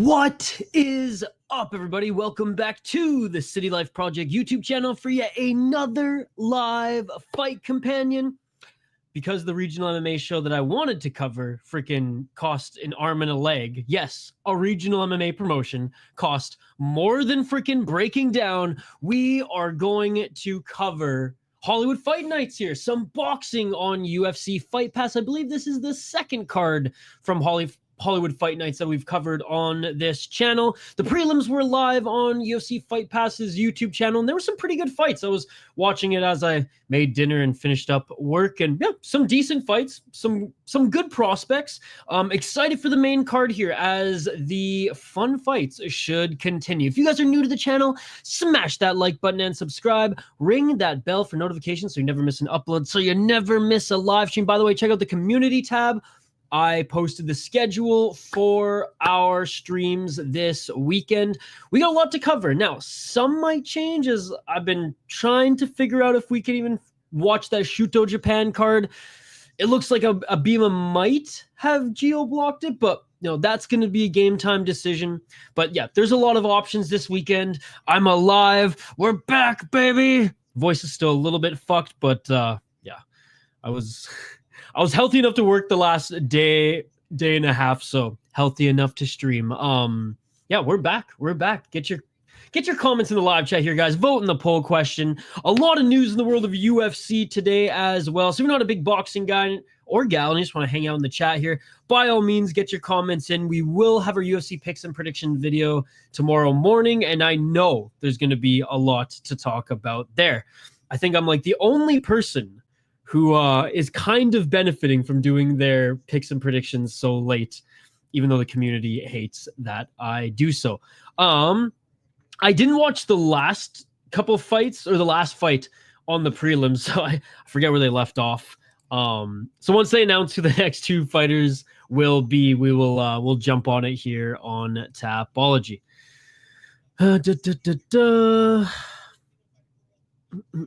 What is up, everybody? Welcome back to the City Life Project YouTube channel for yet another live fight companion. Because the regional MMA show that I wanted to cover freaking cost an arm and a leg. Yes, a regional MMA promotion cost more than freaking Breaking Down. We are going to cover Hollywood Fight Nights here. Some boxing on UFC Fight Pass. I believe this is the second card from Hollywood Fight Nights that we've covered on this channel. The prelims were live on UFC Fight Pass's YouTube channel, and there were some pretty good fights. I was watching it as I made dinner and finished up work, and yeah, some decent fights, some good prospects. Excited for the main card here as the fun fights should continue. If you guys are new to the channel, smash that like button and subscribe. Ring that bell for notifications so you never miss an upload, so you never miss a live stream. By the way, check out the community tab. I posted the schedule for our streams this weekend. We got a lot to cover. Now, some might change as I've been trying to figure out if we can even watch that Shuto Japan card. It looks like Abima might have geo-blocked it, but you know, that's going to be a game time decision. But yeah, there's a lot of options this weekend. I'm alive. We're back, baby. Voice is still a little bit fucked, but yeah, I was healthy enough to work the last day and a half, so healthy enough to stream. Yeah, we're back. We're back. Get your comments in the live chat here, guys. Vote in the poll question. A lot of news in the world of UFC today as well. So if you're not a big boxing guy or gal and you just want to hang out in the chat here, by all means, get your comments in. We will have our UFC picks and prediction video tomorrow morning, and I know there's going to be a lot to talk about there. I think I'm like the only person who is kind of benefiting from doing their picks and predictions so late, even though the community hates that I do so. I didn't watch the last couple fights, or the last fight on the prelims, so I forget where they left off. So once they announce who the next two fighters will be, we'll jump on it here on Tapology.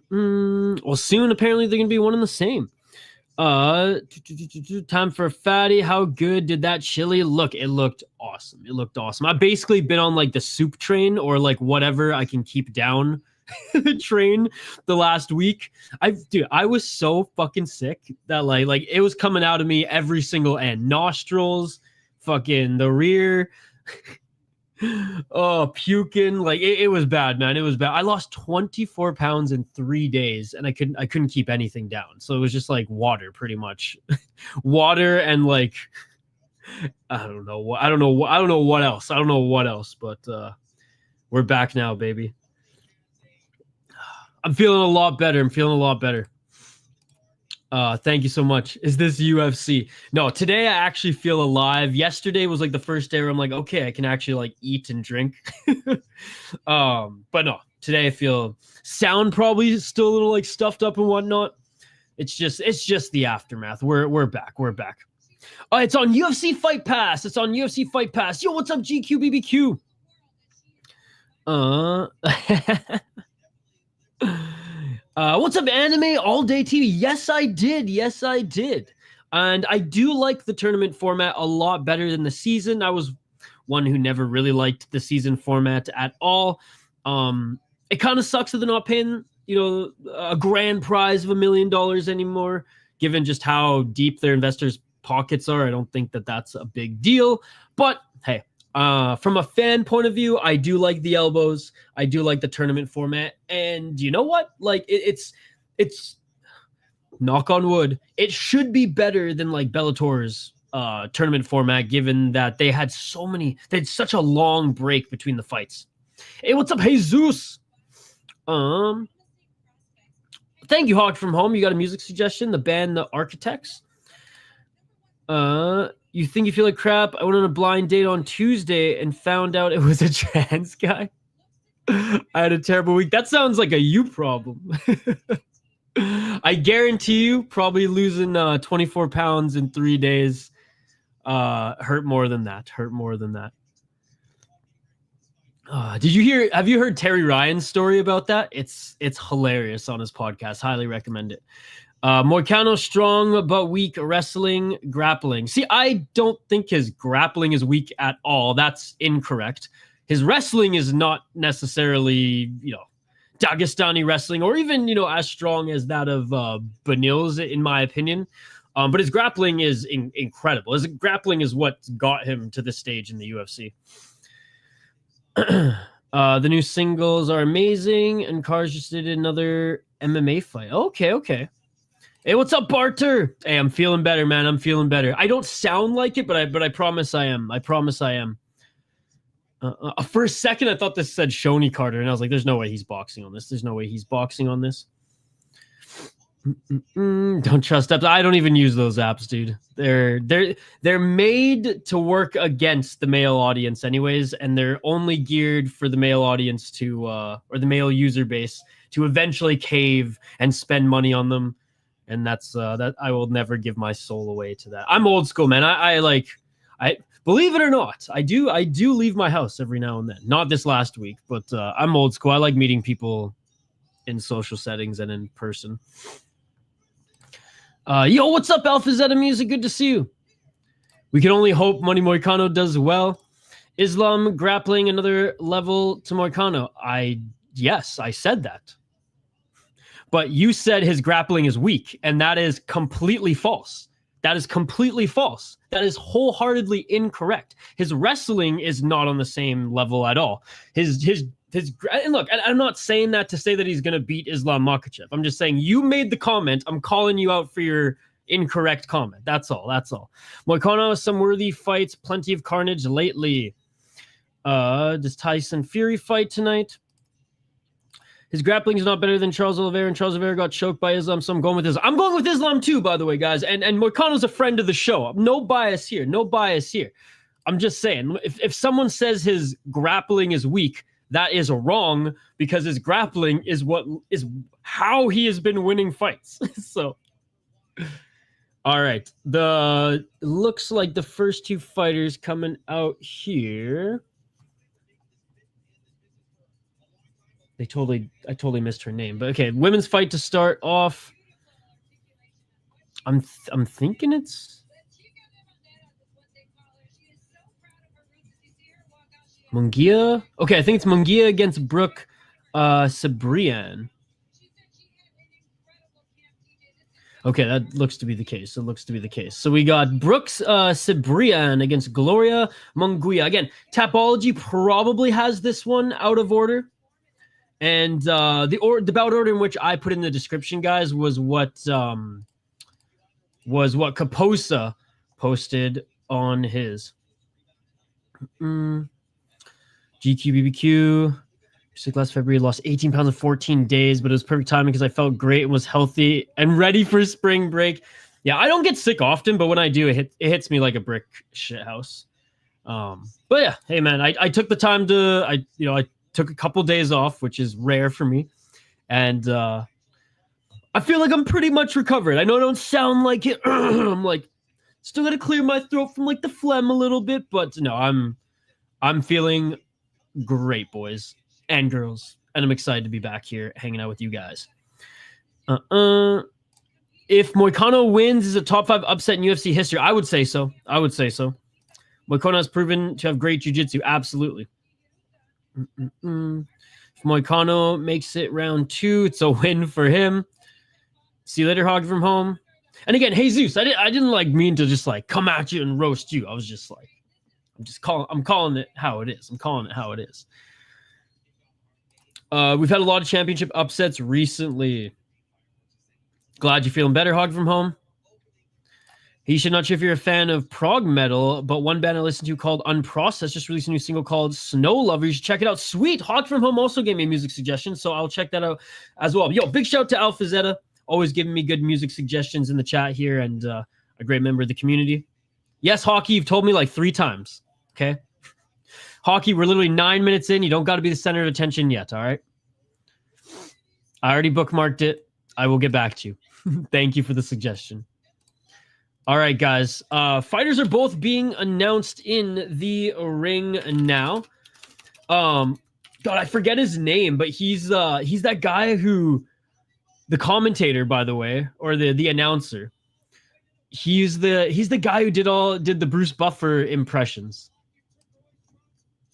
Well, soon apparently they're gonna be one and the same. Time for a fatty. How good did that chili look? It looked awesome. It looked awesome. I've basically been on like the soup train, or like whatever I can keep down the train the last week. I was so fucking sick that like it was coming out of me every single end. Nostrils, fucking the rear. Oh, puking. Like it was bad, man. It was bad. I lost 24 pounds in 3 days, and I couldn't keep anything down. So it was just like water, pretty much. Water and like I don't know what else. I don't know what else, but we're back now, baby. I'm feeling a lot better. Thank you so much. Is this UFC? No, today I actually feel alive. Yesterday was like the first day where I'm like, okay, I can actually like eat and drink. But no, today I feel sound probably still a little like stuffed up and whatnot. It's just the aftermath. We're back. It's on UFC Fight Pass. Yo, what's up, GQBBQ? What's up, Anime All Day TV? Yes, I did. And I do like the tournament format a lot better than the season. I was one who never really liked the season format at all. It kind of sucks that they're not paying, a grand prize of $1 million anymore, given just how deep their investors' pockets are. I don't think that that's a big deal. But hey, from a fan point of view, I do like the elbows. I do like the tournament format. And you know what? Like it's knock on wood, it should be better than like Bellator's tournament format, given that they had such a long break between the fights. Hey, what's up, Jesus? Thank you, Hawk from Home. You got a music suggestion? The band The Architects. You think you feel like crap? I went on a blind date on Tuesday and found out it was a trans guy. I had a terrible week. That sounds like a you problem. I guarantee you probably losing 24 pounds in 3 days hurt more than that. Have you heard Terry Ryan's story about that? It's hilarious on his podcast. Highly recommend it. Moicano strong but weak wrestling, grappling. See, I don't think his grappling is weak at all. That's incorrect. His wrestling is not necessarily, Dagestani wrestling, or even, as strong as that of Benil's, in my opinion. But his grappling is incredible. His grappling is what got him to this stage in the UFC. The new singles are amazing, and Cars just did another MMA fight. Okay. Hey, what's up, Barter? Hey, I'm feeling better, man. I'm feeling better. I don't sound like it, but I promise I am. I promise I am. For a second, I thought this said Shoney Carter, and I was like, there's no way he's boxing on this. There's no way he's boxing on this. Don't trust apps. I don't even use those apps, dude. They're made to work against the male audience anyways, and they're only geared for the male audience to or the male user base to eventually cave and spend money on them. And that's that I will never give my soul away to that. I'm old school, man. I believe it or not, I do leave my house every now and then. Not this last week, but I'm old school. I like meeting people in social settings and in person. Yo, what's up, Alpha Zeta Music? Good to see you. We can only hope Money Moicano does well. Islam grappling another level to Moicano. Yes, I said that. But you said his grappling is weak, and that is completely false. That is completely false. That is wholeheartedly incorrect. His wrestling is not on the same level at all. And look, I'm not saying that to say that he's going to beat Islam Makhachev. I'm just saying you made the comment. I'm calling you out for your incorrect comment. That's all. Moicano has some worthy fights, plenty of carnage lately. Does Tyson Fury fight tonight? His grappling is not better than Charles Oliveira, and Charles Oliveira got choked by Islam, so I'm going with Islam. I'm going with Islam too, by the way, guys. And Moicano's a friend of the show. No bias here. I'm just saying, if someone says his grappling is weak, that is wrong, because his grappling is how he has been winning fights. So, all right. Looks like the first two fighters coming out here. I totally missed her name, but okay. Women's fight to start off. I'm thinking it's Munguilla. Okay, I think it's Munguilla against Brook Sibrian. Okay, that looks to be the case. So we got Brooks Sibrian against Gloria Munguilla. Again, Tapology probably has this one out of order. And the bout order in which I put in the description, guys, was what Kaposa posted on his GQ Sick last February, lost 18 pounds in 14 days, but it was perfect timing because I felt great and was healthy and ready for spring break. Yeah, I don't get sick often, but when I do, it hits me like a brick shit house. But yeah, hey man, I took the time to I took a couple days off, which is rare for me, and I feel like I'm pretty much recovered. I know I don't sound like it. I'm like still gotta clear my throat from like the phlegm a little bit, but no, I'm feeling great, boys and girls, and I'm excited to be back here hanging out with you guys. If Moicano wins, is a top 5 upset in UFC history? I would say so. Moicano has proven to have great jiu-jitsu. Absolutely. If Moicano makes it round 2, it's a win for him. See you later, Hog from home. And again, Jesus, I didn't like mean to just like come at you and roast you. I was just like, I'm calling it how it is. We've had a lot of championship upsets recently. Glad you're feeling better, Hog from home. He should not sure if you're a fan of prog metal, but one band I listen to called Unprocessed just released a new single called Snow Lover. You should check it out. Sweet. Hog from home also gave me a music suggestion, so I'll check that out as well. Yo, big shout out to Alpha Zeta, always giving me good music suggestions in the chat here, and a great member of the community. Yes, Hockey, you've told me like 3 times. Okay? Hockey, we're literally 9 minutes in. You don't got to be the center of attention yet, all right? I already bookmarked it. I will get back to you. Thank you for the suggestion. All right, guys. Fighters are both being announced in the ring now. God, I forget his name, but he's that guy who the commentator, by the way, or the announcer, he's the guy who did the Bruce Buffer impressions.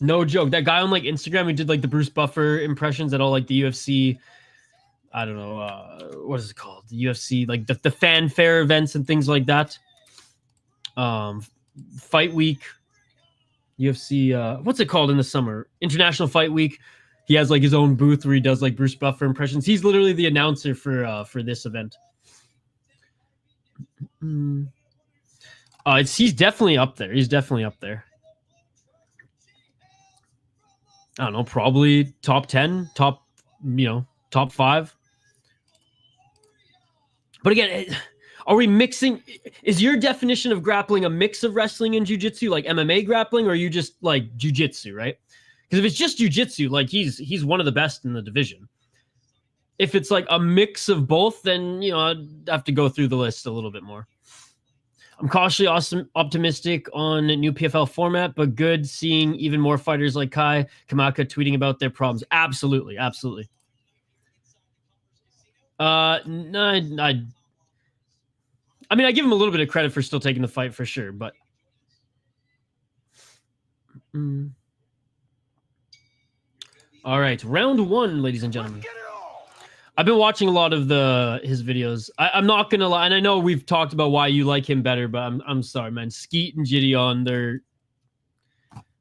No joke. That guy on like Instagram who did like the Bruce Buffer impressions at all like the UFC. I don't know what is it called? The UFC, like the fanfare events and things like that. Fight Week, UFC. What's it called in the summer? International Fight Week. He has like his own booth where he does like Bruce Buffer impressions. He's literally the announcer for this event. He's definitely up there. He's definitely up there. I don't know, probably top 10, top 5. But again, are we mixing? Is your definition of grappling a mix of wrestling and jiu-jitsu, like MMA grappling, or are you just like jiu-jitsu, right? Because if it's just jiu-jitsu, like he's one of the best in the division. If it's like a mix of both, then I'd have to go through the list a little bit more. I'm cautiously optimistic on new PFL format, but good seeing even more fighters like Kai Kamaka tweeting about their problems. Absolutely, absolutely. I mean, I give him a little bit of credit for still taking the fight for sure, but all right, round 1, ladies and gentlemen. I've been watching a lot of his videos. I'm not gonna lie, and I know we've talked about why you like him better, but I'm sorry, man. Skeet and Gideon,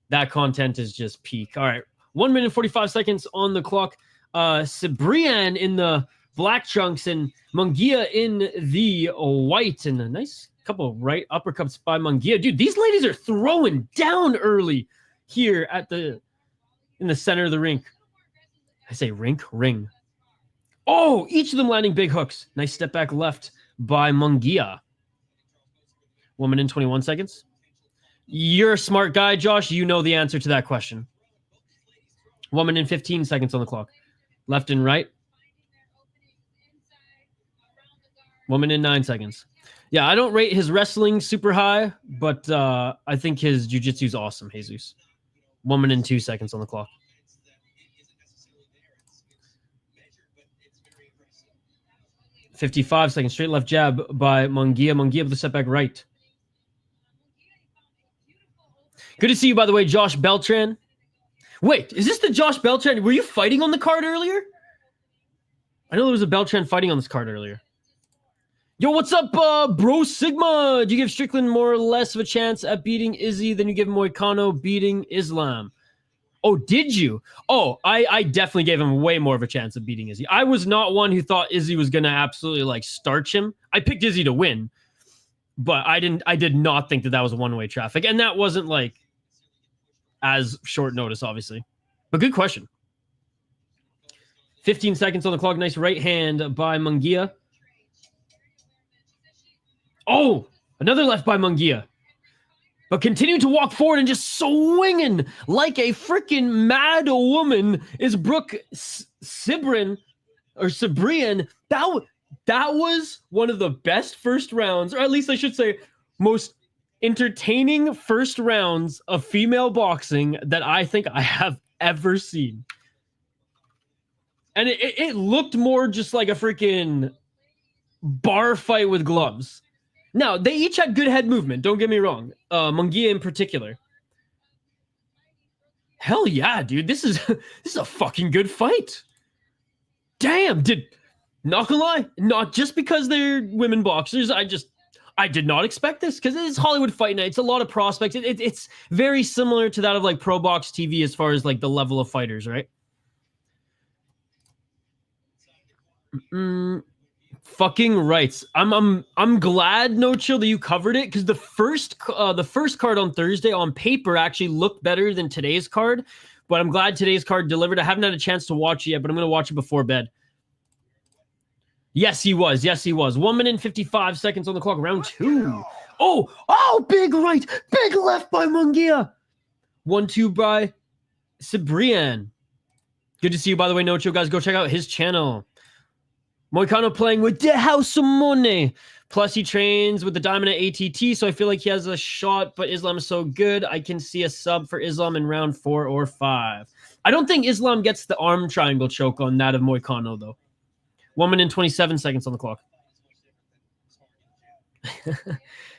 that content is just peak. All right, 1 minute 45 seconds on the clock. Sibrian in the black trunks and Munguilla in the white, and a nice couple of right uppercuts by Munguilla. Dude, these ladies are throwing down early here in the center of the rink. I say ring. Oh, each of them landing big hooks. Nice step back left by Munguilla. 1 minute and 21 seconds. You're a smart guy, Josh. You know the answer to that question. 1 minute and 15 seconds on the clock. Left and right. 1 minute and 9 seconds. Yeah, I don't rate his wrestling super high, but I think his jiu-jitsu is awesome, Jesus. 1 minute and 2 seconds on the clock. 55 seconds. Straight left jab by Munguilla. Munguilla with the setback right. Good to see you, by the way, Josh Beltran. Wait, is this the Josh Beltran? Were you fighting on the card earlier? I know there was a Beltran fighting on this card earlier. Yo, what's up, bro Sigma? Do you give Strickland more or less of a chance at beating Izzy than you give Moicano beating Islam? Oh, did you? Oh, I definitely gave him way more of a chance of beating Izzy. I was not one who thought Izzy was going to absolutely like starch him. I picked Izzy to win, but I did not think that was a one-way traffic. And that wasn't like as short notice, obviously. But good question. 15 seconds on the clock. Nice right hand by Munguilla. Oh, another left by Munguilla. But continuing to walk forward and just swinging like a freaking mad woman is Brook Sibrian. That was one of the best first rounds, or at least I should say most entertaining first rounds of female boxing that I think I have ever seen. And it looked more just like a freaking bar fight with gloves. Now, they each had good head movement, don't get me wrong. Munguilla in particular. Hell yeah, dude. This is a fucking good fight. Damn, not gonna lie, not just because they're women boxers, I did not expect this, because it's Hollywood Fight Night. It's a lot of prospects. It's very similar to that of like Pro Box TV as far as like the level of fighters, right? Fucking rights. I'm glad, No Chill, that you covered it, because the first card on Thursday on paper actually looked better than today's card, but I'm glad today's card delivered. I haven't had a chance to watch it yet, but I'm going to watch it before bed. Yes, he was. 1 minute and 55 seconds on the clock. Round 2. Oh, big right, big left by Munguilla. 1-2 by Sibrian. Good to see you, by the way, No Chill, guys. Go check out his channel. Moicano playing with the house of money. Plus, he trains with the Diamond at ATT, so I feel like he has a shot, but Islam is so good. I can see a sub for Islam in round 4 or 5. I don't think Islam gets the arm triangle choke on that of Moicano, though. 1 minute and 27 seconds on the clock.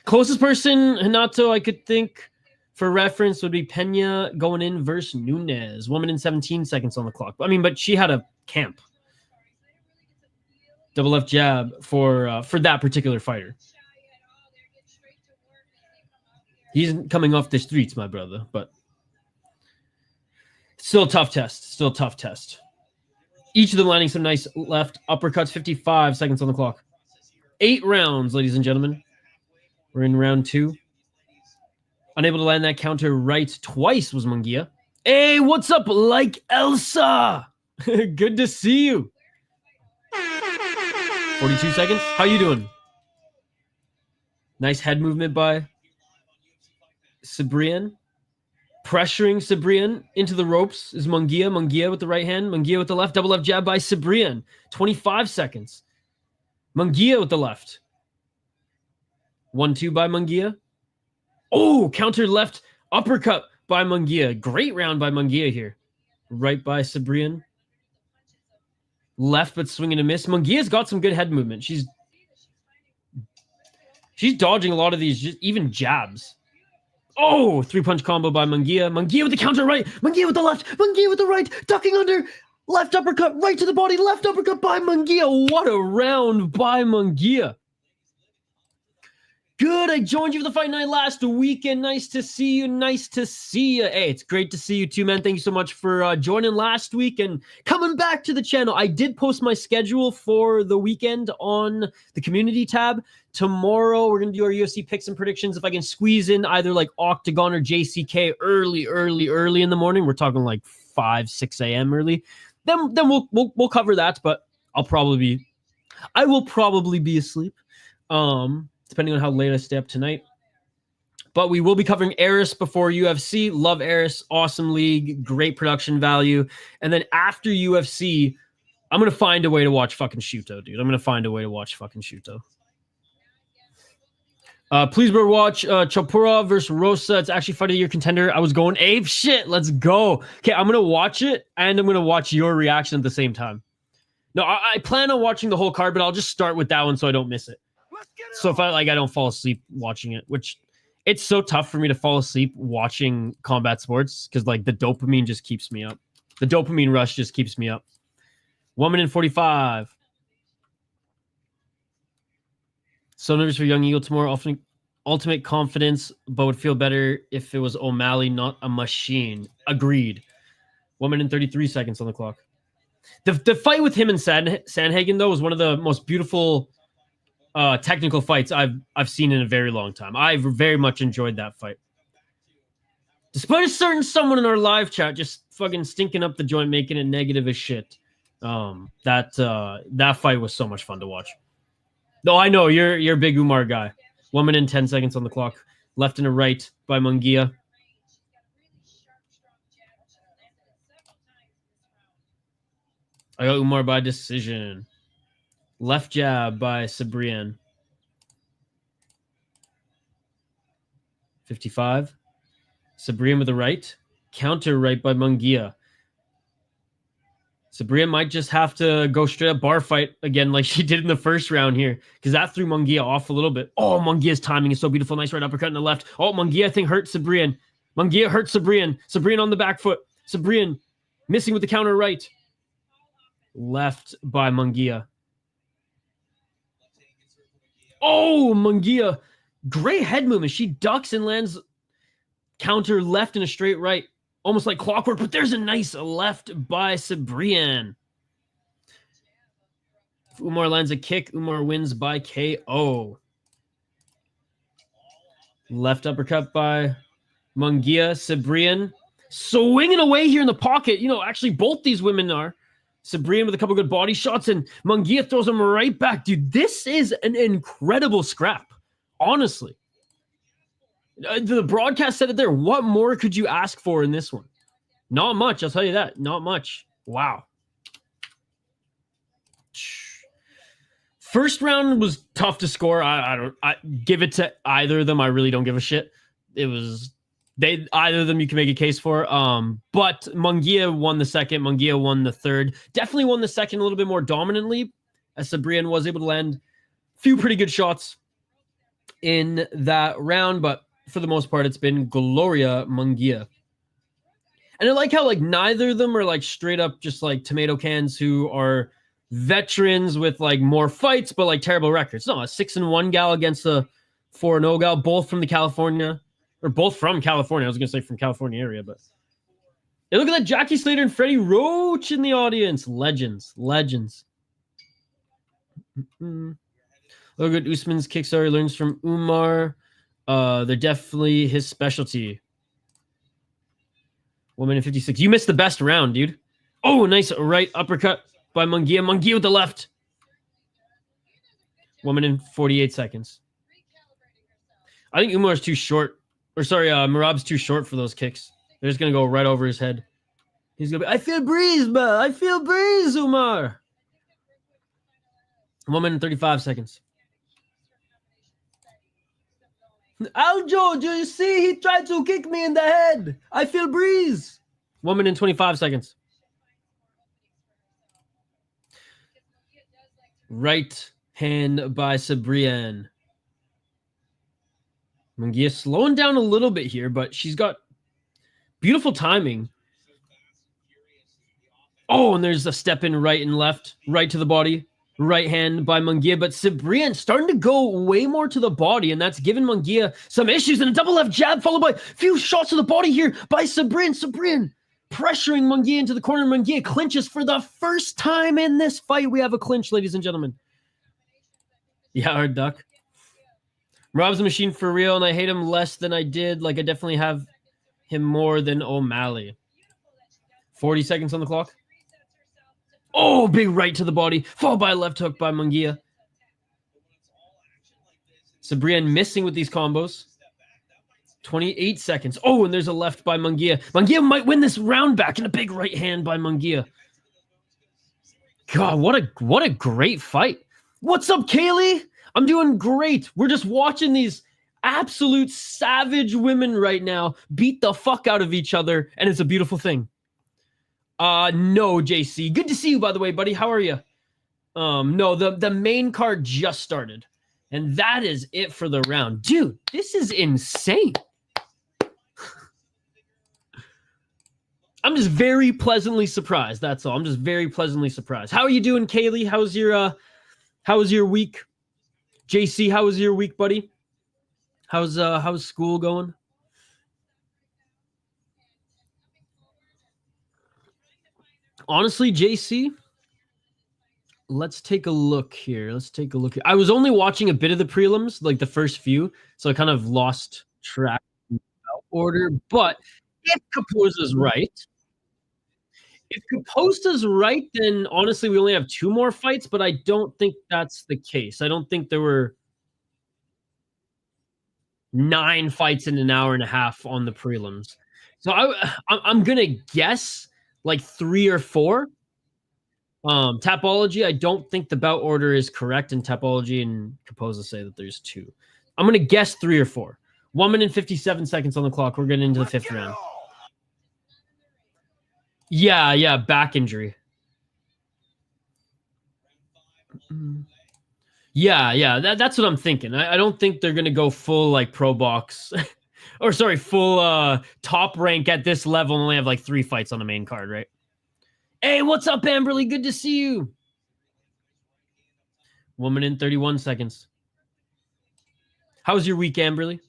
Closest person, Hanato, I could think for reference would be Pena going in versus Nunes. 1 minute and 17 seconds on the clock. I mean, but she had a camp. Double left jab for that particular fighter. He's coming off the streets, my brother, but still a tough test. Still a tough test. Each of them landing some nice left uppercuts. 55 seconds on the clock. 8 rounds, ladies and gentlemen. We're in round 2. Unable to land that counter right twice was Munguilla. Hey, what's up, like Elsa? Good to see you. 42 seconds. How you doing? Nice head movement by Sibrian. Pressuring Sibrian into the ropes is Munguilla. Munguilla with the right hand. Munguilla with the left. Double left jab by Sibrian. 25 seconds. Munguilla with the left. 1-2 by Munguilla. Oh, counter left uppercut by Munguilla. Great round by Munguilla here. Right by Sibrian. Left but swinging a miss. Munguilla's got some good head movement. She's dodging a lot of these, just even jabs. Oh, 3-punch combo by Munguilla. Munguilla with the counter right. Munguilla with the left. Munguilla with the right. Ducking under. Left uppercut right to the body. Left uppercut by Munguilla. What a round by Munguilla. Good. I joined you for the fight night last weekend. Nice to see you. Nice to see you. Hey, it's great to see you too, man. Thank you so much for joining last week and coming back to the channel. I did post my schedule for the weekend on the community tab. Tomorrow, we're going to do our UFC picks and predictions. If I can squeeze in either like Octagon or JCK early in the morning. We're talking like 5, 6 a.m. early. Then we'll cover that, but I will probably be asleep. Depending on how late I stay up tonight. But we will be covering Eris before UFC. Love Eris. Awesome league. Great production value. And then after UFC, I'm going to find a way to watch fucking Shuto, dude. I'm going to find a way to watch fucking Shuto. Please, bro, watch Chopura versus Rosa. It's actually fight of the year contender. I was going ape shit. Let's go. Okay, I'm going to watch it, and I'm going to watch your reaction at the same time. No, I plan on watching the whole card, but I'll just start with that one so I don't miss it. So if I don't fall asleep watching it, which it's so tough for me to fall asleep watching combat sports because like the dopamine just keeps me up. The dopamine rush just keeps me up. 1 minute and 45. So nervous for Young Eagle tomorrow. Ultimate confidence, but would feel better if it was O'Malley, not a machine. Agreed. 1 minute and 33 seconds on the clock. The fight with him and Sandhagen though was one of the most beautiful technical fights I've seen in a very long time. I've very much enjoyed that fight. Despite a certain someone in our live chat just fucking stinking up the joint, making it negative as shit. That fight was so much fun to watch. No, I know you're a big Umar guy. 1 minute and 10 seconds on the clock. Left and a right by Munguilla. I got Umar by decision. Left jab by Sibrian. 55. Sibrian with the right. Counter right by Munguilla. Sibrian might just have to go straight up bar fight again like she did in the first round here because that threw Munguilla off a little bit. Oh, Munguilla's timing is so beautiful. Nice right uppercut in the left. Oh, Munguilla, I think, hurt Sibrian. Munguilla hurt Sibrian. Sibrian on the back foot. Sibrian missing with the counter right. Left by Munguilla. Oh, Munguilla. Great head movement. She ducks and lands counter left and a straight right. Almost like clockwork, but there's a nice left by Sibrian. If Umar lands a kick, Umar wins by KO. Left uppercut by Munguilla. Sibrian swinging away here in the pocket. You know, actually both these women are. Sibrian with a couple good body shots, and Munguilla throws him right back. Dude, this is an incredible scrap, honestly. The broadcast said it there. What more could you ask for in this one? Not much, I'll tell you that. Not much. Wow. First round was tough to score. I give it to either of them. I really don't give a shit. It was either of them you can make a case for. But Munguilla won the second. Munguilla won the third. Definitely won the second a little bit more dominantly. as Sibrian was able to land a few pretty good shots in that round, but for the most part, it's been Gloria Munguilla. And I like how like neither of them are like straight up just like tomato cans who are veterans with like more fights, but like terrible records. No, a 6-1 gal against a 4-0 gal, both from California. I was gonna say from California area, but hey, look at that, Jackie Slater and Freddie Roach in the audience. Legends. Look at Usman's kicks are, he learns from Umar. They're definitely his specialty. 1 minute 56. You missed the best round, dude. Oh, nice right uppercut by Munguilla. Munguilla with the left. 1 minute 48 seconds. I think Umar's too short. Or sorry, Marab's too short for those kicks. They're just going to go right over his head. He's going to be, I feel breeze, man. I feel breeze, Umar. 1 minute 35 seconds. Aljo, do you see? He tried to kick me in the head. I feel breeze. 1 minute 25 seconds. Right hand by Sibrian. Munguilla slowing down a little bit here, but she's got beautiful timing. Oh, and there's a step in right and left. Right to the body. Right hand by Munguilla, but Sibrian starting to go way more to the body, and that's given Munguilla some issues. And a double left jab followed by a few shots to the body here by Sibrian. Sibrian pressuring Munguilla into the corner. Munguilla clinches for the first time in this fight. We have a clinch, ladies and gentlemen. Yeah, our duck. Rob's a machine for real, and I hate him less than I did. Like, I definitely have him more than O'Malley. 40 seconds on the clock. Oh, big right to the body, followed by a left hook by Munguilla. Sibrian missing with these combos. 28 seconds. Oh, and there's a left by Munguilla. Munguilla might win this round back, and a big right hand by Munguilla. God, what a great fight. What's up, Kaylee? I'm doing great. We're just watching these absolute savage women right now beat the fuck out of each other, and it's a beautiful thing. No, JC. Good to see you, by the way, buddy. How are you? No, the main card just started. And that is it for the round. Dude, this is insane. I'm just very pleasantly surprised. That's all. I'm just very pleasantly surprised. How are you doing, Kaylee? How was your week? JC, how was your week, buddy? How's school going? Honestly, JC, let's take a look here. I was only watching a bit of the prelims, like the first few, so I kind of lost track of order. But if Kaposta's right, then honestly, we only have 2 more fights, but I don't think that's the case. I don't think there were 9 fights in an hour and a half on the prelims. So I'm going to guess like 3 or 4. Tapology, I don't think the bout order is correct, and Tapology and Kaposta say that there's 2. I'm going to guess 3 or 4. 1 minute 57 seconds on the clock. We're getting into the 5th round. Yeah, back injury. Yeah, that's what I'm thinking. I don't think they're going to go full like pro box or sorry, full top rank at this level and only have like 3 fights on the main card, right? Hey, what's up, Amberly? Good to see you. 1 minute and 31 seconds. How's your week, Amberly?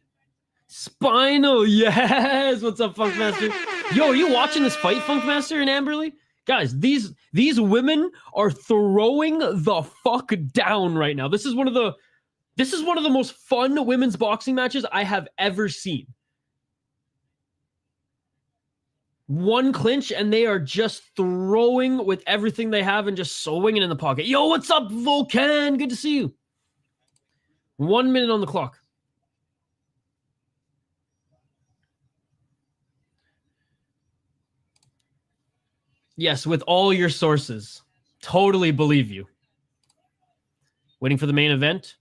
Spinal, yes. What's up, Funkmaster? Yo, are you watching this fight, Funkmaster and Amberly? Guys, these women are throwing the fuck down right now. This is one of the most fun women's boxing matches I have ever seen. One clinch, and they are just throwing with everything they have and just swinging in the pocket. Yo, what's up, Volcan? Good to see you. 1 minute on the clock. Yes, with all your sources. Totally believe you. Waiting for the main event.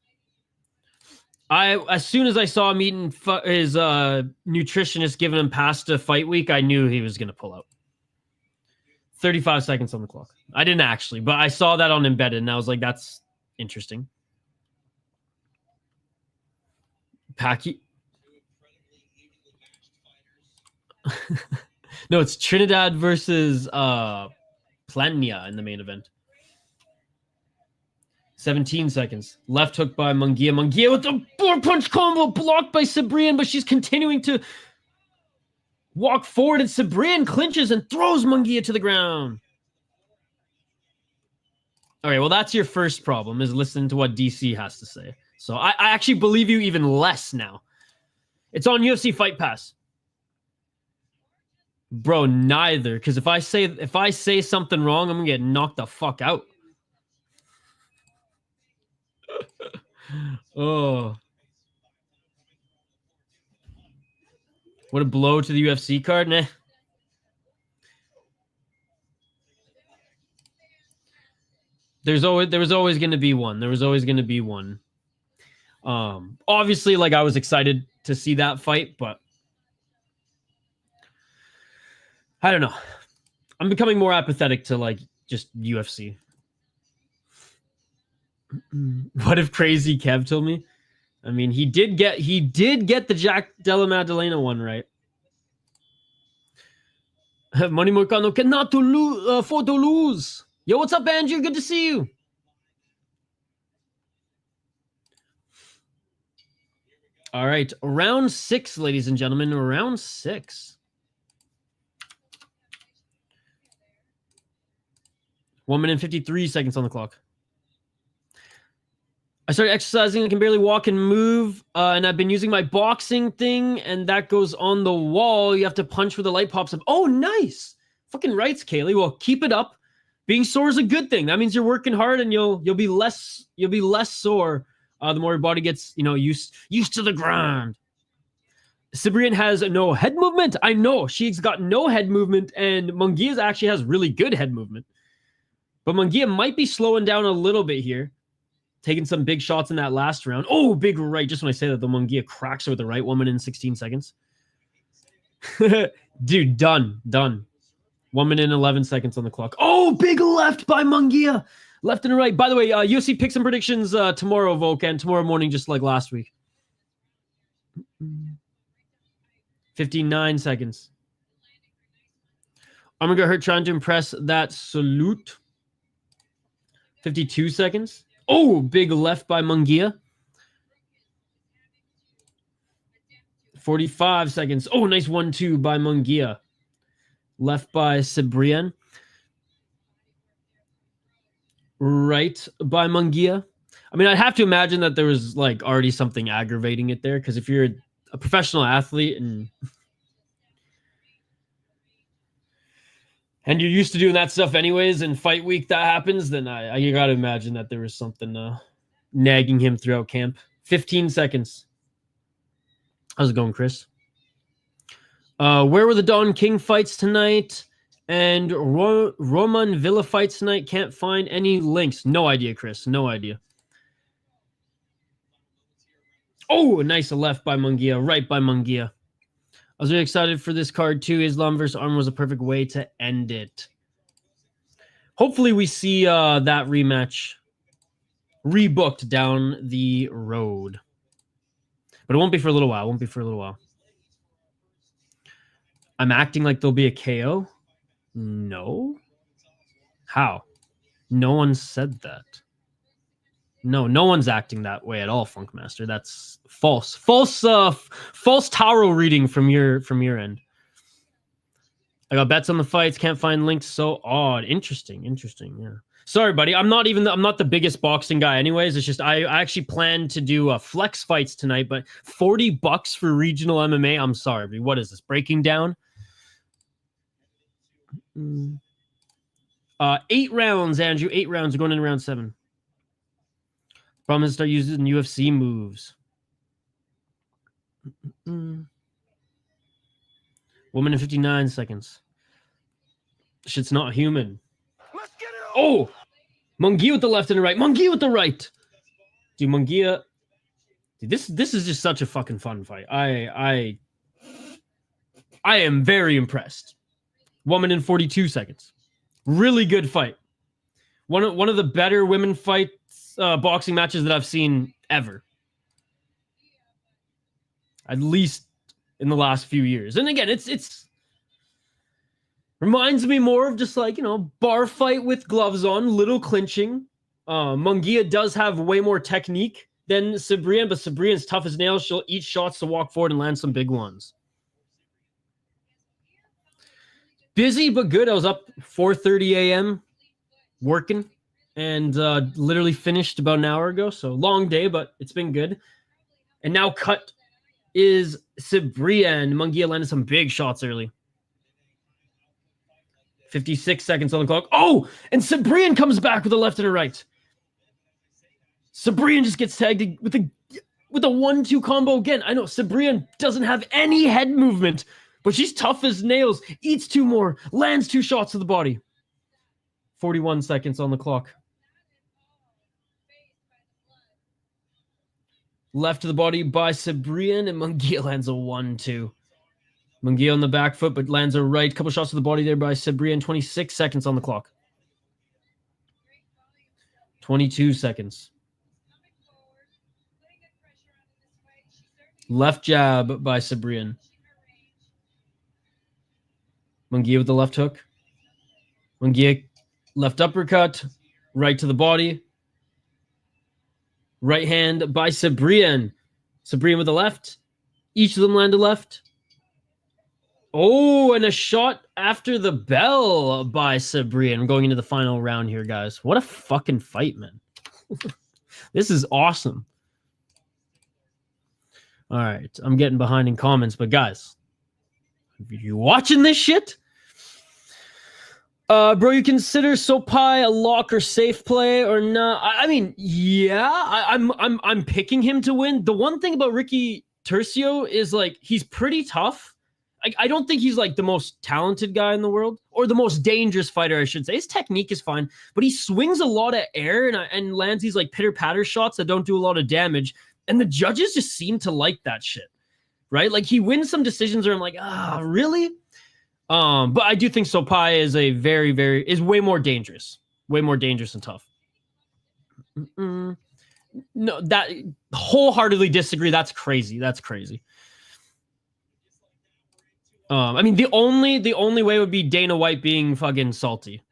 As soon as I saw him eating his nutritionist giving him pasta fight week, I knew he was going to pull out. 35 seconds on the clock. I didn't actually, but I saw that on Embedded, and I was like, that's interesting. Packy. No, it's Trinidad versus Plania in the main event. 17 seconds. Left hook by Munguilla. Munguilla with the 4-punch combo blocked by Sibrian, but she's continuing to walk forward, and Sibrian clinches and throws Munguilla to the ground. Okay, well, that's your first problem, is listening to what DC has to say. So I actually believe you even less now. It's on UFC Fight Pass. Bro, neither. Because if I say something wrong, I'm gonna get knocked the fuck out. Oh. What a blow to the UFC card, nah. There was always going to be one. There was always going to be one. Obviously, like, I was excited to see that fight, but I don't know. I'm becoming more apathetic to, like, just UFC. What if Crazy Kev told me? I mean, he did get the Jack Della Maddalena one right. Money Morcano cannot to lose for to lose. Yo, what's up, Andrew? Good to see you. All right, round 6, ladies and gentlemen. Round 6. 1 minute and 53 seconds on the clock. I started exercising. I can barely walk and move, and I've been using my boxing thing, and that goes on the wall. You have to punch where the light pops up. Oh, nice. Fucking rights, Kaylee. Well, keep it up. Being sore is a good thing. That means you're working hard, and you'll be less sore the more your body gets, you know, used to the grind. Sibrian has no head movement. I know she's got no head movement, and Munguilla actually has really good head movement. But Munguilla might be slowing down a little bit here, taking some big shots in that last round. Oh, big right. Just when I say that, the Munguilla cracks her with the right. 1 minute and 16 seconds. Dude, done. 1 minute and 11 seconds on the clock. Oh, big left by Munguilla. Left and right. By the way, UFC picks and predictions tomorrow, Volcan. Tomorrow morning, just like last week. 59 seconds. I'm going to get hurt trying to impress that salute. 52 seconds. Oh, big left by Munguilla. 45 seconds. Oh, nice 1-2 by Munguilla. Left by Sibrian. Right by Munguilla. I mean, I'd have to imagine that there was like already something aggravating it there, because if you're a professional athlete and you're used to doing that stuff anyways, and fight week that happens, then I gotta imagine that there was something nagging him throughout camp. 15 seconds. How's it going, Chris? Where were the Don King fights tonight? And Roman Villa fights tonight? Can't find any links. No idea, Chris. No idea. Oh, a nice left by Munguilla. Right by Munguilla. I was really excited for this card too. Islam versus Arm was a perfect way to end it. Hopefully we see that rematch rebooked down the road. But it won't be for a little while. I'm acting like there'll be a KO? No. How? No one said that. No one's acting that way at all, Funkmaster. That's false. False tarot reading from your end. I got bets on the fights, can't find links. So odd. Interesting, yeah. Sorry, buddy. I'm not the biggest boxing guy anyways. It's just I actually plan to do flex fights tonight, but $40 for regional MMA. I'm sorry. What is this? Breaking down? 8 rounds, Andrew. 8 rounds. We're going into round 7. Problem is start using UFC moves. 1 minute 59 seconds. Shit's not human. Let's get it. Oh! Munguilla with the left and the right. Munguilla with the right. Dude, Munguilla. Dude, this is just such a fucking fun fight. I am very impressed. 1 minute and 42 seconds. Really good fight. One of the better women fights, boxing matches that I've seen ever. At least in the last few years. And again, it's reminds me more of just like, you know, bar fight with gloves on, little clinching. Munguilla does have way more technique than Sibrian, but Sibrian's tough as nails. She'll eat shots to walk forward and land some big ones. Busy but good. I was up 4:30 a.m. working and literally finished about an hour ago. So long day, but it's been good. And now cut is Sibrian. Munguilla landed some big shots early. 56 seconds on the clock. Oh, and Sibrian comes back with a left and a right. Sibrian just gets tagged with a 1-2 combo again. I know Sibrian doesn't have any head movement, but she's tough as nails. Eats 2 more, lands 2 shots to the body. 41 seconds on the clock. Left to the body by Sibrian, and Munguilla lands a 1-2. Munguilla on the back foot, but lands a right. Couple shots to the body there by Sibrian. 26 seconds on the clock. 22 seconds. Left jab by Sibrian. Munguilla with the left hook. Munguilla left uppercut. Right to the body. Right hand by Sibrian. Sibrian with the left. Each of them landed left. Oh, and a shot after the bell by Sibrian. Going into the final round here, guys. What a fucking fight, man. This is awesome. All right, I'm getting behind in comments, but guys, are you watching this shit? Bro, you consider Sopai a lock or safe play or not? I mean, yeah, I'm picking him to win. The one thing about Ricky Tercio is like he's pretty tough. I don't think he's like the most talented guy in the world or the most dangerous fighter, I should say. His technique is fine, but he swings a lot of air and lands these like pitter-patter shots that don't do a lot of damage. And the judges just seem to like that shit, right? Like he wins some decisions where I'm like, really? But I do think Sopai is a is way more dangerous and tough. No, that wholeheartedly disagree. That's crazy. That's crazy. I mean, the only way would be Dana White being fucking salty,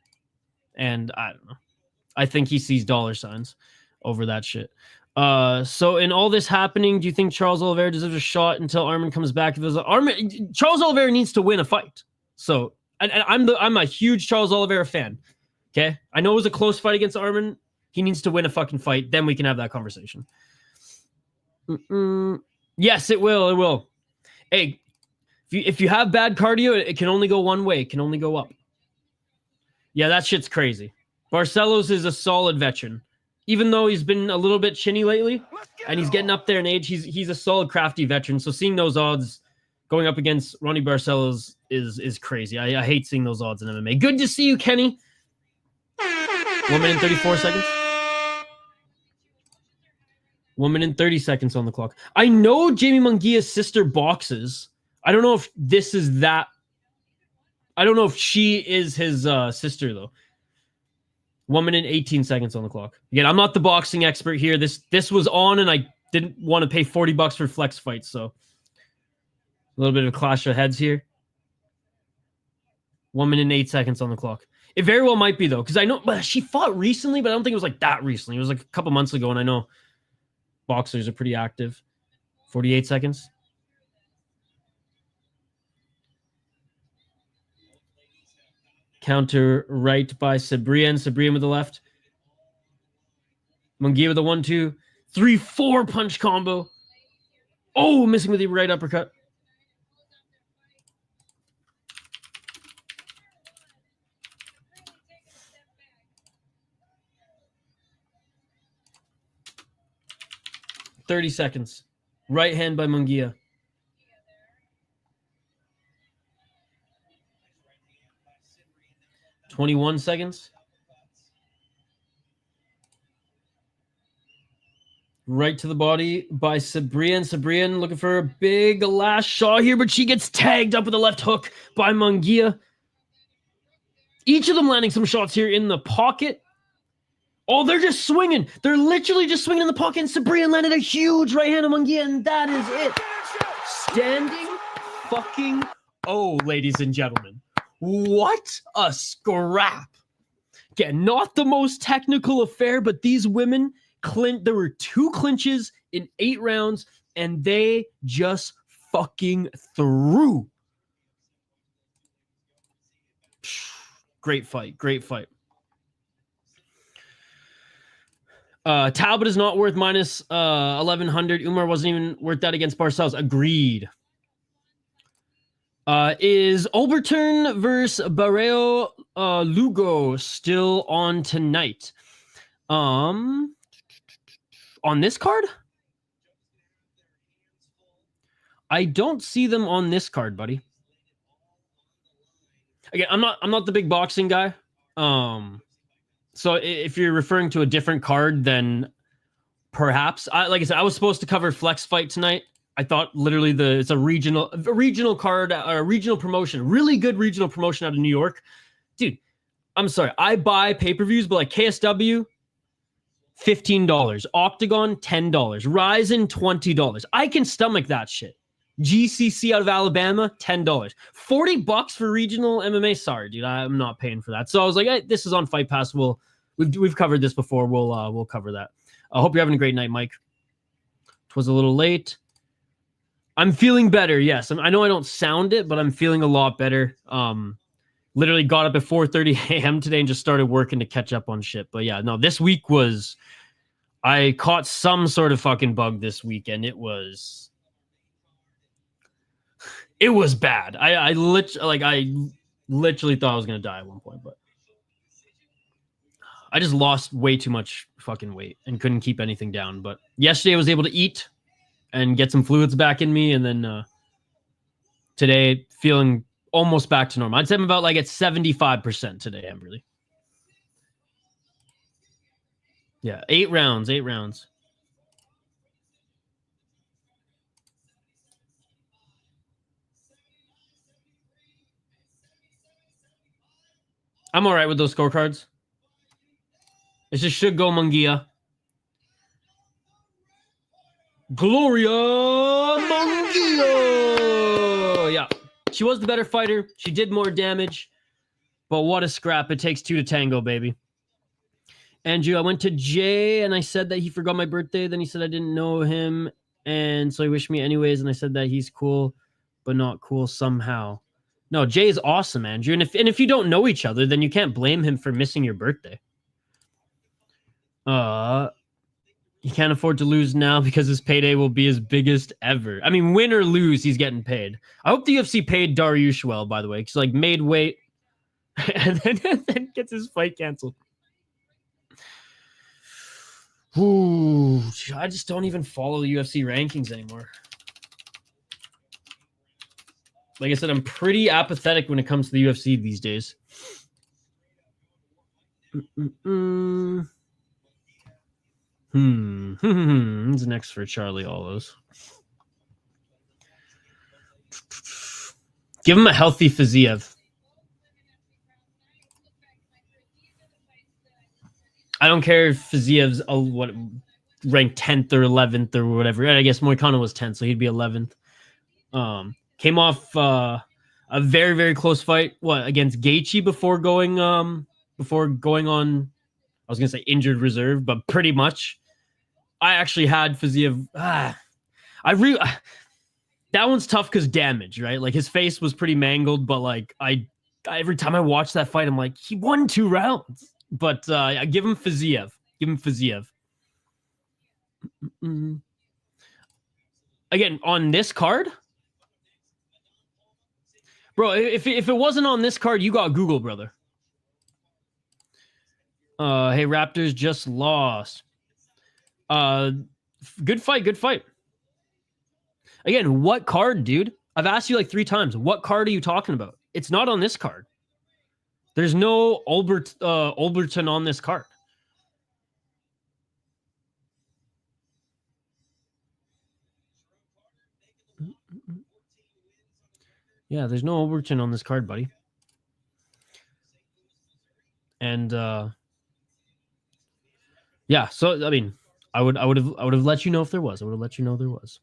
and I don't know. I think he sees dollar signs over that shit. So in all this happening, do you think Charles Oliveira deserves a shot until Arman comes back? Charles Oliveira needs to win a fight. So and I'm a huge Charles Oliveira fan. Okay, I know it was a close fight against Arman. He needs to win a fucking fight. Then we can have that conversation. Yes, it will. It will. Hey, if you have bad cardio, it can only go one way. It can only go up. Yeah, that shit's crazy. Barcelos is a solid veteran. Even though he's been a little bit chinny lately, and he's getting up there in age, he's a solid, crafty veteran. So seeing those odds going up against Ronnie Barcelos is crazy. I hate seeing those odds in MMA. Good to see you, Kenny. 1 minute and 34 seconds. 1 minute and 30 seconds on the clock. I know Jamie Munguia's sister boxes. I don't know if this is that. I don't know if she is his sister, though. 1 minute and 18 seconds on the clock. Again, I'm not the boxing expert here. This was on, and I didn't want to pay $40 for flex fights, so a little bit of a clash of heads here. 1 minute and 8 seconds on the clock. It very well might be, though, because I know she fought recently, but I don't think it was like that recently. It was like a couple months ago, and I know boxers are pretty active. 48 seconds. Counter right by Sibrian. Sibrian with the left. Munguilla with a 1-2. 3-4 punch combo. Oh, missing with the right uppercut. $30 seconds. Right hand by Munguilla. $21 seconds. Right to the body by Sibrian. Sibrian looking for a big last shot here, but she gets tagged up with a left hook by Munguilla. Each of them landing some shots here in the pocket. Oh, they're just swinging. They're literally just swinging in the pocket. And Sibrian landed a huge right hand on Munguilla, and that is it. Standing fucking oh, ladies and gentlemen. What a scrap. Again, not the most technical affair, but these women, there were 2 clinches in 8 rounds, and they just fucking threw. Great fight. Great fight. Talbot is not worth minus 1,100. Umar wasn't even worth that against Barcelos. Agreed. Is Oberturn versus Barreo Lugo still on tonight? On this card? I don't see them on this card, buddy. Again, I'm not the big boxing guy. So if you're referring to a different card, then perhaps like I said, I was supposed to cover Flex Fight tonight. I thought literally it's a regional card, a regional promotion, really good regional promotion out of New York. Dude, I'm sorry. I buy pay-per-views, but like KSW, $15. Octagon, $10. Ryzen, $20. I can stomach that shit. GCC out of Alabama, $10. $40 for regional MMA. Sorry, dude, I'm not paying for that. So I was like, hey, this is on Fight Pass. We've covered this before. We'll cover that. I hope you're having a great night, Mike. It was a little late. I'm feeling better. Yes, I know I don't sound it, but I'm feeling a lot better. Literally got up at 4:30 a.m. today and just started working to catch up on shit. But yeah, no, this week I caught some sort of fucking bug this weekend. It was bad. I literally thought I was gonna die at one point, but I just lost way too much fucking weight and couldn't keep anything down. But yesterday I was able to eat and get some fluids back in me, and then today feeling almost back to normal. I'd say I'm about like at 75% today, Amberly. Yeah, 8 rounds. I'm all right with those scorecards. It just should go Munguilla. Gloria Munguilla! Yeah. She was the better fighter. She did more damage. But what a scrap. It takes 2 to tango, baby. Andrew, I went to Jay and I said that he forgot my birthday. Then he said I didn't know him. And so he wished me anyways. And I said that he's cool, but not cool somehow. No, Jay is awesome, Andrew. And if you don't know each other, then you can't blame him for missing your birthday. He can't afford to lose now because his payday will be his biggest ever. I mean, win or lose, he's getting paid. I hope the UFC paid Dariush well, by the way, because like made weight and then gets his fight canceled. Ooh, I just don't even follow UFC rankings anymore. Like I said, I'm pretty apathetic when it comes to the UFC these days. Who's next for Charlie Allos? Give him a healthy Fiziev. I don't care if Fiziev's ranked 10th or 11th or whatever. I guess Moicano was 10th, so he'd be 11th. Came off a very, very close fight. Against Gueche before going on, I was gonna say injured reserve, but pretty much. I actually had Fiziev. That one's tough because damage, right? Like his face was pretty mangled, but like every time I watch that fight, I'm like, he won 2 rounds. But I give him Fiziev. Again, on this card, bro. If it wasn't on this card, you got Google, brother. Hey, Raptors just lost. Good fight. Again, what card, dude? I've asked you like 3 times. What card are you talking about? It's not on this card. There's no Olberton on this card. Yeah, there's no Olberton on this card, buddy. And yeah, so I mean, I would have let you know if there was. I would have let you know there was.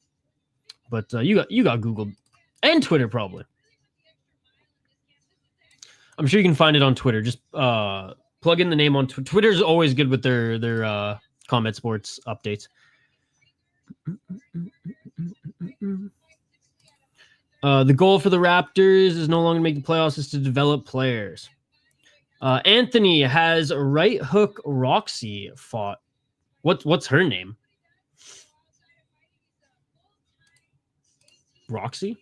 But you got Google and Twitter probably. I'm sure you can find it on Twitter. Just plug in the name on Twitter. Twitter's always good with their combat sports updates. The goal for the Raptors is no longer to make the playoffs, is to develop players. Anthony has right hook Roxy fought. What's her name? Roxy?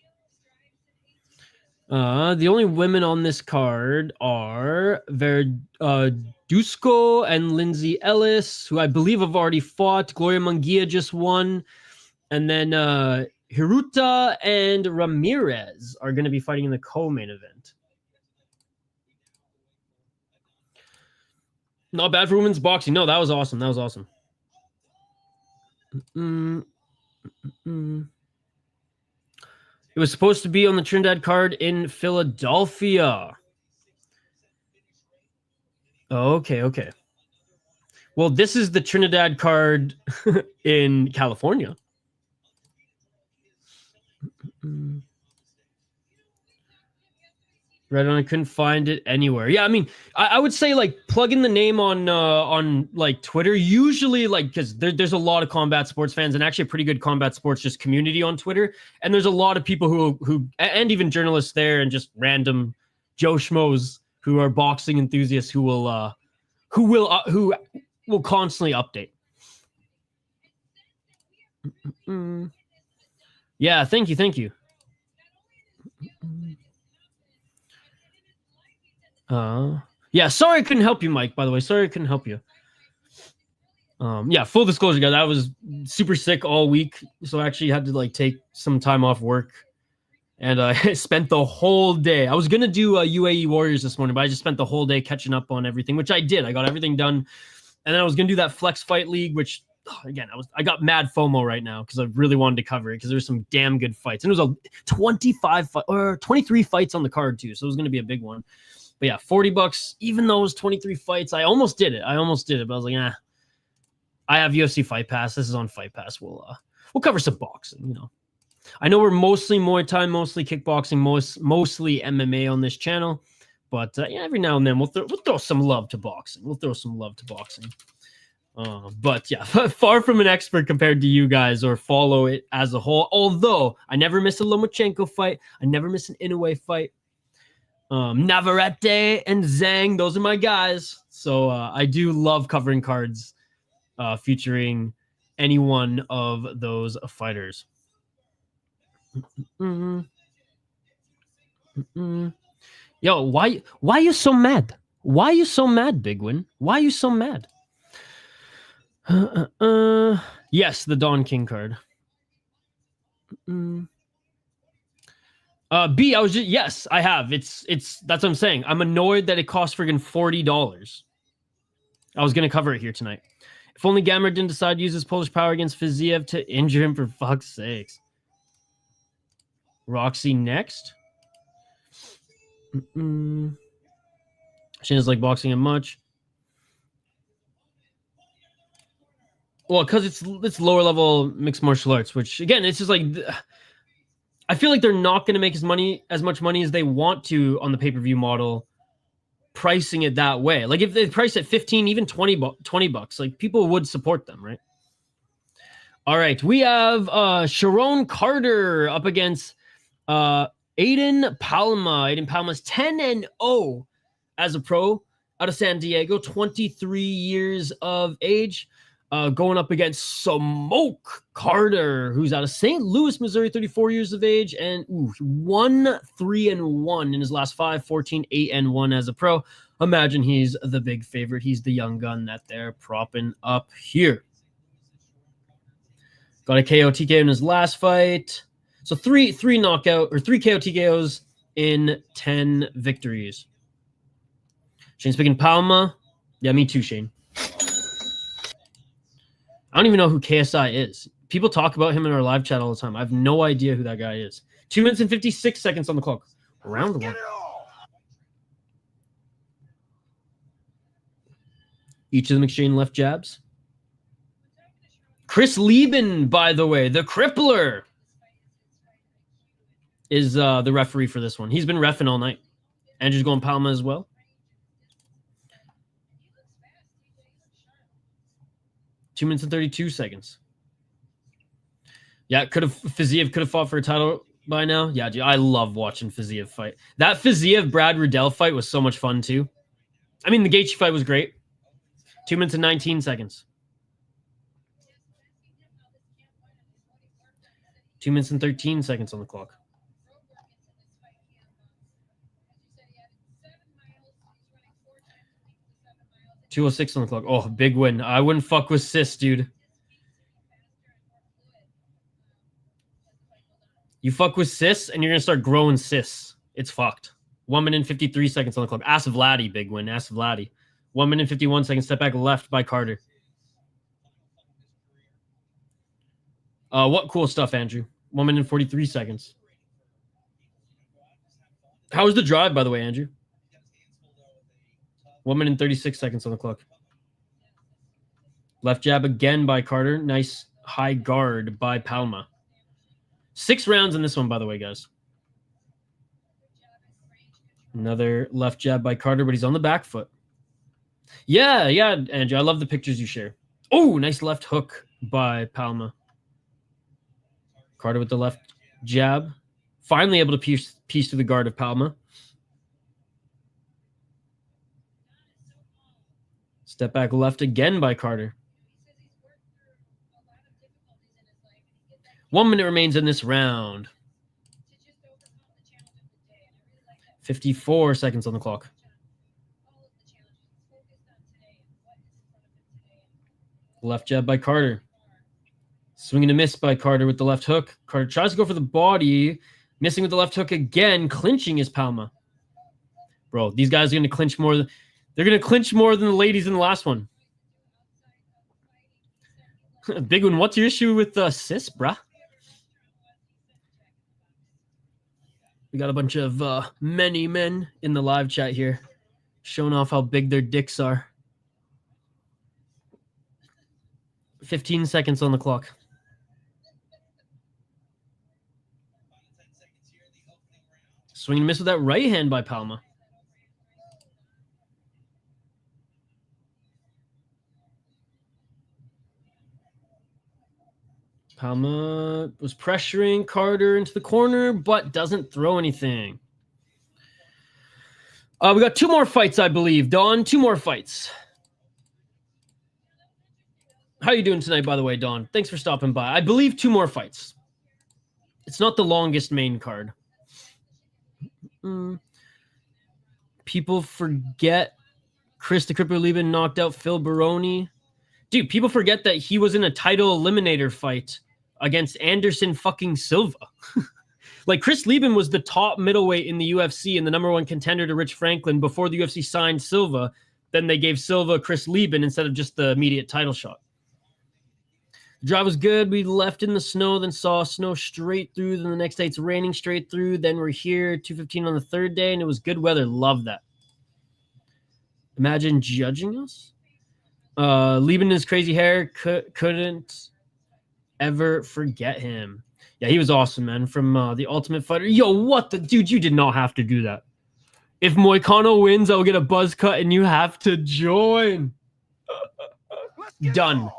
The only women on this card are Verduzco and Lindsey Ellis, who I believe have already fought. Gloria Munguilla just won. And then Hiruta and Ramirez are going to be fighting in the co-main event. Not bad for women's boxing. No, that was awesome. That was awesome. It was supposed to be on the Trinidad card in Philadelphia. Okay. Well, this is the Trinidad card in California. Right on, I couldn't find it anywhere. Yeah, I mean, I would say like plug in the name on like Twitter. Usually, like, because there's a lot of combat sports fans and actually a pretty good combat sports just community on Twitter. And there's a lot of people who and even journalists there and just random Joe Schmoes who are boxing enthusiasts who will constantly update. Yeah, thank you. Yeah, sorry I couldn't help you, Mike, by the way. Sorry I couldn't help you. Yeah, full disclosure, guys, I was super sick all week, so I actually had to like take some time off work. And I spent the whole day. I was gonna do UAE Warriors this morning, but I just spent the whole day catching up on everything, which I did. I got everything done. And then I was gonna do that Flex Fight League, which again, I got mad FOMO right now because I really wanted to cover it because there's some damn good fights. And it was a 23 fights on the card too, so it was gonna be a big one. But yeah, $40, even though it was 23 fights, I almost did it. But I was like, I have UFC Fight Pass. This is on Fight Pass. We'll cover some boxing, you know. I know we're mostly Muay Thai, mostly kickboxing, mostly MMA on this channel. But yeah, every now and then we'll throw some love to boxing. But yeah, far from an expert compared to you guys or follow it as a whole. Although I never miss a Lomachenko fight. I never miss an Inoue fight. Navarrete and Zhang, those are my guys. So I do love covering cards featuring any one of those fighters. Yo, why are you so mad? Why are you so mad, Big Win? Why are you so mad? Yes, the Don King card. B, I was just, yes, I have. It's that's what I'm saying. I'm annoyed that it costs friggin' $40. I was gonna cover it here tonight. If only Gamera didn't decide to use his Polish power against Fiziev to injure him, for fuck's sakes. Roxy next. She doesn't like boxing as much. Well, because it's lower level mixed martial arts, which again, it's just like I feel like they're not going to make as much money as they want to on the pay-per-view model, pricing it that way. Like if they price it 15, even 20 bucks, like people would support them, right? All right, we have Sharone Carter up against Adan Palma. Adan Palma's 10-0 as a pro out of San Diego, 23 years of age. Going up against Smoke Carter, who's out of St. Louis, Missouri, 34 years of age, and 1-3-1 in his last 5, 14-8-1 as a pro. Imagine he's the big favorite. He's the young gun that they're propping up here. Got a KO TKO in his last fight. So three KO TKOs in 10 victories. Shane's picking Palma. Yeah, me too, Shane. I don't even know who KSI is. People talk about him in our live chat all the time. I have no idea who that guy is. 2 minutes and 56 seconds on the clock. Round one. Each of them exchange left jabs. Chris Lieben, by the way, the crippler, is the referee for this one. He's been reffing all night. Andrew's going Palma as well. 2 minutes and 32 seconds. Yeah, Fiziev could have fought for a title by now. Yeah, dude, I love watching Fiziev fight. That Fiziev Brad Riddell fight was so much fun too. I mean, the Gueche fight was great. 2 minutes and 19 seconds. 2 minutes and 13 seconds on the clock. 2:06 on the clock. Oh, big win. I wouldn't fuck with Sis, dude. You fuck with Sis, and you're going to start growing Sis. It's fucked. 1 minute and 53 seconds on the clock. Ass Vladdy, big win. Ass Vladdy. 1 minute and 51 seconds. Step back left by Carter. What cool stuff, Andrew. 1 minute and 43 seconds. How was the drive, by the way, Andrew? 1 minute and 36 seconds on the clock. Left jab again by Carter. Nice high guard by Palma. 6 rounds in this one, by the way, guys. Another left jab by Carter, but he's on the back foot. Yeah, Andrew. I love the pictures you share. Oh, nice left hook by Palma. Carter with the left jab. Finally able to piece through the guard of Palma. Step back left again by Carter. 1 minute remains in this round. 54 seconds on the clock. Left jab by Carter. Swing and a miss by Carter with the left hook. Carter tries to go for the body. Missing with the left hook again. Clinching is Palma. Bro, these guys are going to clinch more. They're going to clinch more than the ladies in the last one. Big one. What's your issue with Sis, bruh? We got a bunch of many men in the live chat here, showing off how big their dicks are. 15 seconds on the clock. Swing and miss with that right hand by Palma. Palma was pressuring Carter into the corner, but doesn't throw anything. We got 2 more fights, I believe. Dawn, 2 more fights. How you doing tonight, by the way, Dawn? Thanks for stopping by. I believe 2 more fights. It's not the longest main card. People forget Chris the Cripper Lieben knocked out Phil Baroni. Dude, people forget that he was in a title eliminator fight against Anderson fucking Silva. Like, Chris Lieben was the top middleweight in the UFC and the #1 contender to Rich Franklin before the UFC signed Silva. Then they gave Silva Chris Lieben instead of just the immediate title shot. The drive was good. We left in the snow, then saw snow straight through. Then the next day it's raining straight through. Then we're here, 2:15 on the 3rd day, and it was good weather. Love that. Imagine judging us. Lieben his crazy hair, couldn't ever forget him. Yeah, he was awesome, man. From the Ultimate Fighter. Yo, what the dude? You did not have to do that. If Moicano wins, I'll get a buzz cut, and you have to join. Done.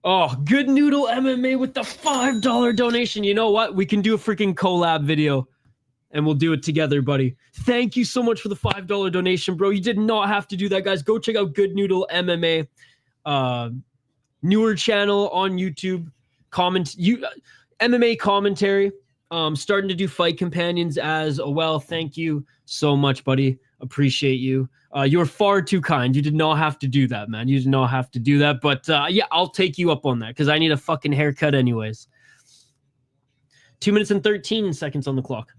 Oh, Good Noodle MMA with the $5 donation. You know what? We can do a freaking collab video, and we'll do it together, buddy. Thank you so much for the $5 donation, bro. You did not have to do that, guys. Go check out Good Noodle MMA. Newer channel on YouTube. MMA commentary. Starting to do fight companions as well. Thank you so much, buddy. Appreciate you. You're far too kind. You did not have to do that, man. You did not have to do that. But yeah, I'll take you up on that because I need a fucking haircut anyways. 2 minutes and 13 seconds on the clock.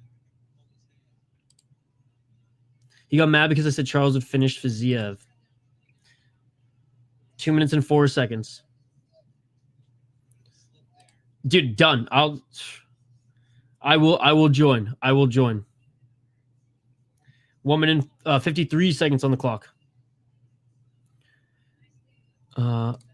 He got mad because I said Charles would finish Fiziev. 2 minutes and 4 seconds. Dude, done. I will join. 1 minute 53 seconds on the clock.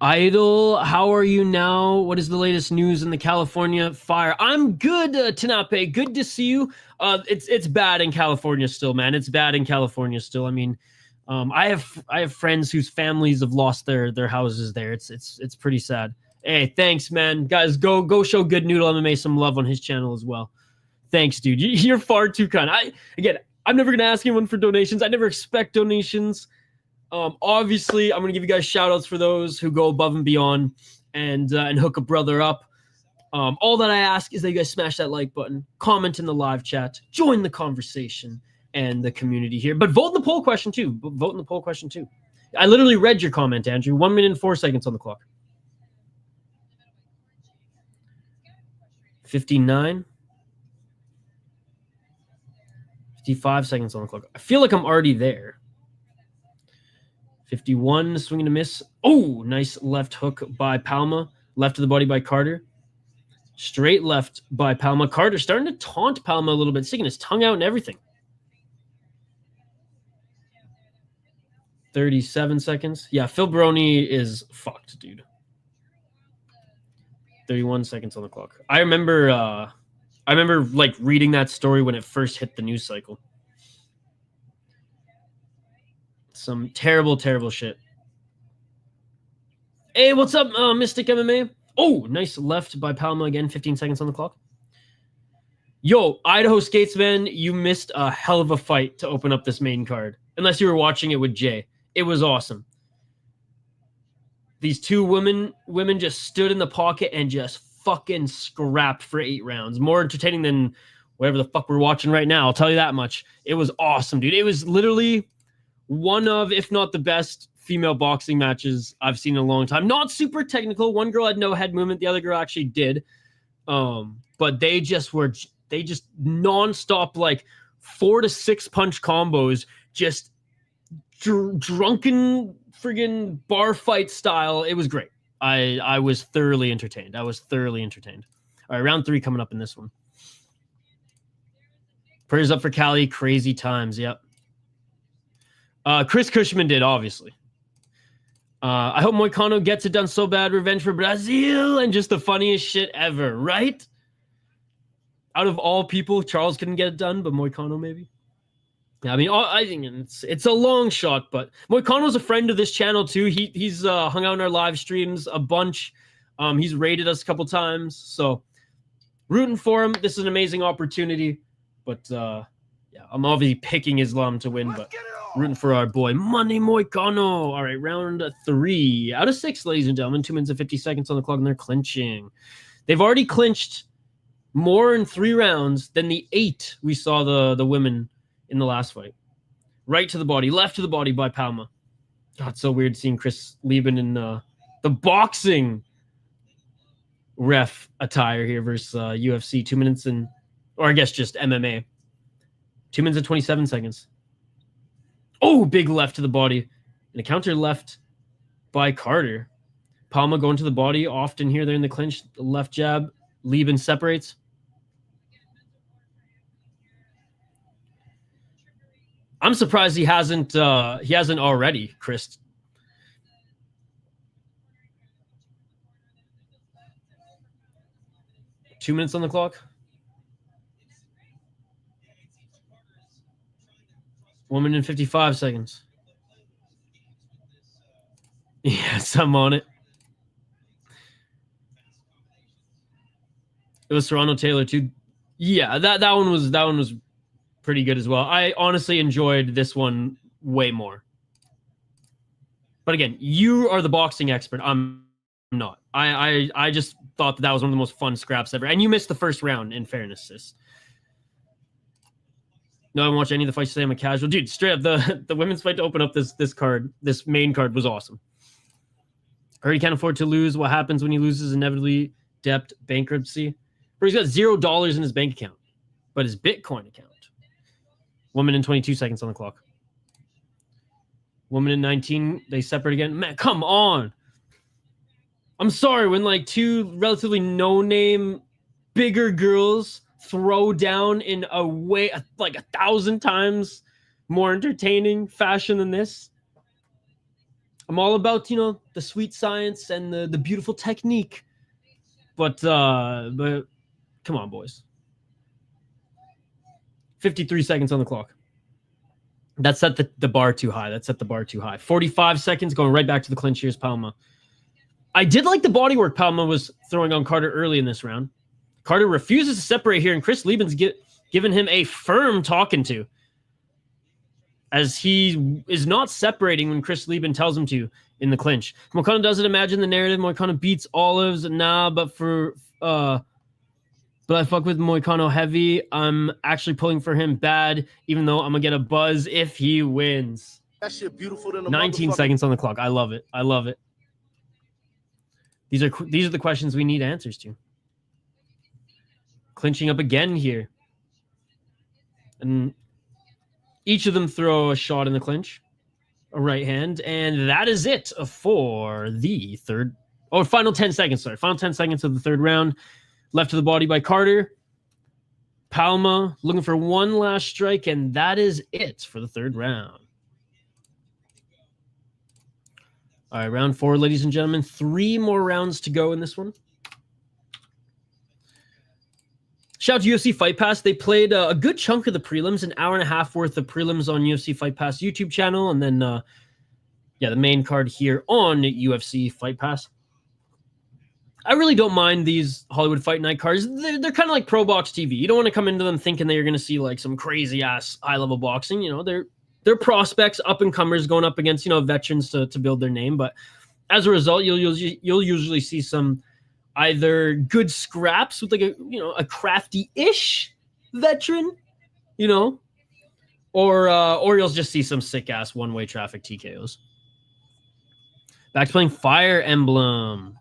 Idol, how are you now? What is the latest news in the California fire? I'm good, Tanape. Good to see you. It's bad in California still, man. It's bad in California still. I mean, I have friends whose families have lost their houses there. It's pretty sad. Hey, thanks, man. Guys, go show Good Noodle MMA some love on his channel as well. Thanks, dude. You're far too kind. I'm never gonna ask anyone for donations. I never expect donations. Obviously, I'm gonna give you guys shout outs for those who go above and beyond and hook a brother up. All that I ask is that you guys smash that like button, comment in the live chat, join the conversation and the community here. But vote in the poll question too. Vote in the poll question too. I literally read your comment, Andrew. 1 minute and 4 seconds on the clock. 59. 55 seconds on the clock. I feel like I'm already there. 51, swing and a miss. Oh, nice left hook by Palma. Left to the body by Carter. Straight left by Palma. Carter starting to taunt Palma a little bit, sticking his tongue out and everything. 37 seconds. Yeah, Phil Baroni is fucked, dude. 31 seconds on the clock. I remember like reading that story when it first hit the news cycle. Some terrible, terrible shit. Hey, what's up, Mystic MMA? Oh, nice left by Palma again. 15 seconds on the clock. Yo, Idaho Skatesman, you missed a hell of a fight to open up this main card. Unless you were watching it with Jay. It was awesome. These two women just stood in the pocket and just fucking scrapped for 8 rounds. More entertaining than whatever the fuck we're watching right now. I'll tell you that much. It was awesome, dude. It was literally one of, if not the best female boxing matches I've seen in a long time. Not super technical. One girl had no head movement. The other girl actually did. But they just nonstop, like 4 to 6 punch combos, just drunken friggin' bar fight style. It was great. I was thoroughly entertained. All right, round 3 coming up in this one. Prayers up for Cali. Crazy times. Yep. Chris Cushman did, obviously. I hope Moicano gets it done so bad. Revenge for Brazil. And just the funniest shit ever, right? Out of all people, Charles couldn't get it done, but Moicano maybe. Yeah, I mean, I think it's a long shot, but Moicano's a friend of this channel too. He's hung out in our live streams a bunch. He's raided us a couple times, so rooting for him. This is an amazing opportunity, but yeah, I'm obviously picking Islam to win, but rooting for our boy Money Moicano. All right, round 3 out of 6, ladies and gentlemen. 2 minutes and 50 seconds on the clock, and they're clinching. They've already clinched more in 3 rounds than the 8 we saw the women in the last fight. Right to the body, left to the body by Palma. God, it's so weird seeing Chris Lieben in the boxing ref attire here versus UFC. 2 minutes and, or I guess just MMA. 2 minutes and 27 seconds. Oh, big left to the body. And a counter left by Carter. Palma going to the body. Often here, they're in the clinch. The left jab. Lieben separates. I'm surprised he hasn't already, Chris. Two minutes on the clock. 1 minute and 55 seconds. Yes, I'm on it. It was Serrano Taylor too. Yeah, that one was pretty good as well. I honestly enjoyed this one way more. But again, you are the boxing expert. I'm not. I just thought that was one of the most fun scraps ever. And you missed the first round, in fairness, sis. No, I haven't watched any of the fights today. I'm a casual. Dude, straight up, the women's fight to open up this main card was awesome. I already can't afford to lose. What happens when he loses? Inevitably debt, bankruptcy. But he's got $0 in his bank account. But his Bitcoin account. 1 minute and 22 seconds on the clock. 1 minute and 19. They separate again. Man, come on. I'm sorry when like 2 relatively no-name bigger girls throw down in a way like 1,000 times more entertaining fashion than this. I'm all about, you know, the sweet science and the beautiful technique. But come on, boys. 53 seconds on the clock. That set the bar too high. That set the bar too high. 45 seconds, going right back to the clinch. Here's Palma. I did like the bodywork Palma was throwing on Carter early in this round. Carter refuses to separate here, and Chris Lieben's given him a firm talking to, as he is not separating when Chris Lieben tells him to in the clinch. Moicano doesn't imagine the narrative. Moicano beats Olives. Nah, but I fuck with Moicano heavy. I'm actually pulling for him bad, even though I'm going to get a buzz if he wins. That shit beautiful than a 19 seconds on the clock. I love it. I love it. These are the questions we need answers to. Clinching up again here. And each of them throw a shot in the clinch. A right hand. And that is it for the final 10 seconds. Sorry. Final 10 seconds of the third round. Left to the body by Carter. Palma looking for one last strike. And that is it for the third round. All right, round 4, ladies and gentlemen. 3 more rounds to go in this one. Shout out to UFC Fight Pass. They played a good chunk of the prelims, an hour and a half worth of prelims on UFC Fight Pass YouTube channel, and then, the main card here on UFC Fight Pass. I really don't mind these Hollywood Fight Night cards. They're kind of like Pro Box TV. You don't want to come into them thinking that you're going to see like some crazy ass high level boxing. You know, they're prospects, up and comers going up against, you know, veterans to build their name. But as a result, you'll usually see some either good scraps with like a crafty-ish veteran, you know, or you'll just see some sick ass one-way traffic TKOs. Back to playing Fire Emblem.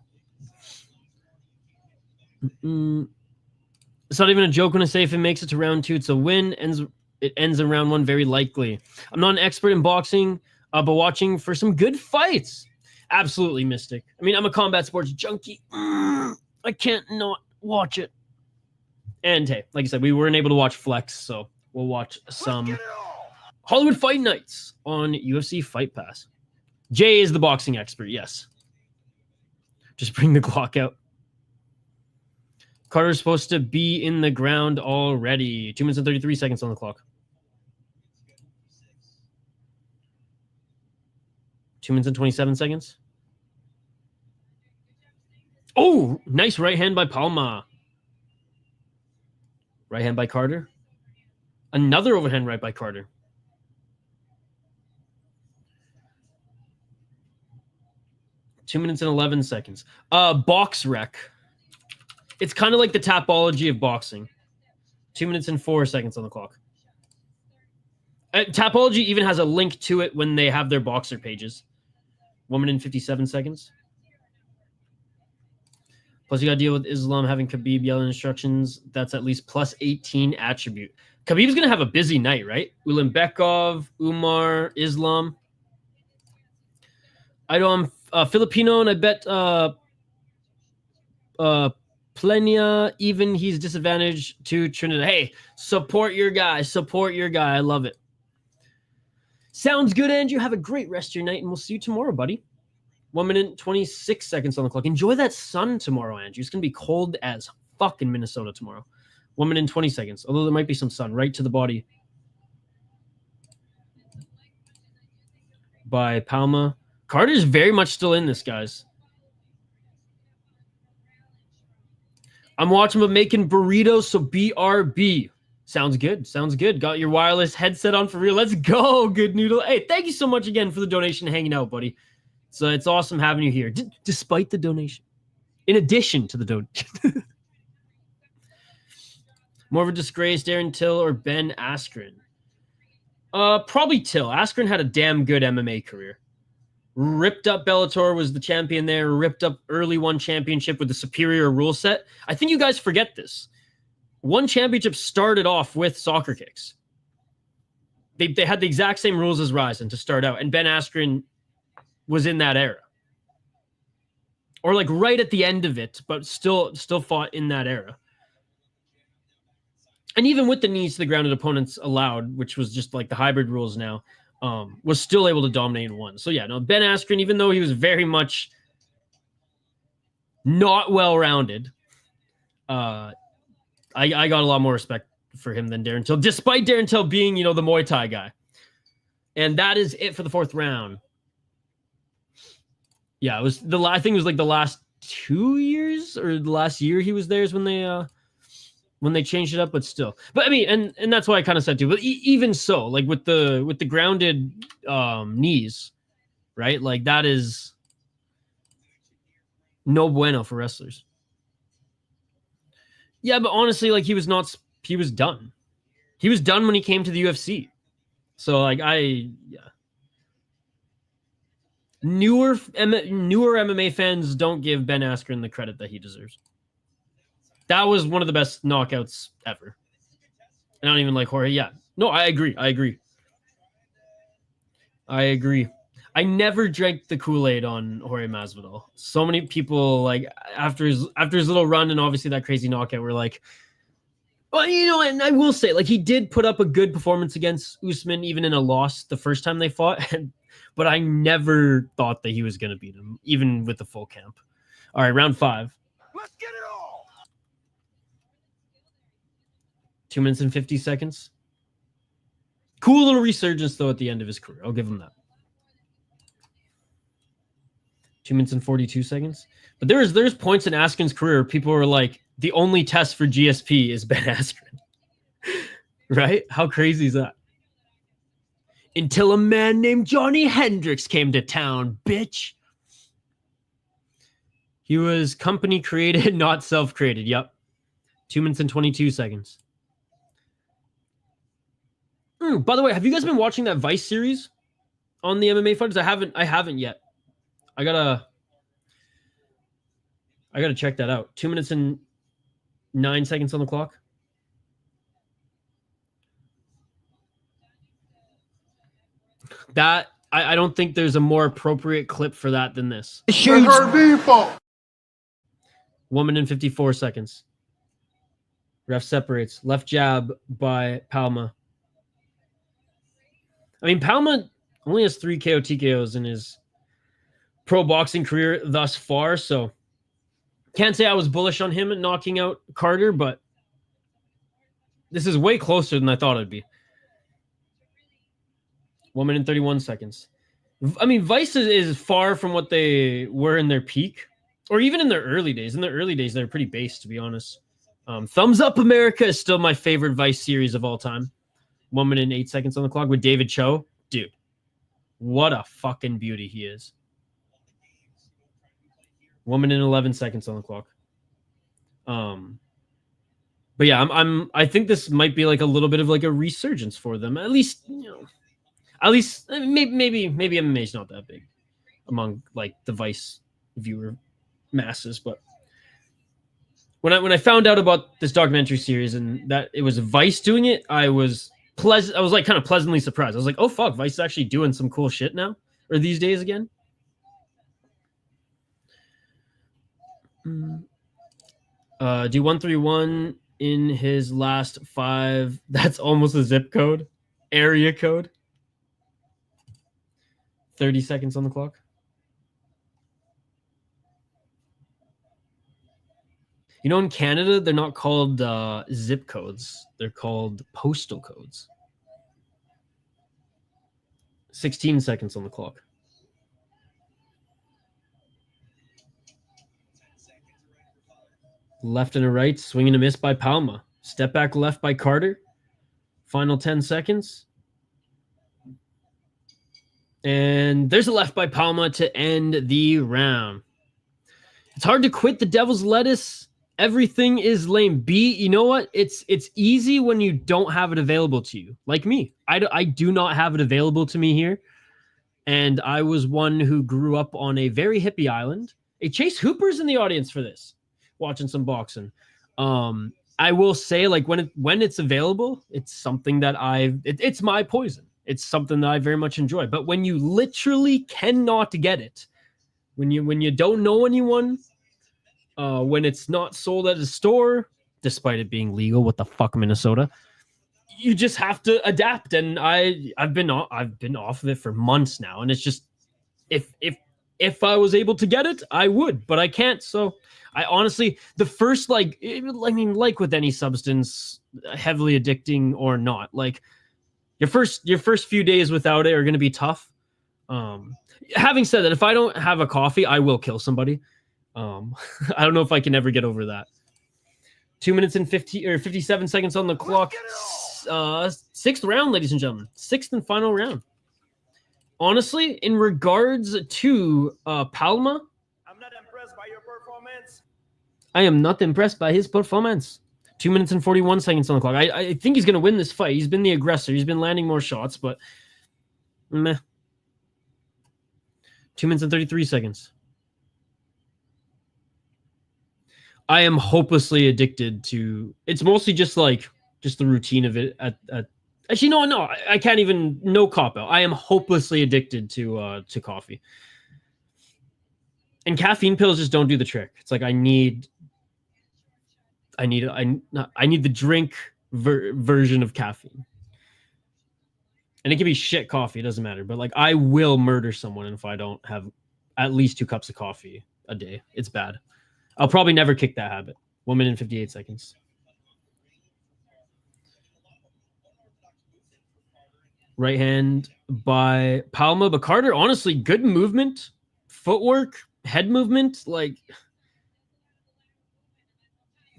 It's not even a joke when I say if it makes it to round 2, it's a win. It ends in round 1, very likely. I'm not an expert in boxing, but watching for some good fights. Absolutely, Mystic. I mean, I'm a combat sports junkie. I can't not watch it. And hey, like I said, we weren't able to watch Flex, so we'll watch some Hollywood Fight Nights on UFC Fight Pass. Jay is the boxing expert, yes. Just bring the clock out. Carter's supposed to be in the ground already. 2 minutes and 33 seconds on the clock. 2 minutes and 27 seconds. Oh, nice right hand by Palma. Right hand by Carter. Another overhand right by Carter. Two minutes and 11 seconds. Box wreck. It's kind of like the Tapology of boxing. 2 minutes and 4 seconds on the clock. Tapology even has a link to it when they have their boxer pages. 1 minute and 57 seconds. Plus, you got to deal with Islam having Khabib yelling instructions. That's at least plus 18 attribute. Khabib's going to have a busy night, right? Ulanbekov, Umar, Islam. I know I'm Filipino, and I bet Plania, even he's disadvantaged to Trinidad. Hey, support your guy. Support your guy. I love it. Sounds good, Andrew. Have a great rest of your night, and we'll see you tomorrow, buddy. 1 minute and 26 seconds on the clock. Enjoy that sun tomorrow, Andrew. It's going to be cold as fuck in Minnesota tomorrow. 1 minute and 20 seconds, although there might be some sun right to the body by Palma. Carter's very much still in this, guys. I'm watching but making burritos, so BRB. Sounds good. Sounds good. Got your wireless headset on for real. Let's go, Good Noodle. Hey, thank you so much again for the donation and hanging out, buddy. So it's awesome having you here, despite the donation. In addition to the donation. More of a disgrace, Darren Till or Ben Askren? Probably Till. Askren had a damn good MMA career. Ripped up Bellator, was the champion there. Ripped up early one championship with the superior rule set. I think you guys forget this. One championship started off with soccer kicks. They had the exact same rules as Ryzen to start out, and Ben Askren was in that era. Or like right at the end of it, but still fought in that era. And even with the knees to the grounded opponents allowed, which was just like the hybrid rules now, was still able to dominate in one. So yeah, no, Ben Askren, even though he was very much not well-rounded, I got a lot more respect for him than Darren Till, despite Darren Till being, the Muay Thai guy. And that is it for the fourth round. Yeah, it was I think it was like the last 2 years or the last year he was there is when they changed it up, but still. But I mean, and that's why I kind of said too. But even so, like with the grounded knees, right? Like that is no bueno for wrestlers. Yeah, but honestly, like he was done. He was done when he came to the UFC. So like newer MMA fans don't give Ben Askren the credit that he deserves. That was one of the best knockouts ever. And I don't even like Jorge. Yeah. No, I agree. I never drank the Kool-Aid on Jorge Masvidal. So many people, like, after his little run and obviously that crazy knockout, were like, well, and I will say, like, he did put up a good performance against Usman, even in a loss the first time they fought. But I never thought that he was going to beat him, even with the full camp. All right, round 5. Let's get it all. 2 minutes and 50 seconds. Cool little resurgence, though, at the end of his career. I'll give him that. 2 minutes and 42 seconds. But there's points in Askren's career where people were like, the only test for GSP is Ben Askren. Right? How crazy is that? Until a man named Johnny Hendricks came to town, bitch. He was company created, not self-created. Yep. 2 minutes and 22 seconds. By the way, have you guys been watching that Vice series on the MMA fighters? I haven't yet. I gotta check that out. 2 minutes and 9 seconds on the clock. That I don't think there's a more appropriate clip for that than this. Woman in 54 seconds. Ref separates. Left jab by Palma. I mean, Palma only has 3 KO TKOs in his pro boxing career thus far, so can't say I was bullish on him knocking out Carter, but this is way closer than I thought it'd be. 1 minute and 31 seconds. I mean, Vice is far from what they were in their peak, or even in their early days. In their early days, they were pretty base, to be honest. Thumbs Up America is still my favorite Vice series of all time. 1 minute and 8 seconds on the clock with David Cho. Dude, what a fucking beauty he is. 1 minute and 11 seconds on the clock. But yeah, I think this might be like a little bit of like a resurgence for them. At least maybe MMA is not that big among like the Vice viewer masses, but when I found out about this documentary series and that it was Vice doing it, I was like kind of pleasantly surprised. I was like, oh fuck, Vice is actually doing some cool shit now, or these days again. Do 131 in his last 5. That's almost a zip code. Area code. 30 seconds on the clock. You know, in Canada, they're not called zip codes. They're called postal codes. 16 seconds on the clock. Left and a right, swing and a miss by Palma. Step back left by Carter. Final 10 seconds. And there's a left by Palma to end the round. It's hard to quit the devil's lettuce. Everything is lame. You know what? It's easy when you don't have it available to you. Like me. I do not have it available to me here. And I was one who grew up on a very hippie island. Hey, Chase Hooper's in the audience for this. Watching some boxing. I will say, like, when it's available, it's something that it's my poison. It's something that I very much enjoy. But when you literally cannot get it, when you don't know anyone, when it's not sold at a store, despite it being legal, what the fuck, Minnesota? you just have to adapt. And I've been off of it for months now, and it's just if I was able to get it, I would, but I can't. So I honestly, the first, like, I mean, like with any substance, heavily addicting or not, like your first few days without it are going to be tough. Having said that, if I don't have a coffee, I will kill somebody. I don't know if I can ever get over that. 2 minutes and 57 seconds on the clock. Sixth round, ladies and gentlemen. Sixth and final round. Honestly, in regards to Palma, I'm not impressed by your performance. I am not impressed by his performance. 2 minutes and 41 seconds on the clock. I think he's going to win this fight. He's been the aggressor. He's been landing more shots, but meh. 2 minutes and 33 seconds. I am hopelessly addicted to... It's mostly just the routine of it. Actually, no, I can't even... No cop-out. I am hopelessly addicted to coffee. And caffeine pills just don't do the trick. It's like I need the drink version of caffeine. And it can be shit coffee, it doesn't matter. But like, I will murder someone if I don't have at least 2 cups of coffee a day. It's bad. I'll probably never kick that habit. 1 minute and 58 seconds. Right hand by Palma, but Carter, honestly, good movement, footwork, head movement. Like,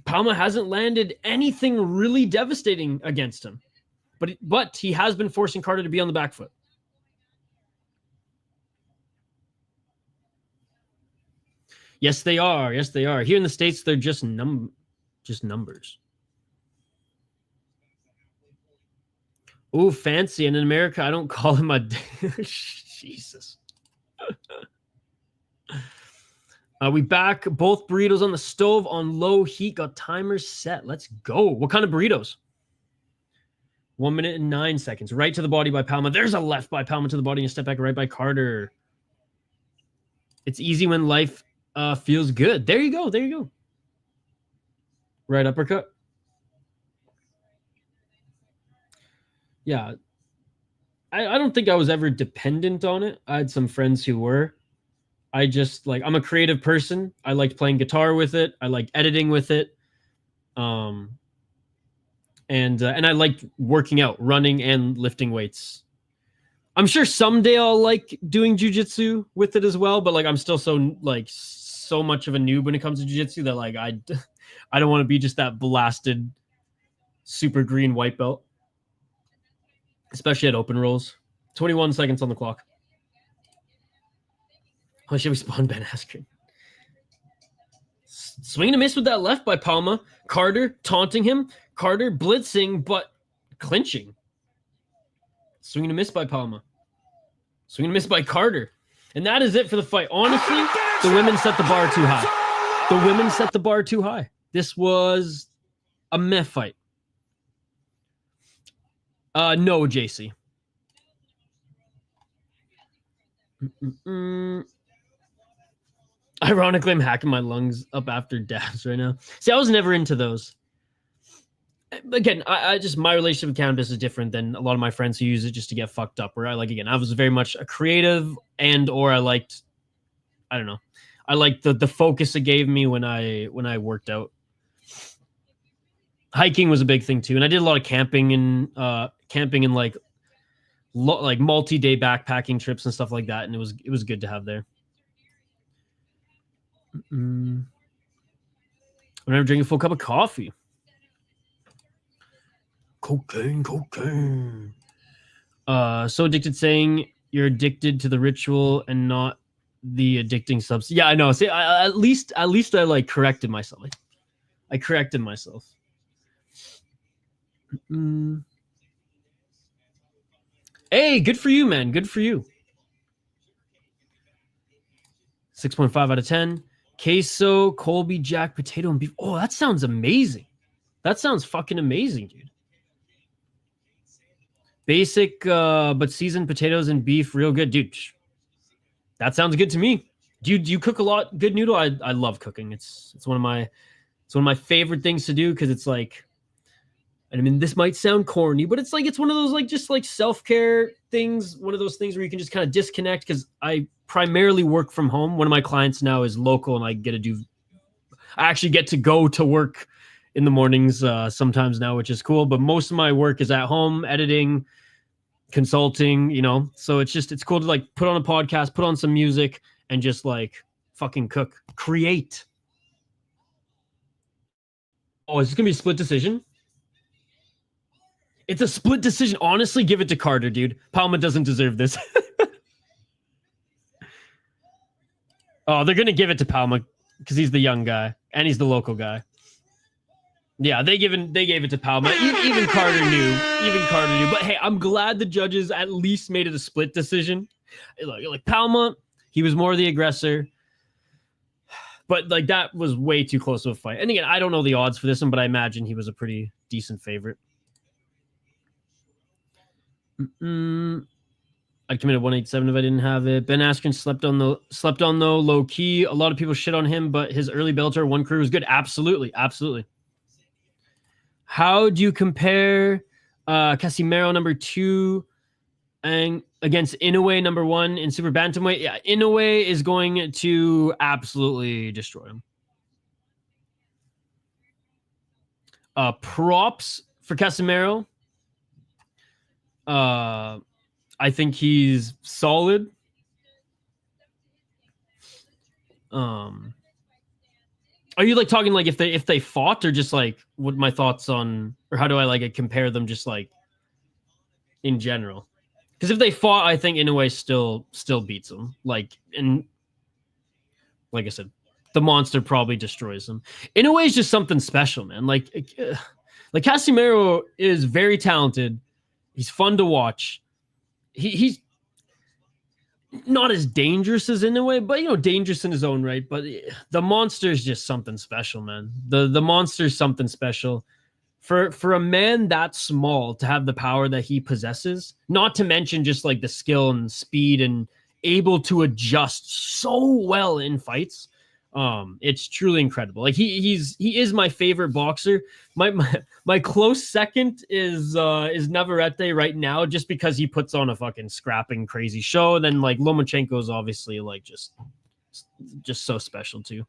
Palma hasn't landed anything really devastating against him. But he has been forcing Carter to be on the back foot. Yes, they are. Yes, they are. Here in the States, they're just numbers. Ooh, fancy. And in America, I don't call him a... Jesus. We back. Both burritos on the stove on low heat. Got timers set. Let's go. What kind of burritos? 1 minute and 9 seconds. Right to the body by Palma. There's a left by Palma to the body and a step back right by Carter. It's easy when life feels good. There you go. There you go. Right uppercut. Yeah. I don't think I was ever dependent on it. I had some friends who were. I just, like, I'm a creative person. I liked playing guitar with it. I liked editing with it. And I liked working out, running and lifting weights. I'm sure someday I'll like doing jiu-jitsu with it as well, but like I'm still so much of a noob when it comes to jiu-jitsu that like I don't want to be just that blasted super green white belt, especially at open rolls. 21 seconds on the clock. Oh, should we spawn Ben Askren? Swing and a miss with that left by Palma. Carter taunting him. Carter blitzing, but clinching. Swing and a miss by Palma. Swing and a miss by Carter. And that is it for the fight. Honestly, the women set the bar too high. The women set the bar too high. This was a meh fight. No, JC. Ironically, I'm hacking my lungs up after dabs right now. See, I was never into those. Again, I just, my relationship with cannabis is different than a lot of my friends who use it just to get fucked up. Where I was very much a creative, or I liked the focus it gave me when I worked out. Hiking was a big thing too, and I did a lot of camping and like multi-day backpacking trips and stuff like that, and it was good to have there. I'm never drinking a full cup of coffee. Cocaine. So addicted, saying you're addicted to the ritual and not the addicting substance. Yeah, I know. See, at least I like corrected myself. I corrected myself. Hey, good for you, man. Good for you. 6.5 out of 10. Queso, Colby, Jack, potato, and beef. Oh, that sounds amazing. That sounds fucking amazing, dude. Basic, but seasoned potatoes and beef, real good, dude. That sounds good to me. Do you cook a lot? Good noodle. I love cooking. It's one of my favorite things to do because it's like And I mean, this might sound corny, but it's like it's one of those like just like self-care things, one of those things where you can just kind of disconnect, because I primarily work from home. One of my clients now is local, and I actually get to go to work in the mornings sometimes now, which is cool. But most of my work is at home, editing, consulting, so it's cool to like put on a podcast, put on some music, and just like fucking cook, create. Oh, is this gonna be a split decision? It's a split decision. Honestly, give it to Carter, dude. Palma doesn't deserve this. Oh, they're gonna give it to Palma because he's the young guy and he's the local guy. Yeah, they gave it to Palma. Even Carter knew. But hey, I'm glad the judges at least made it a split decision. Like Palma, he was more the aggressor. But like that was way too close to a fight. And again, I don't know the odds for this one, but I imagine he was a pretty decent favorite. I'd commit at 187 if I didn't have it. Ben Askren slept on though, low key. A lot of people shit on him, but his early Beltran one career was good. Absolutely. How do you compare Casimero number 2 and against Inoue number 1 in super bantamweight? Yeah, Inoue is going to absolutely destroy him. Props for Casimero. I think he's solid. Are you like talking like if they fought, or just like what my thoughts on, or how do I like compare them just like in general? Because if they fought, I think Inoue still beats him. Like, and like I said, the monster probably destroys him. Inoue is just something special, man. Like Casimero is very talented. He's fun to watch. He's not as dangerous as Inoue, but dangerous in his own right. But the monster is just something special, man. The monster is something special. For a man that small to have the power that he possesses, not to mention just like the skill and speed and able to adjust so well in fights, it's truly incredible. Like he is my favorite boxer. My close second is Navarrete right now, just because he puts on a fucking scrapping crazy show. Then like Lomachenko is obviously like just so special too.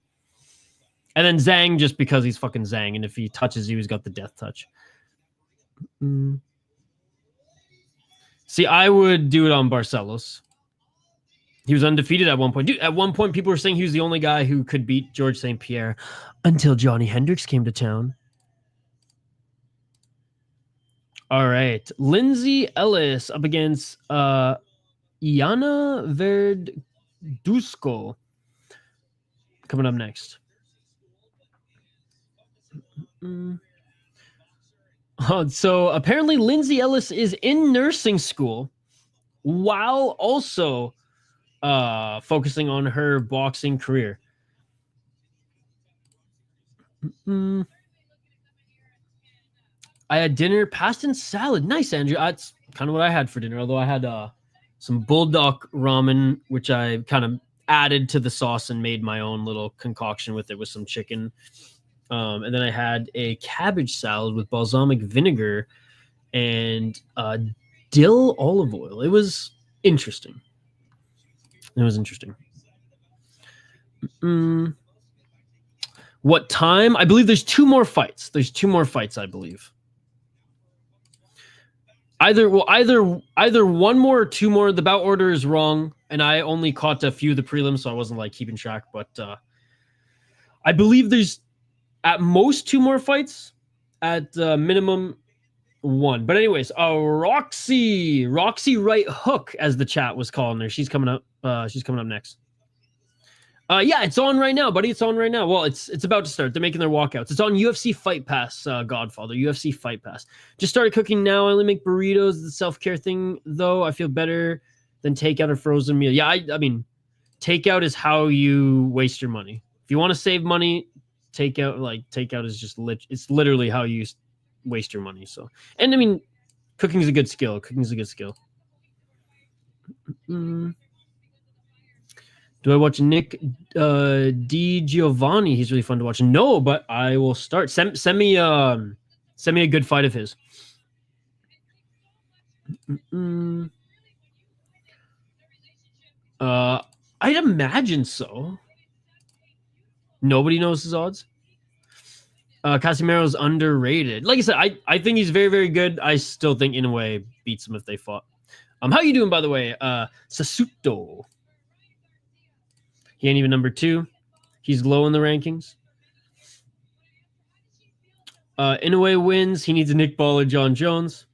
And then Zhang, just because he's fucking Zhang, and if he touches you, he's got the death touch. See, I would do it on Barcelos. He was undefeated at one point. Dude, at one point, people were saying he was the only guy who could beat George St. Pierre until Johnny Hendricks came to town. All right. Lindsey Ellis up against Iyana Verduzco. Coming up next. So apparently Lindsey Ellis is in nursing school while also focusing on her boxing career. I had dinner, pasta and salad. Nice, Andrew. That's kind of what I had for dinner, although I had some bulldog ramen, which I kind of added to the sauce and made my own little concoction with it with some chicken. And then I had a cabbage salad with balsamic vinegar and dill olive oil. It was interesting. What time? I believe there's 2 more fights. I believe. Either one more or 2 more. The bout order is wrong, and I only caught a few of the prelims, so I wasn't like keeping track. But I believe there's at most 2 more fights, at minimum 1. But anyways, Roxy right hook, as the chat was calling her. She's coming up. She's coming up next. Yeah, it's on right now, buddy. It's on right now. Well, it's about to start. They're making their walkouts. It's on UFC Fight Pass, Godfather. UFC Fight Pass. Just started cooking now. I only make burritos. The self-care thing, though, I feel better than takeout or frozen meal. Yeah, I mean, takeout is how you waste your money. If you want to save money, takeout is just it's literally how you waste your money. So, and I mean, cooking is a good skill. Do I watch Nick Di Giovanni? He's really fun to watch. No, but I will start. Send me Send me a good fight of his. I'd imagine so. Nobody knows his odds. Casimiro's underrated. Like I said, I think he's very, very good. I still think Inoue beats him if they fought. How you doing, by the way? Sasuto. He ain't even number 2. He's low in the rankings. Inoue wins. He needs a Nick Ball or John Jones.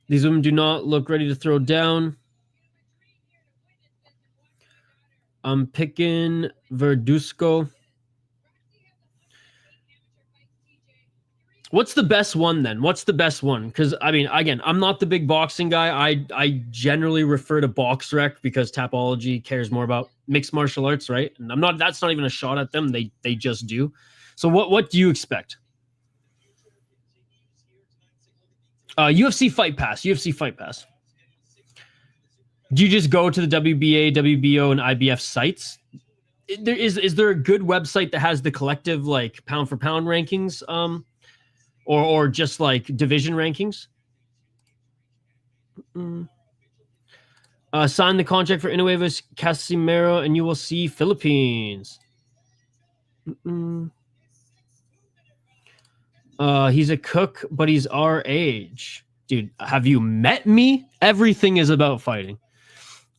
These women do not look ready to throw down. I'm picking Verduzco. What's the best one then? What's the best one? Because, I mean, again, I'm not the big boxing guy. I generally refer to BoxRec because Tapology cares more about mixed martial arts, right? And that's not even a shot at them. They just do. So what do you expect? UFC Fight Pass. UFC Fight Pass. Do you just go to the WBA, WBO, and IBF sites? Is there a good website that has the collective like pound for pound rankings, or just like division rankings? Sign the contract for Inoue vs. Casimiro, and you will see Philippines. He's a cook, but he's our age. Dude, have you met me? Everything is about fighting.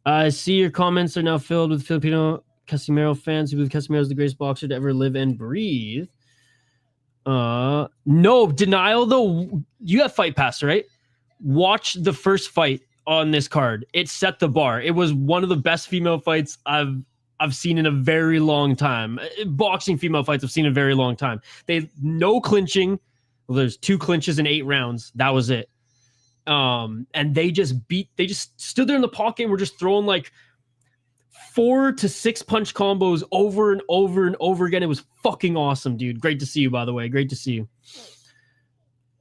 I see your comments are now filled with Filipino Casimiro fans who believe Casimiro is the greatest boxer to ever live and breathe. No denial, though. You have Fight Pass, right? Watch the first fight on this card. It set the bar. It was one of the best female fights I've seen in a very long time. Boxing female fights I've seen in a very long time. They no clinching. Well, there's 2 clinches in 8 rounds. That was it. And they just stood there in the pocket and were just throwing like 4 to 6 punch combos over and over and over again. It was fucking awesome, dude. Great to see you, by the way. Great to see you.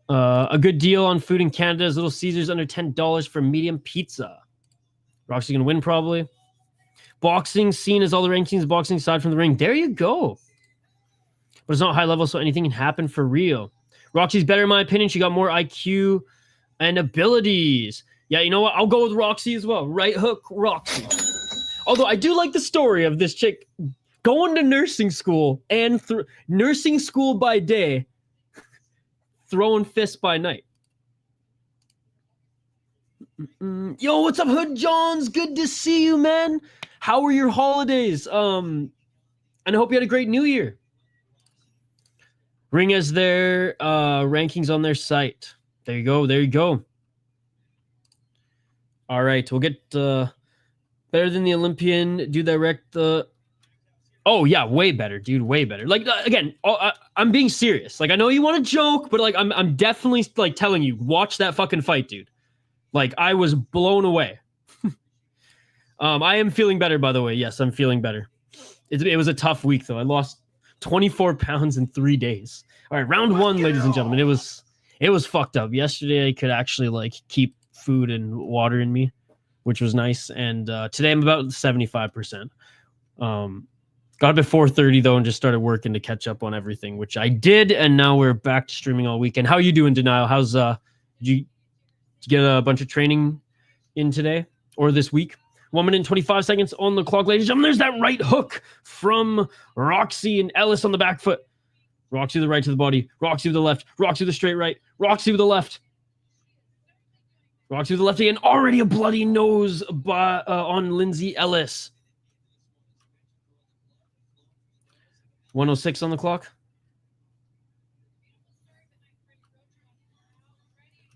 A good deal on food in Canada is Little Caesars under $10 for medium pizza. Roxy's gonna win probably. Boxing scene is all the rankings boxing aside from the ring. There you go. But it's not high level, so anything can happen for real. Roxy's better in my opinion. She got more IQ and abilities. Yeah, you know what? I'll go with Roxy as well. Right hook, Roxy. Although I do like the story of this chick going to nursing school and nursing school by day, throwing fists by night. Yo, what's up, Hood Johns? Good to see you, man. How were your holidays? And I hope you had a great New Year. Ring has their rankings on their site. There you go. There you go. All right. We'll get better than the Olympian. Do direct the... Oh, yeah. Way better, dude. Way better. Like, again, I'm being serious. Like, I know you want to joke, but, like, I'm definitely, like, telling you, watch that fucking fight, dude. Like, I was blown away. I am feeling better, by the way. Yes, I'm feeling better. It was a tough week, though. I lost 24 pounds in 3 days. All right, round 1, ladies and gentlemen. It was fucked up. Yesterday, I could actually like keep food and water in me, which was nice. And today, I'm about 75%. Got up at 4:30 though, and just started working to catch up on everything, which I did. And now we're back to streaming all weekend. How are you doing, Denial? How's did you get a bunch of training in today or this week? 1 minute and 25 seconds on the clock, ladies and gentlemen. There's that right hook from Roxy and Ellis on the back foot. Roxy with the right to the body. Roxy with the left. Roxy with the straight right. Roxy with the left. Roxy with the left again. Already a bloody nose on Lindsey Ellis. 1:06 on the clock.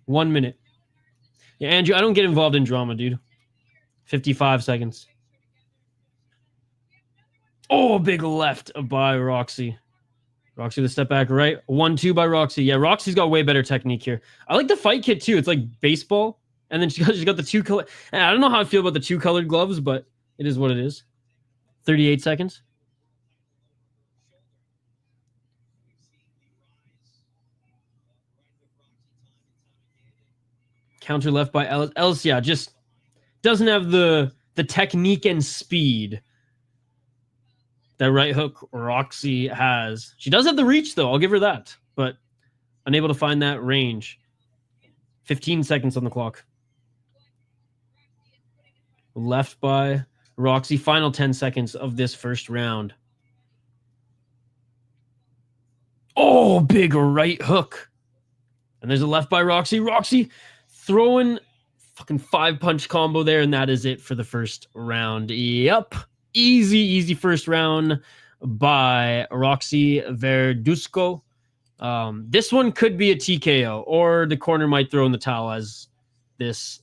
1 minute. Yeah, Andrew, I don't get involved in drama, dude. 55 seconds. Oh, big left by Roxy. Roxy with the step back right. 1-2 by Roxy. Yeah, Roxy's got way better technique here. I like the fight kit too. It's like baseball. And then she's got the 2 color. I don't know how I feel about the 2 colored gloves, but it is what it is. 38 seconds. Counter left by Ellis. Ellis, yeah, just doesn't have the technique and speed that right hook Roxy has. She does have the reach, though. I'll give her that. But unable to find that range. 15 seconds on the clock. Left by Roxy. Final 10 seconds of this first round. Oh, big right hook. And there's a left by Roxy. Roxy throwing fucking 5-punch combo there, and that is it for the first round. Yep. Easy first round by Roxy Verduzco. This one could be a TKO, or the corner might throw in the towel as this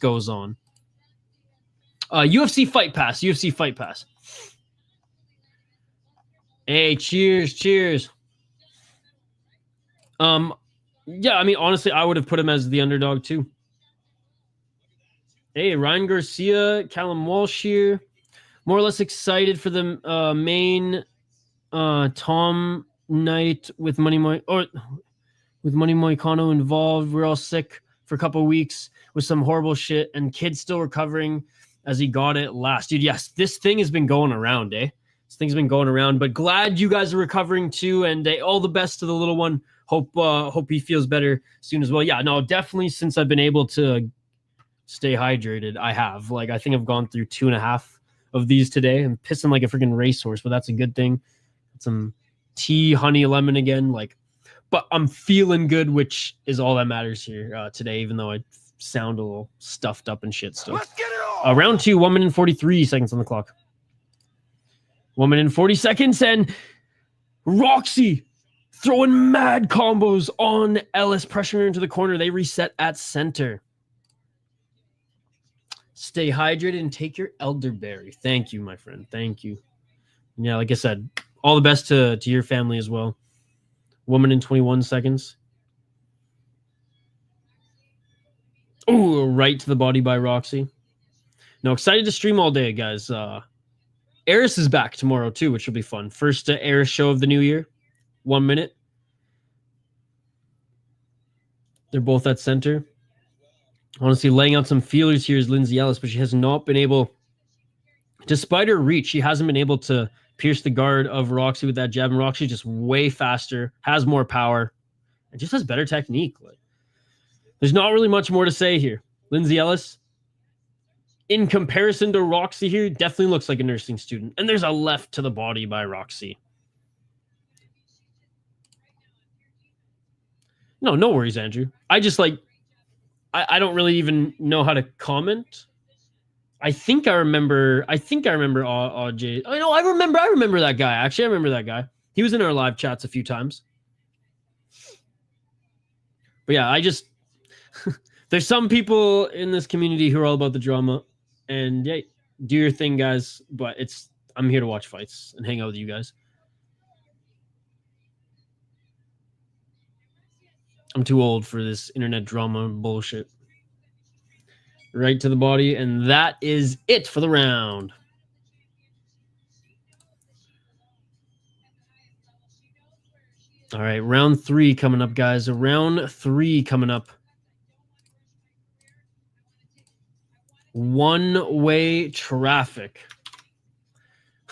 goes on. UFC Fight Pass. UFC Fight Pass. Hey, cheers. Yeah, I mean, honestly, I would have put him as the underdog too. Hey, Ryan Garcia, Callum Walsh here. More or less excited for the main Tom night with Money Moicano involved. We're all sick for a couple of weeks with some horrible shit, and kid's still recovering as he got it last. Dude, yes, this thing has been going around, eh? This thing's been going around, but glad you guys are recovering too, and all the best to the little one. Hope he feels better soon as well. Yeah, no, definitely since I've been able to stay hydrated, I have. Like, I think I've gone through 2.5 of these today. I'm pissing like a freaking racehorse, but that's a good thing. Some tea, honey, lemon again. But I'm feeling good, which is all that matters here today, even though I sound a little stuffed up and shit still. Let's get it on! Round 2, 1 minute and 43 seconds on the clock. 1 minute and 40 seconds, and Roxy throwing mad combos on Ellis, pressuring her into the corner. They reset at center. Stay hydrated and take your elderberry. Thank you, my friend. Thank you. Yeah, like I said, all the best to your family as well. 1 minute and 21 seconds. Oh, right to the body by Roxy. No, excited to stream all day, guys. Eris is back tomorrow, too, which will be fun. First Eris show of the new year. 1 minute. They're both at center. Honestly, laying out some feelers here is Lindsey Ellis, but she has not been able, despite her reach, she hasn't been able to pierce the guard of Roxy with that jab. And Roxy just way faster, has more power, and just has better technique. There's not really much more to say here. Lindsey Ellis, in comparison to Roxy here, definitely looks like a nursing student. And there's a left to the body by Roxy. No worries, Andrew. I just I don't really even know how to comment. I think I remember AJ. I know I remember that guy. Actually, I remember that guy. He was in our live chats a few times. But yeah, there's some people in this community who are all about the drama, and yeah, do your thing, guys. But I'm here to watch fights and hang out with you guys. I'm too old for this internet drama bullshit. Right to the body, and that is it for the round. All right, round 3 coming up, guys. Round 3 coming up. One-way traffic.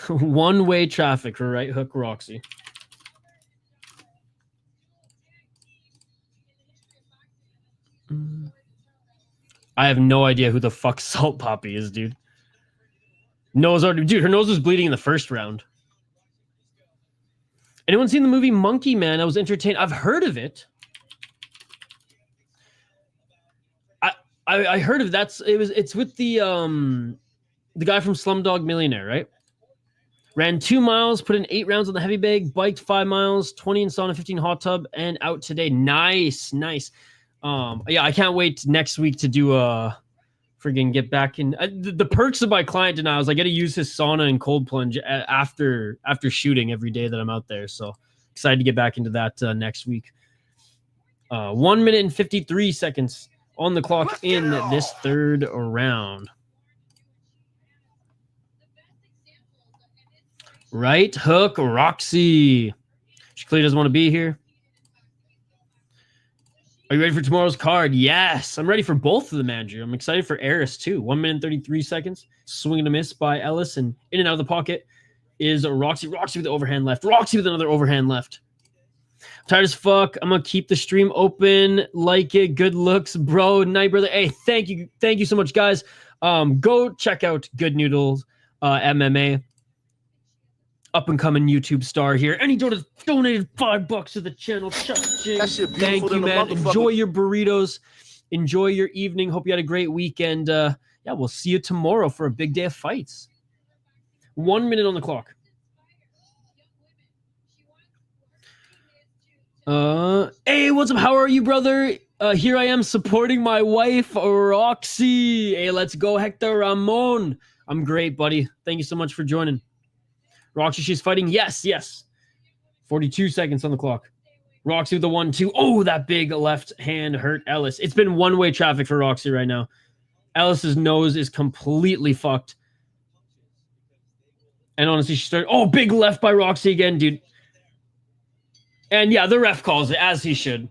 One-way traffic for right hook Roxy. I have no idea who the fuck Salt Poppy is, dude. Her nose was bleeding in the first round. Anyone seen the movie Monkey Man? I was entertained. I've heard of it. I heard of it's with the guy from Slumdog Millionaire, right? Ran 2 miles, put in 8 rounds on the heavy bag, biked 5 miles, 20 in sauna, 15 hot tub, and out today. Nice. Yeah, I can't wait next week to do friggin' get back in. The perks of my client and I was I got to use his sauna and cold plunge after shooting every day that I'm out there. So excited to get back into that next week. 1 minute and 53 seconds on the clock in this third round. Right hook Roxy. She clearly doesn't want to be here. Are you ready for tomorrow's card? Yes, I'm ready for both of them, Andrew. I'm excited for Eris too. 1 minute and 33 seconds. Swing and a miss by Ellis, and in and out of the pocket is Roxy. Roxy with the overhand left. Roxy with another overhand left. I'm tired as fuck. I'm going to keep the stream open. Like it. Good looks, bro. Night, brother. Hey, thank you. Thank you so much, guys. Go check out Good Noodles MMA. Up-and-coming YouTube star here. And he donated $5 to the channel. Thank you, man. Enjoy your burritos. Enjoy your evening. Hope you had a great weekend. Yeah, we'll see you tomorrow for a big day of fights. 1 minute on the clock. Hey, what's up? How are you, brother? Here I am supporting my wife, Roxy. Hey, let's go, Hector Ramon. I'm great, buddy. Thank you so much for joining. Roxy, she's fighting. Yes, yes. 42 seconds on the clock. Roxy with the 1-2. Oh, that big left hand hurt Ellis. It's been one-way traffic for Roxy right now. Ellis's nose is completely fucked. And honestly, she started... Oh, big left by Roxy again, dude. And yeah, the ref calls it, as he should.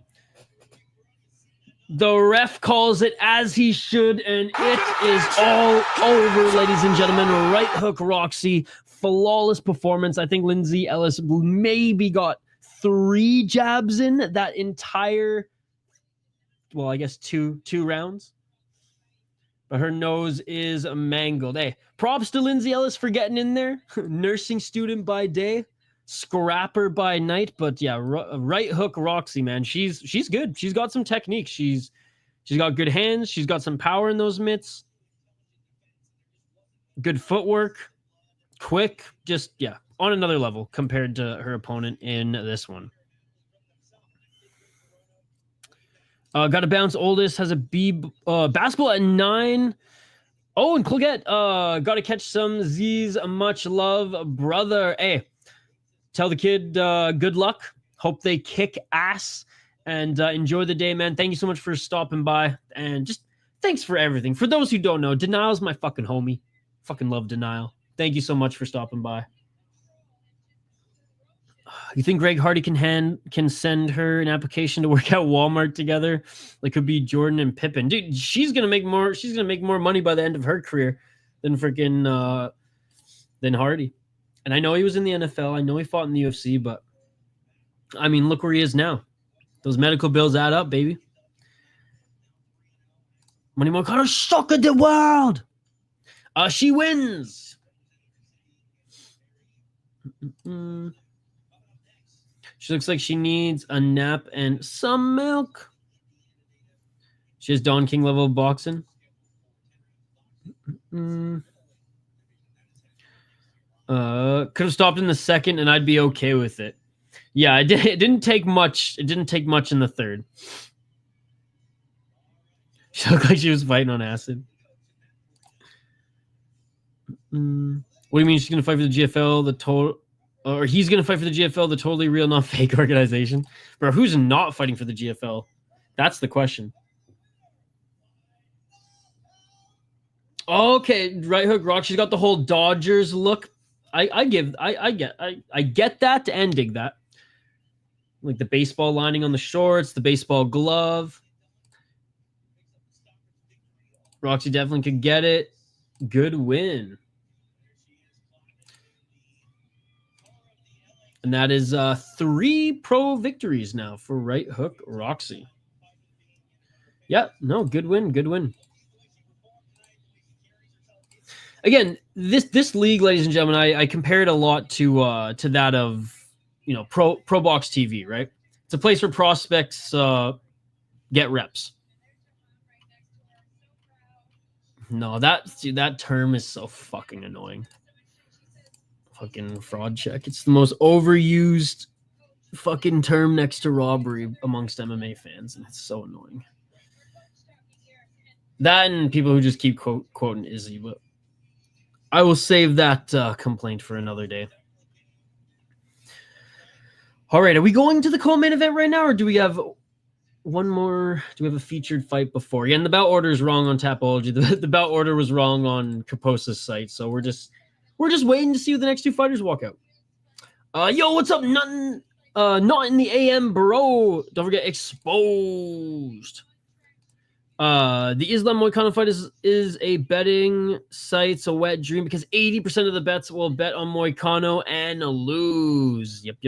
The ref calls it as he should, and it is all over, ladies and gentlemen. Right hook Roxy. Flawless performance. I think Lindsey Ellis maybe got 3 jabs in that entire, well, I guess two rounds. But her nose is mangled. Hey, props to Lindsey Ellis for getting in there. Nursing student by day, scrapper by night. But yeah, right hook Roxy, man. She's good. She's got some technique. She's got good hands. She's got some power in those mitts. Good footwork. Quick. Just, yeah, on another level compared to her opponent in this one. Got to bounce. Oldest has a B basketball at 9. Oh, and Cloquet, got to catch some Z's. Much love, brother. Hey, tell the kid good luck. Hope they kick ass and enjoy the day, man. Thank you so much for stopping by. And just thanks for everything. For those who don't know, Denial's my fucking homie. Fucking love Denial. Thank you so much for stopping by. You think Greg Hardy can send her an application to work at Walmart together? Like, could be Jordan and Pippen. Dude, she's gonna make more. She's gonna make more money by the end of her career than freaking than Hardy. And I know he was in the NFL. I know he fought in the UFC, but I mean, look where he is now. Those medical bills add up, baby. Money Moncada, shock of the world. She wins. She looks like she needs a nap and some milk. She has Don King level of boxing. Could have stopped in the second and I'd be okay with it. Yeah, it didn't take much. It didn't take much in the third. She looked like she was fighting on acid. What do you mean she's going to fight for the GFL, or he's going to fight for the GFL, the totally real, not fake organization? Bro, who's not fighting for the GFL? That's the question. Okay, right hook rock. She's got the whole Dodgers look. I get that and dig that. Like the baseball lining on the shorts, the baseball glove. Roxy definitely could get it. Good win. And that is 3 pro victories now for right hook Roxy. Yeah, no, good win, good win. Again, this league, ladies and gentlemen, I compare it a lot to that of, you know, Pro Box TV, right? It's a place where prospects get reps. No, that term is so fucking annoying. Fucking fraud check. It's the most overused fucking term next to robbery amongst MMA fans, and it's so annoying. That and people who just keep quoting Izzy, but I will save that complaint for another day. All right, are we going to the co-main event right now, or do we have one more? Do we have a featured fight before? Yeah, and the bout order is wrong on Tapology. The bout order was wrong on Kaposa's site, so we're just waiting to see who the next 2 fighters walk out. Yo, what's up? Nothing. Not in the AM, bro. Don't forget Exposed. The Islam Moicano fight is a betting site's a wet dream because 80% of the bets will bet on Moicano and lose. Yep.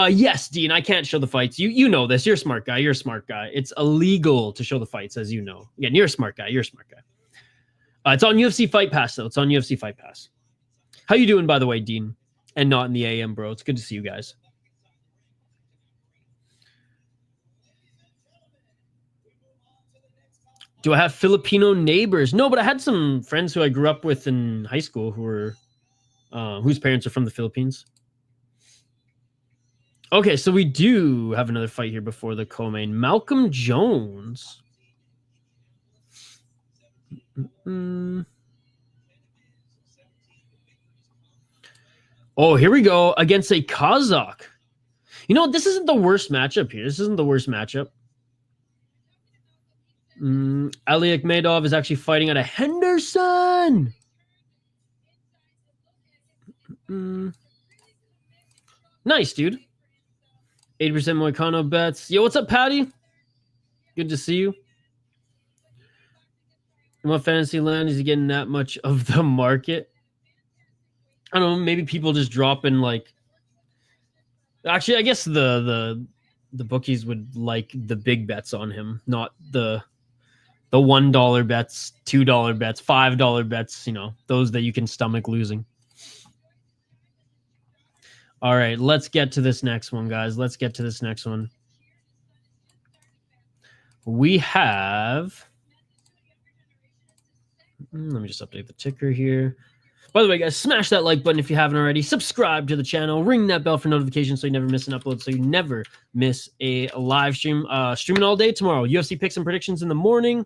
Yes, Dean, I can't show the fights. You know this. You're a smart guy. It's illegal to show the fights, as you know. Again, you're a smart guy. It's on UFC Fight Pass, though. How you doing, by the way, Dean? And not in the AM, bro. It's good to see you guys. Do I have Filipino neighbors? No, but I had some friends who I grew up with in high school who were whose parents are from the Philippines. Okay, so we do have another fight here before the co-main. Malcolm Jones. Oh, here we go against a Kazakh. You know, this isn't the worst matchup here. Ali Akhmedov is actually fighting out of Henderson. Nice, dude. 80% Moicano bets. Yo, what's up, Patty? Good to see you. In what fantasy land is he getting that much of the market? I don't know. Maybe people just dropping like. Actually, I guess the bookies would like the big bets on him, not the $1 bets, $2 bets, $5 bets. You know, those that you can stomach losing. All right, let's get to this next one, guys. We have... Let me just update the ticker here. By the way, guys, smash that like button if you haven't already. Subscribe to the channel. Ring that bell for notifications so you never miss an upload, so you never miss a live stream. Streaming all day tomorrow. UFC picks and predictions in the morning.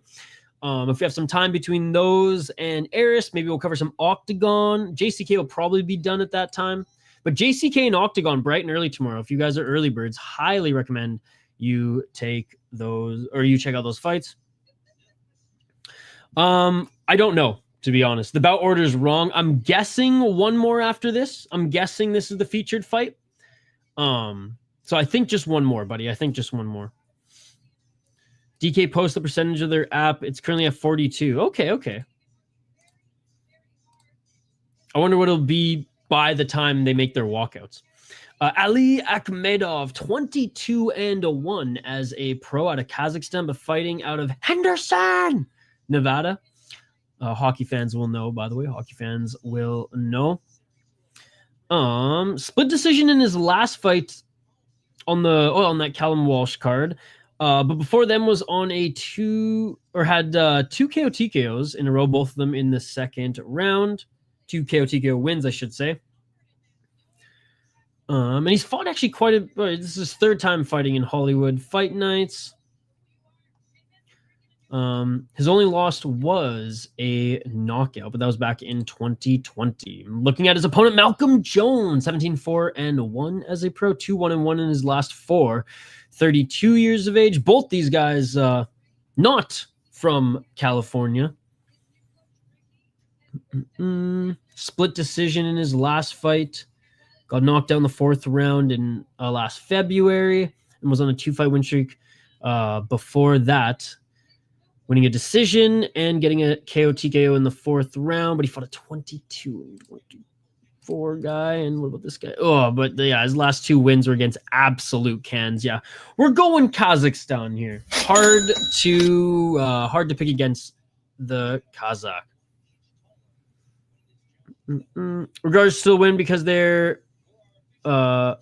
If we have some time between those and Eris, maybe we'll cover some Octagon. JCK will probably be done at that time. But JCK and Octagon bright and early tomorrow. If you guys are early birds, highly recommend you take those or you check out those fights. I don't know, to be honest. The bout order is wrong. I'm guessing one more after this. I'm guessing this is the featured fight. So I think just one more, buddy. DK posts the percentage of their app. It's currently at 42. Okay. I wonder what it'll be by the time they make their walkouts. Ali Akhmedov, 22-1 as a pro out of Kazakhstan, but fighting out of Henderson, Nevada. Hockey fans will know, by the way. Split decision in his last fight on that Callum Walsh card. But before them was on had two KO TKOs in a row, both of them in the second round. 2 KO TKO wins, I should say. And he's fought actually this is his third time fighting in Hollywood Fight Nights. His only loss was a knockout, but that was back in 2020. Looking at his opponent, Malcolm Jones, 17-4-1 as a pro, 2-1-1 in his last 4. 32 years of age. Both these guys not from California. Split decision in his last fight. Got knocked out in the 4th round in last February and was on a 2-fight win streak before that, winning a decision and getting a KO TKO in the 4th round. But he fought a 22-24 guy. And what about this guy? His last 2 wins were against absolute cans. Yeah, we're going Kazakhstan here. Hard to pick against the Kazakh. Regards still win because they're they're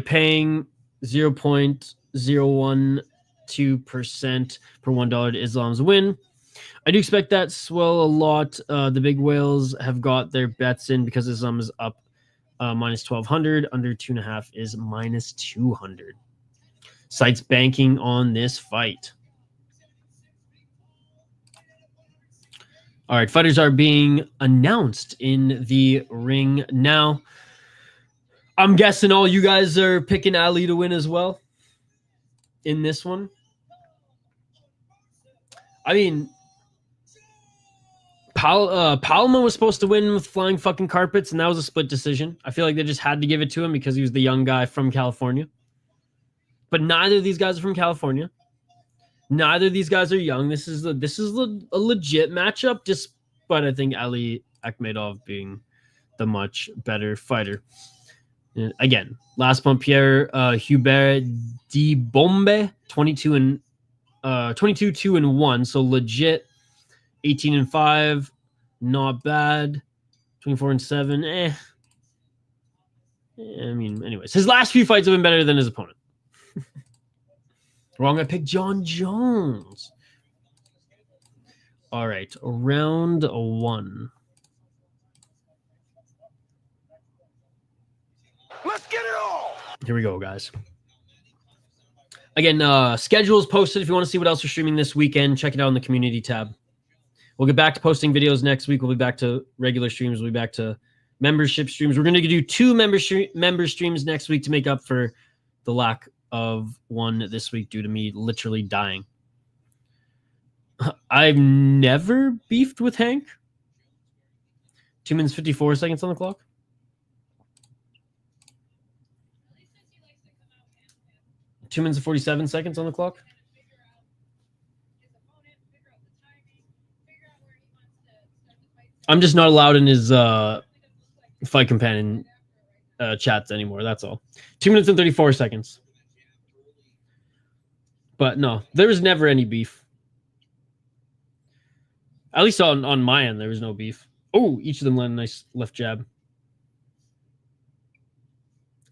paying 0.012% per $1 to Islam's win. I do expect that swell a lot. The big whales have got their bets in because Islam is up minus 1,200. Under 2.5 is minus 200. Sites banking on this fight. All right, fighters are being announced in the ring now. I'm guessing all you guys are picking Ali to win as well in this one. I mean, Palma was supposed to win with flying fucking carpets, and that was a split decision. I feel like they just had to give it to him because he was the young guy from California. But neither of these guys are from California. Neither of these guys are young. This is a legit matchup, despite I think Ali Akhmedov being the much better fighter. And again, last month Pierre Hubert Di Bombe 22 2-1, so legit 18-5, not bad. 24-7, I mean, anyways, his last few fights have been better than his opponent. Wrong, I picked John Jones. All right, round 1. Let's get it all. Here we go, guys. Again, schedule is posted. If you want to see what else we're streaming this weekend, check it out in the community tab. We'll get back to posting videos next week. We'll be back to regular streams. We'll be back to membership streams. We're going to do 2 member streams next week to make up for the lack of one this week due to me literally dying. I've never beefed with Hank. 2 minutes 54 seconds on the clock. Two minutes and 47 seconds on the clock. I'm just not allowed in his fight companion chats anymore. That's all. 2 minutes and 34 seconds. But no, there was never any beef. At least on my end, there was no beef. Oh, each of them landed a nice left jab.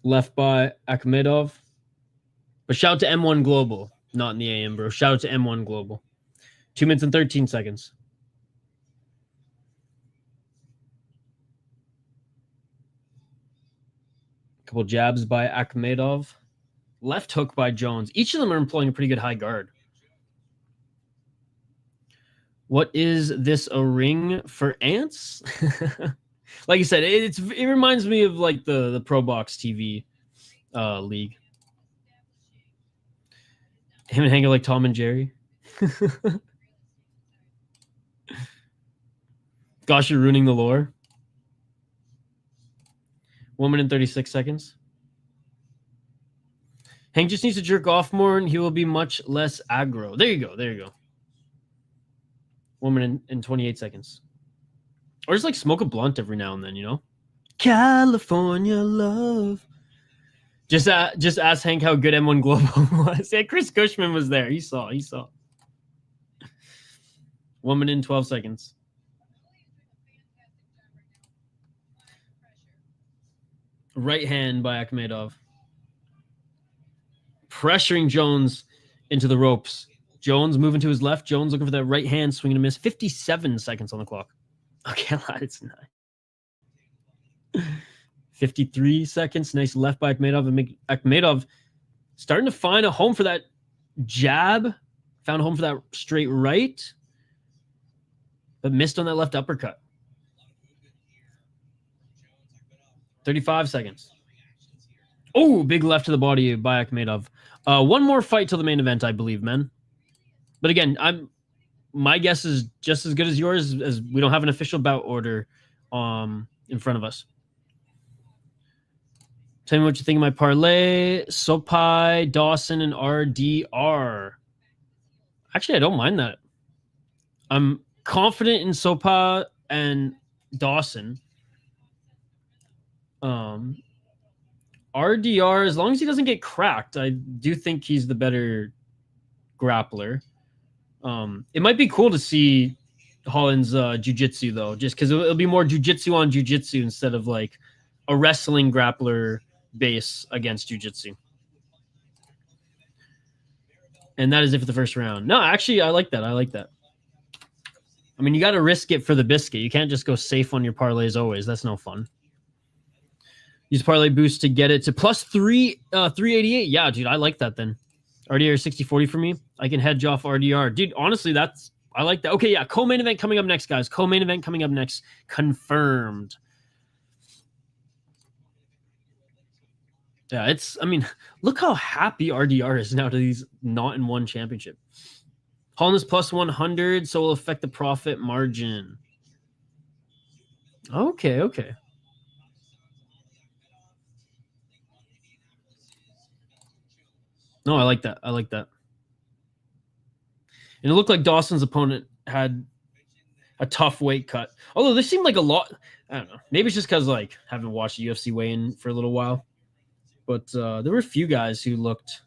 Left by Akhmedov. But shout out to M1 Global. Not in the AM, bro. Shout out to M1 Global. 2 minutes and 13 seconds. Couple jabs by Akhmedov. Left hook by Jones. Each of them are employing a pretty good high guard. What is this, a ring for ants? Like I said, it reminds me of like the Pro Box TV league. Him and Hank are like Tom and Jerry. Gosh, you're ruining the lore. 1 minute and 36 seconds. Hank just needs to jerk off more and he will be much less aggro. There you go. There you go. 1 minute and 28 seconds. Or just like smoke a blunt every now and then, you know? California love. Just ask Hank how good M1 Global was. Yeah, Chris Cushman was there. He saw. 1 minute and 12 seconds. Right hand by Akhmedov. Pressuring Jones into the ropes. Jones moving to his left. Jones looking for that right hand, swinging a miss. 57 seconds on the clock. Okay, it's 9. 53 seconds. Nice left by Akhmedov. And Akhmedov starting to find a home for that jab. Found a home for that straight right. But missed on that left uppercut. 35 seconds. Oh, big left to the body by Akhmedov. One more fight till the main event, I believe, man. But again, my guess is just as good as yours, as we don't have an official bout order in front of us. Tell me what you think of my parlay. Sopai, Dawson, and RDR. Actually, I don't mind that. I'm confident in Sopa and Dawson. RDR, as long as he doesn't get cracked, I do think he's the better grappler. It might be cool to see Holland's jiu-jitsu, though, just because it'll be more jiu-jitsu on jiu-jitsu instead of like a wrestling grappler base against jiu-jitsu. And that is it for the first round. No, actually, I like that. I mean, you got to risk it for the biscuit. You can't just go safe on your parlays always. That's no fun. Use parlay boost to get it to plus 388. Yeah, dude, I like that then. RDR 60-40 for me. I can hedge off RDR. Dude, honestly, I like that. Okay, yeah, co-main event coming up next, guys. Co-main event coming up next. Confirmed. Yeah, look how happy RDR is now to these not in one championship. Holland is plus 100, so will affect the profit margin. Okay. No, I like that. And it looked like Dawson's opponent had a tough weight cut. Although this seemed like a lot. I don't know. Maybe it's just because like haven't watched the UFC weigh-in for a little while. But there were a few guys who looked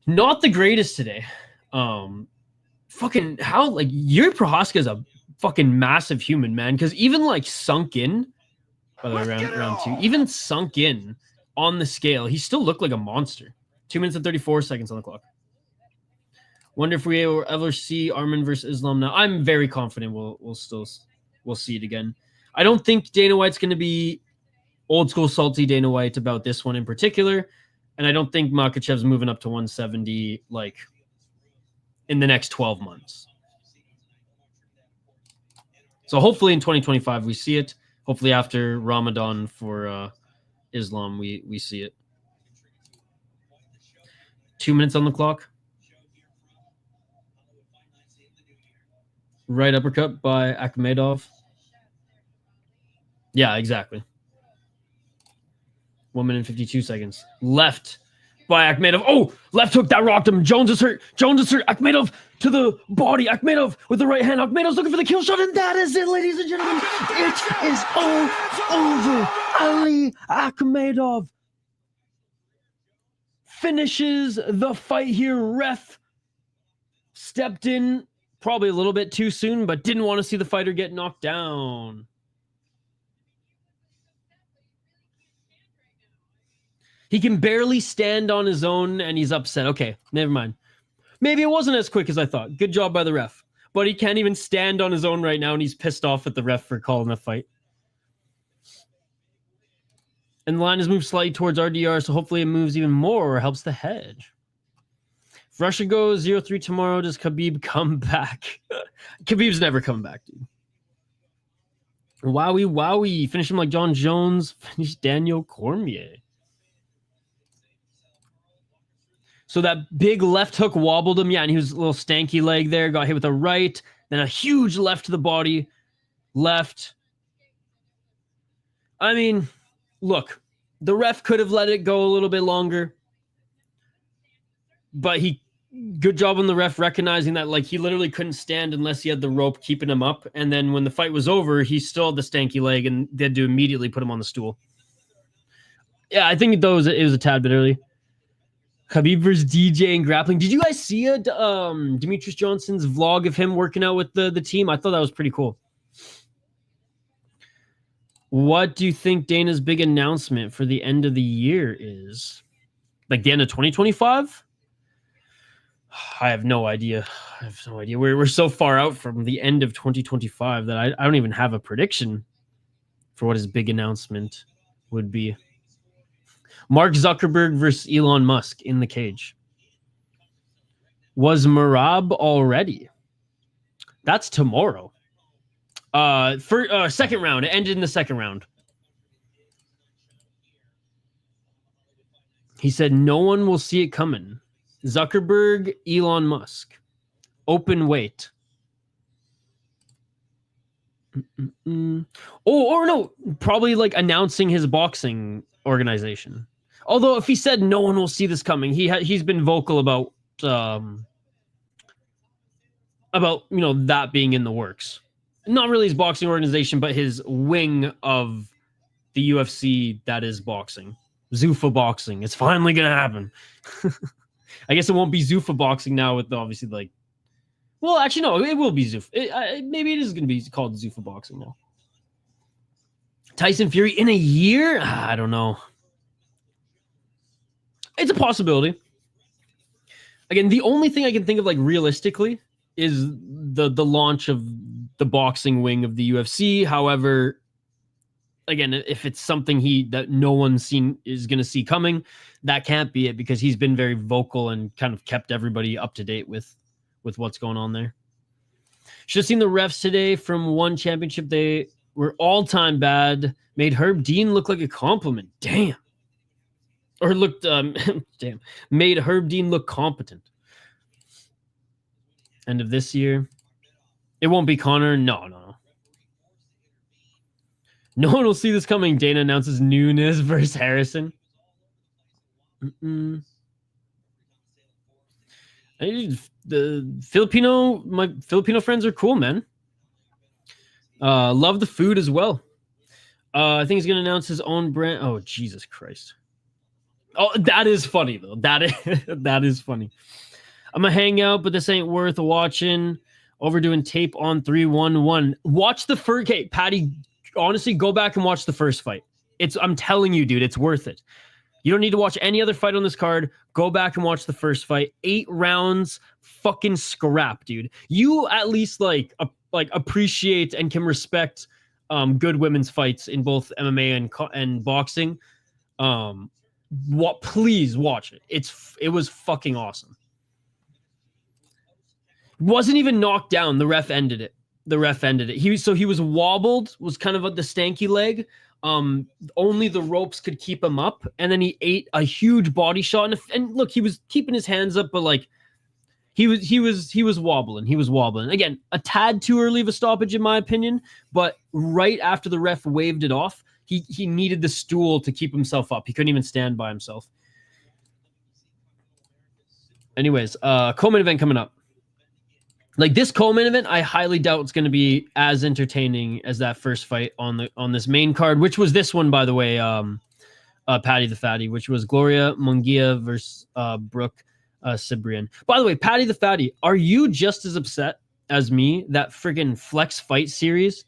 not the greatest today. Fucking how like Yuri Prohaska is a fucking massive human, man. Because even like sunk in, by the way, round two, even sunk in on the scale, he still looked like a monster. 2 minutes and 34 seconds on the clock. Wonder if we will ever see Arman versus Islam now. I'm very confident we'll see it again. I don't think Dana White's going to be old school salty Dana White about this one in particular, and I don't think Makhachev's moving up to 170 like in the next 12 months. So hopefully in 2025 we see it. Hopefully after Ramadan for Islam we see it. 2 minutes on the clock. Right uppercut by Akhmedov. Yeah, exactly. 1 minute and 52 seconds. Left by Akhmedov. Oh, left hook that rocked him. Jones is hurt. Akhmedov to the body. Akhmedov with the right hand. Akhmedov's looking for the kill shot, and that is it, ladies and gentlemen. It is all over. Ali Akhmedov finishes the fight here. Ref stepped in probably a little bit too soon, but didn't want to see the fighter get knocked down. He can barely stand on his own, and he's upset. Okay, never mind. Maybe it wasn't as quick as I thought. Good job by the ref. But he can't even stand on his own right now, and he's pissed off at the ref for calling the fight. And the line has moved slightly towards RDR, so hopefully it moves even more or helps the hedge. If Russia goes 0-3 tomorrow, does Khabib come back? Khabib's never coming back, dude. Wowie. Finish him like John Jones. Finish Daniel Cormier. So that big left hook wobbled him. Yeah, and he was a little stanky leg there. Got hit with a right. Then a huge left to the body. Left. I mean, look. The ref could have let it go a little bit longer. But good job on the ref recognizing that like he literally couldn't stand unless he had the rope keeping him up. And then when the fight was over, he still had the stanky leg and they had to immediately put him on the stool. Yeah, I think it was a tad bit early. Khabib versus DJ and grappling. Did you guys see Demetrius Johnson's vlog of him working out with the team? I thought that was pretty cool. What do you think Dana's big announcement for the end of the year is? Like the end of 2025? I have no idea. We're so far out from the end of 2025 that I don't even have a prediction for what his big announcement would be. Mark Zuckerberg versus Elon Musk in the cage. Was Marab already? That's tomorrow. For second round. It ended in the second round. He said no one will see it coming. Zuckerberg, Elon Musk. Open weight. Or no, probably like announcing his boxing organization. Although if he said no one will see this coming, he's been vocal about that being in the works. Not really his boxing organization, but his wing of the UFC that is boxing. Zuffa boxing. It's finally gonna happen. I guess it won't be Zuffa boxing now with obviously like. Well, actually, no, it will be Zuffa. Maybe it is going to be called Zuffa boxing now. Tyson Fury in a year? I don't know. It's a possibility. Again, the only thing I can think of like realistically is the launch of the boxing wing of the UFC. However, again, if it's something that no one's seen is going to see coming, that can't be it because he's been very vocal and kind of kept everybody up to date with what's going on there. Should have seen the refs today from one championship. They were all-time bad. Made Herb Dean look like a compliment. Damn. Or looked, damn. Made Herb Dean look competent. End of this year. It won't be Connor. No. No one will see this coming. Dana announces Nunes versus Harrison. The my Filipino friends are cool, man. Love the food as well. I think he's gonna announce his own brand. Oh, Jesus Christ. Oh, that is funny though. That is funny. I'm gonna hang out, but this ain't worth watching. Overdoing tape on 3-1-1. Watch the first. Okay, Patty. Honestly, go back and watch the first fight. I'm telling you, dude, it's worth it. You don't need to watch any other fight on this card. Go back and watch the first fight. 8 rounds, fucking scrap, dude. You at least like appreciate and can respect good women's fights in both MMA and boxing. Please watch it. It was fucking awesome. Wasn't even knocked down. The ref ended it. He was wobbled, was kind of at the stanky leg. Only the ropes could keep him up, and then he ate a huge body shot. And look, he was keeping his hands up, but like he was wobbling. He was wobbling. Again, a tad too early of a stoppage in my opinion, but right after the ref waved it off, he needed the stool to keep himself up. He couldn't even stand by himself. Anyways, co-main event coming up. Like this co-main event, I highly doubt it's going to be as entertaining as that first fight on this main card, which was this one, by the way, Patty the Fatty, which was Gloria Munguilla versus Brook Sibrian. By the way, Patty the Fatty, are you just as upset as me that friggin' Flex Fight series?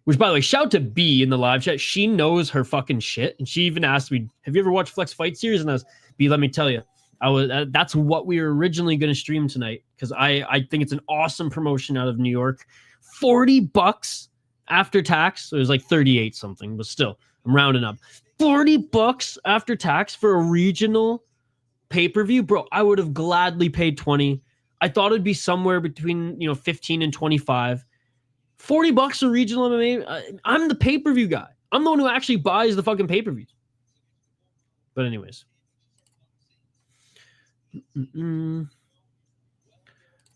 Which, by the way, shout to B in the live chat. She knows her fucking shit, and she even asked me, "Have you ever watched Flex Fight series?" And I was, B, let me tell you. That's what we were originally going to stream tonight because I think it's an awesome promotion out of New York. $40 after tax. So it was like 38 something, but still, I'm rounding up. $40 after tax for a regional pay-per-view, bro. I would have gladly paid 20. I thought it'd be somewhere between 15 and 25. $40 a regional MMA. I'm the pay-per-view guy. I'm the one who actually buys the fucking pay-per-views. But anyways.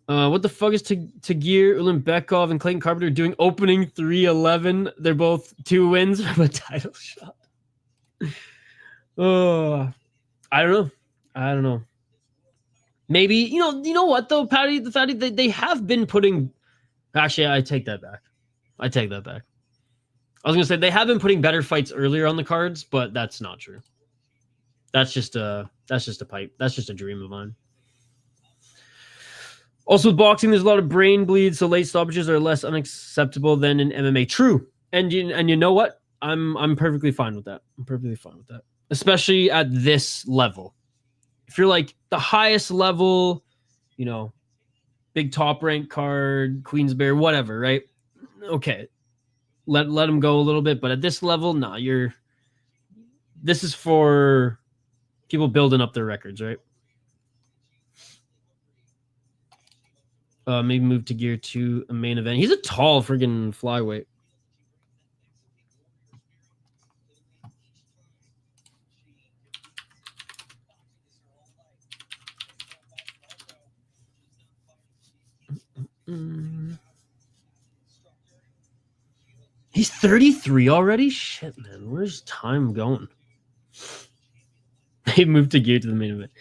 What the fuck is Tagir Ulanbekov and Clayton Carpenter doing opening 3-11? They're both 2 wins from a title shot. I don't know. Maybe you know what though, Patty the Fatty, they have been putting. Actually, I take that back. I was gonna say they have been putting better fights earlier on the cards, but that's not true. That's just a pipe. That's just a dream of mine. Also, with boxing, there's a lot of brain bleed, so late stoppages are less unacceptable than in MMA. True, and you know what? I'm perfectly fine with that. Especially at this level. If you're like the highest level, big top rank card, Queensberry, whatever, right? Okay, let them go a little bit, but at this level, nah. This is for people building up their records, right? Maybe move to gear to a main event. He's a tall friggin' flyweight. He's 33 already? Shit, man. Where's time going? They moved to gear to the main event.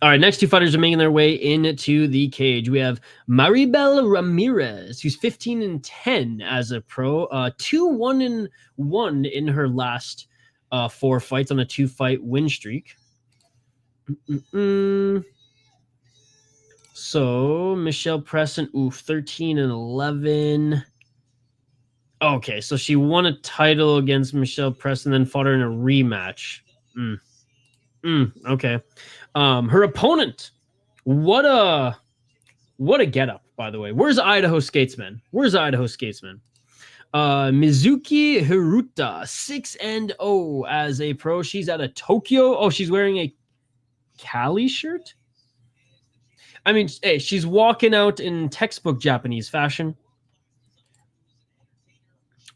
All right, next 2 fighters are making their way into the cage. We have Maribel Ramirez, who's 15-10 as a pro, 2-1-1 in her last 4 fights on a 2-fight win streak. So Michelle Preston, 13-11. Okay, so she won a title against Michelle Preston, then fought her in a rematch. Okay. Her opponent, what a getup, by the way. Where's Idaho Skatesman? Mizuki Hiruta, 6-0 as a pro. She's out of Tokyo. Oh, she's wearing a Cali shirt? I mean, hey, she's walking out in textbook Japanese fashion.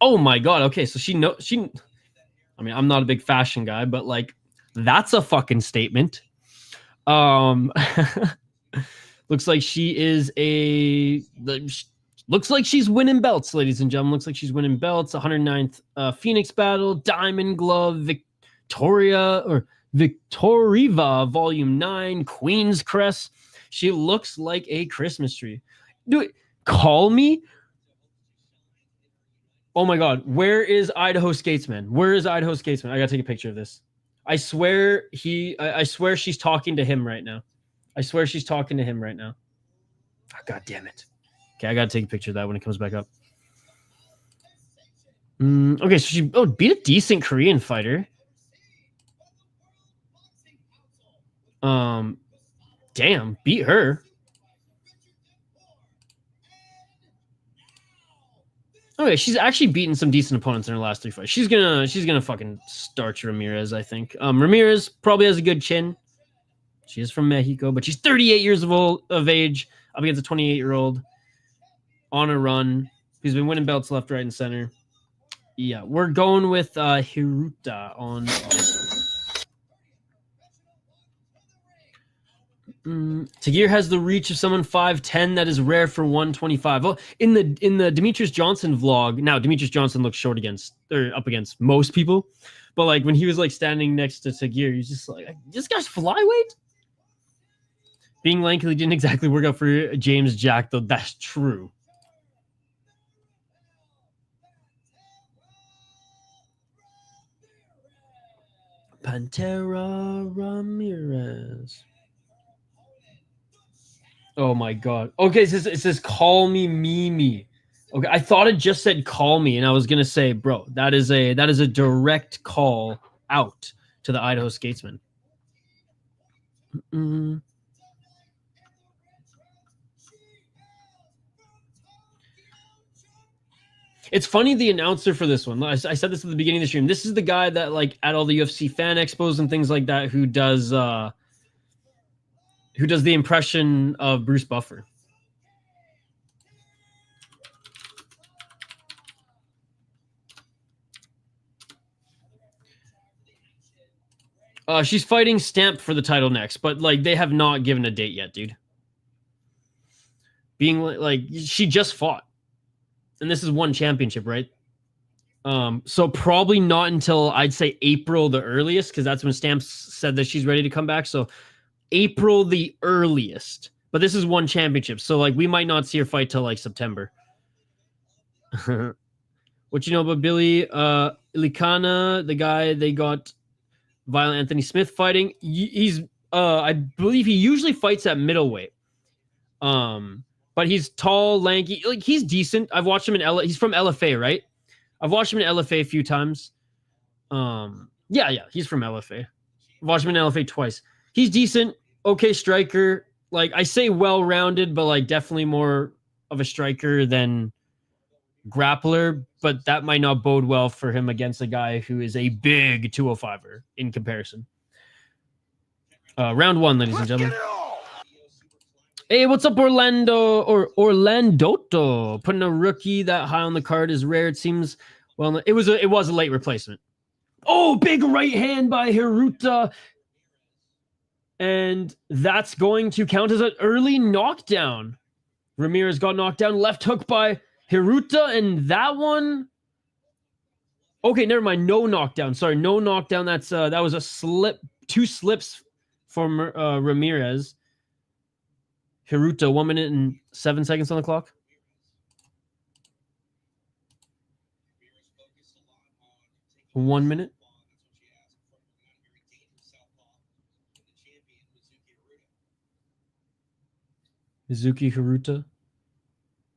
Oh my god, okay, so I mean, I'm not a big fashion guy, but like that's a fucking statement. Looks like she is looks like she's winning belts, ladies and gentlemen. Looks like she's winning belts. 109th Phoenix Battle, Diamond Glove, Victoriva Volume 9, Queen's Crest. She looks like a Christmas tree. Dude, call me. Oh my God, where is Idaho Skatesman? Where is Idaho Skatesman? I gotta take a picture of this. I swear I swear she's talking to him right now. I swear she's talking to him right now. Oh, God damn it. Okay, I gotta take a picture of that when it comes back up. Okay, so she beat a decent Korean fighter. Damn, beat her. Okay, she's actually beaten some decent opponents in her last 3 fights. She's gonna fucking starch Ramirez, I think. Ramirez probably has a good chin. She is from Mexico, but she's 38 years of age up against a 28-year-old on a run who's been winning belts left, right, and center. Yeah, we're going with Hiruta on. Tagir has the reach of someone 5'10". That is rare for 125. Well, in the Demetrius Johnson vlog, now Demetrius Johnson looks short up against most people, but like when he was like standing next to Tagir, he's just like, this guy's flyweight. Being lankily didn't exactly work out for James Jack, though. That's true. Pantera Ramirez. Oh my God. Okay, it says call me Mimi. Okay, I thought it just said call me, and I was gonna say, bro, that is a direct call out to the Idaho Skatesman. It's funny, the announcer for this one, I said this at the beginning of the stream. This is the guy that, like, at all the UFC fan expos and things like that, who does the impression of Bruce Buffer. She's fighting Stamp for the title next, but like they have not given a date yet, dude. Being like she just fought, and this is one championship, right? So probably not until I'd say April the earliest, because that's when Stamp said that she's ready to come back. So April the earliest, but this is one championship, so like we might not see her fight till like September. What you know about Billy Ilicana, the guy they got Violent Anthony Smith fighting? He's I believe he usually fights at middleweight. But he's tall, lanky, like he's decent. I've watched him in he's from LFA, right? I've watched him in LFA a few times. Yeah, he's from LFA. I've watched him in LFA twice. He's decent, okay striker. Like I say well-rounded, but like definitely more of a striker than grappler, but that might not bode well for him against a guy who is a big 205er in comparison. Round one, ladies and gentlemen. Hey, what's up, Orlando or Orlandoto? Putting a rookie that high on the card is rare. It seems well. It was a late replacement. Oh, big right hand by Hiruta, and that's going to count as an early knockdown. Ramirez got knocked down. Left hook by Hiruta, and that one. Okay, never mind. No knockdown. Sorry, no knockdown. That was a slip. 2 slips from Ramirez. Hiruta, 1 minute and 7 seconds on the clock. One minute. Mizuki Hiruta,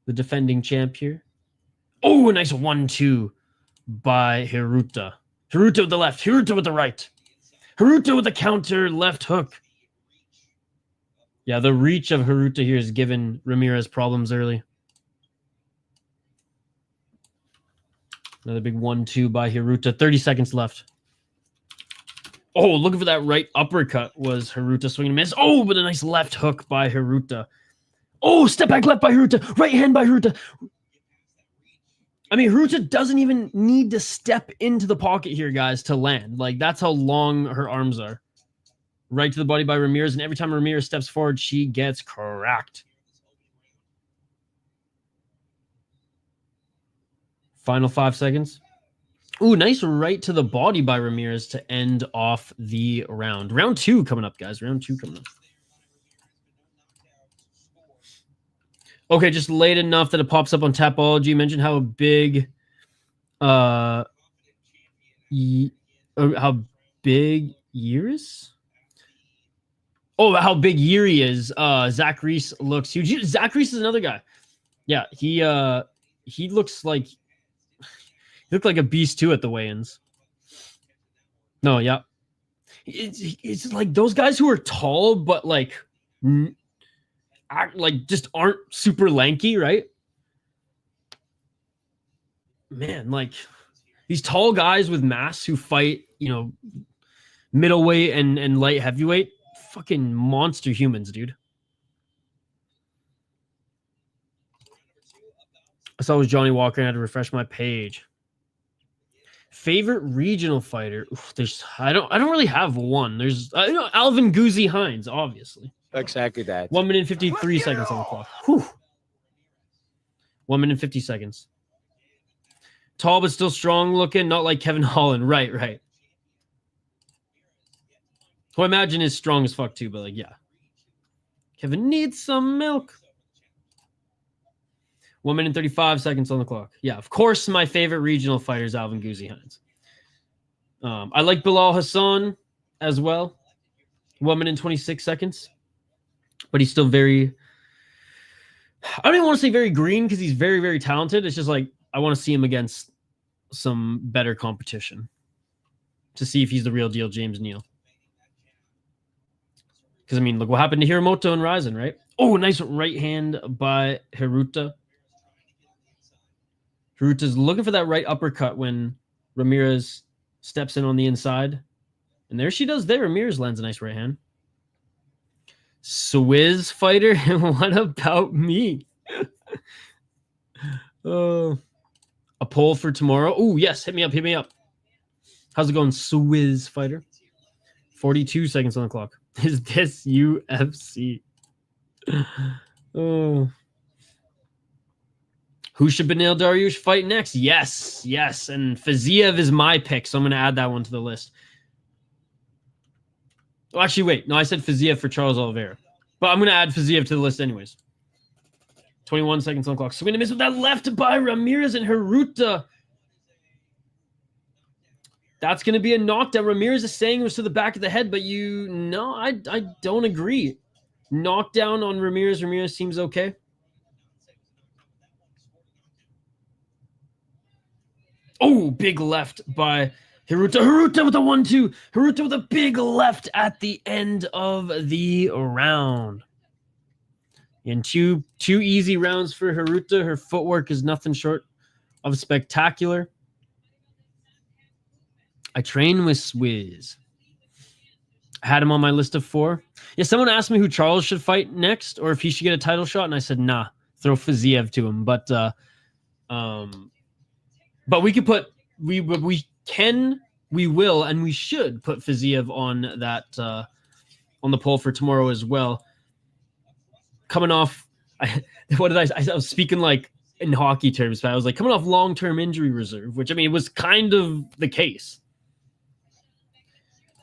the defending champ here. Oh, a nice 1-2 by Hiruta. Hiruta with the left, Hiruta with the right. Hiruta with the counter left hook. Yeah, the reach of Hiruta here has given Ramirez problems early. Another big 1-2 by Hiruta. 30 seconds left. Oh, looking for that right uppercut was Hiruta swinging and miss. Oh, but a nice left hook by Hiruta. Oh, step back left by Hiruta. Right hand by Hiruta. I mean, Hiruta doesn't even need to step into the pocket here, guys, to land. Like, that's how long her arms are. Right to the body by Ramirez, and every time Ramirez steps forward, she gets cracked. Final 5 seconds. Ooh, nice right to the body by Ramirez to end off the round. Round 2 coming up, guys. Round 2 coming up. Okay, just late enough that it pops up on Tapology. Mention how big, how big years? Oh, how big Yuri is. Zach Reese looks huge. Zach Reese is another guy. Yeah, he looks like he looked like a beast too at the weigh-ins. No, yeah. It's like those guys who are tall but like just aren't super lanky, right? Man, like these tall guys with mass who fight, you know, middleweight and light heavyweight, fucking monster humans, dude. I saw it was Johnny Walker and I had to refresh my page. Favorite regional fighter? Oof, I don't really have one. There's Alvin Guzzi Hines, obviously. Exactly that. 1 minute 53 seconds on the clock. Whew. 1 minute 50 seconds. Tall but still strong looking, not like Kevin Holland. Right. Who I imagine is strong as fuck too, but like, yeah. Kevin needs some milk. 1 minute 35 seconds on the clock. Yeah, of course, my favorite regional fighter is Alvin Guzzi Hines. I like Bilal Hassan as well. 1 minute 26 seconds. But he's still very... I don't even want to say very green because he's very, very talented. It's just like, I want to see him against some better competition to see if he's the real deal James Neal. Because, I mean, look what happened to Hiromoto and Ryzen, right? Oh, nice right hand by Hiruta. Hiruta's looking for that right uppercut when Ramirez steps in on the inside. And there she does there. Ramirez lands a nice right hand. Swizz fighter? What about me? A poll for tomorrow. Oh, yes. Hit me up. How's it going, Swizz fighter? 42 seconds on the clock. Is this UFC? Oh. Who should Benil Dariush fight next? Yes. And Fiziev is my pick, so I'm going to add that one to the list. Oh, actually, wait. No, I said Fiziev for Charles Oliveira. But I'm going to add Fiziev to the list anyways. 21 seconds on the clock. Swing and miss with that left by Ramirez and Hiruta. That's going to be a knockdown. Ramirez is saying it was to the back of the head, but I don't agree. Knockdown on Ramirez. Ramirez seems okay. Oh, big left by Hiruta. Hiruta with a 1-2. Hiruta with a big left at the end of the round. And two easy rounds for Hiruta. Her footwork is nothing short of spectacular. I train with Swizz. I had him on my list of 4. Yeah, someone asked me who Charles should fight next or if he should get a title shot, and I said, nah, throw Fiziev to him. But we could put we will and we should put Fiziev on that on the poll for tomorrow as well. Coming off, I was speaking like in hockey terms, but I was like coming off long-term injury reserve, which I mean it was kind of the case.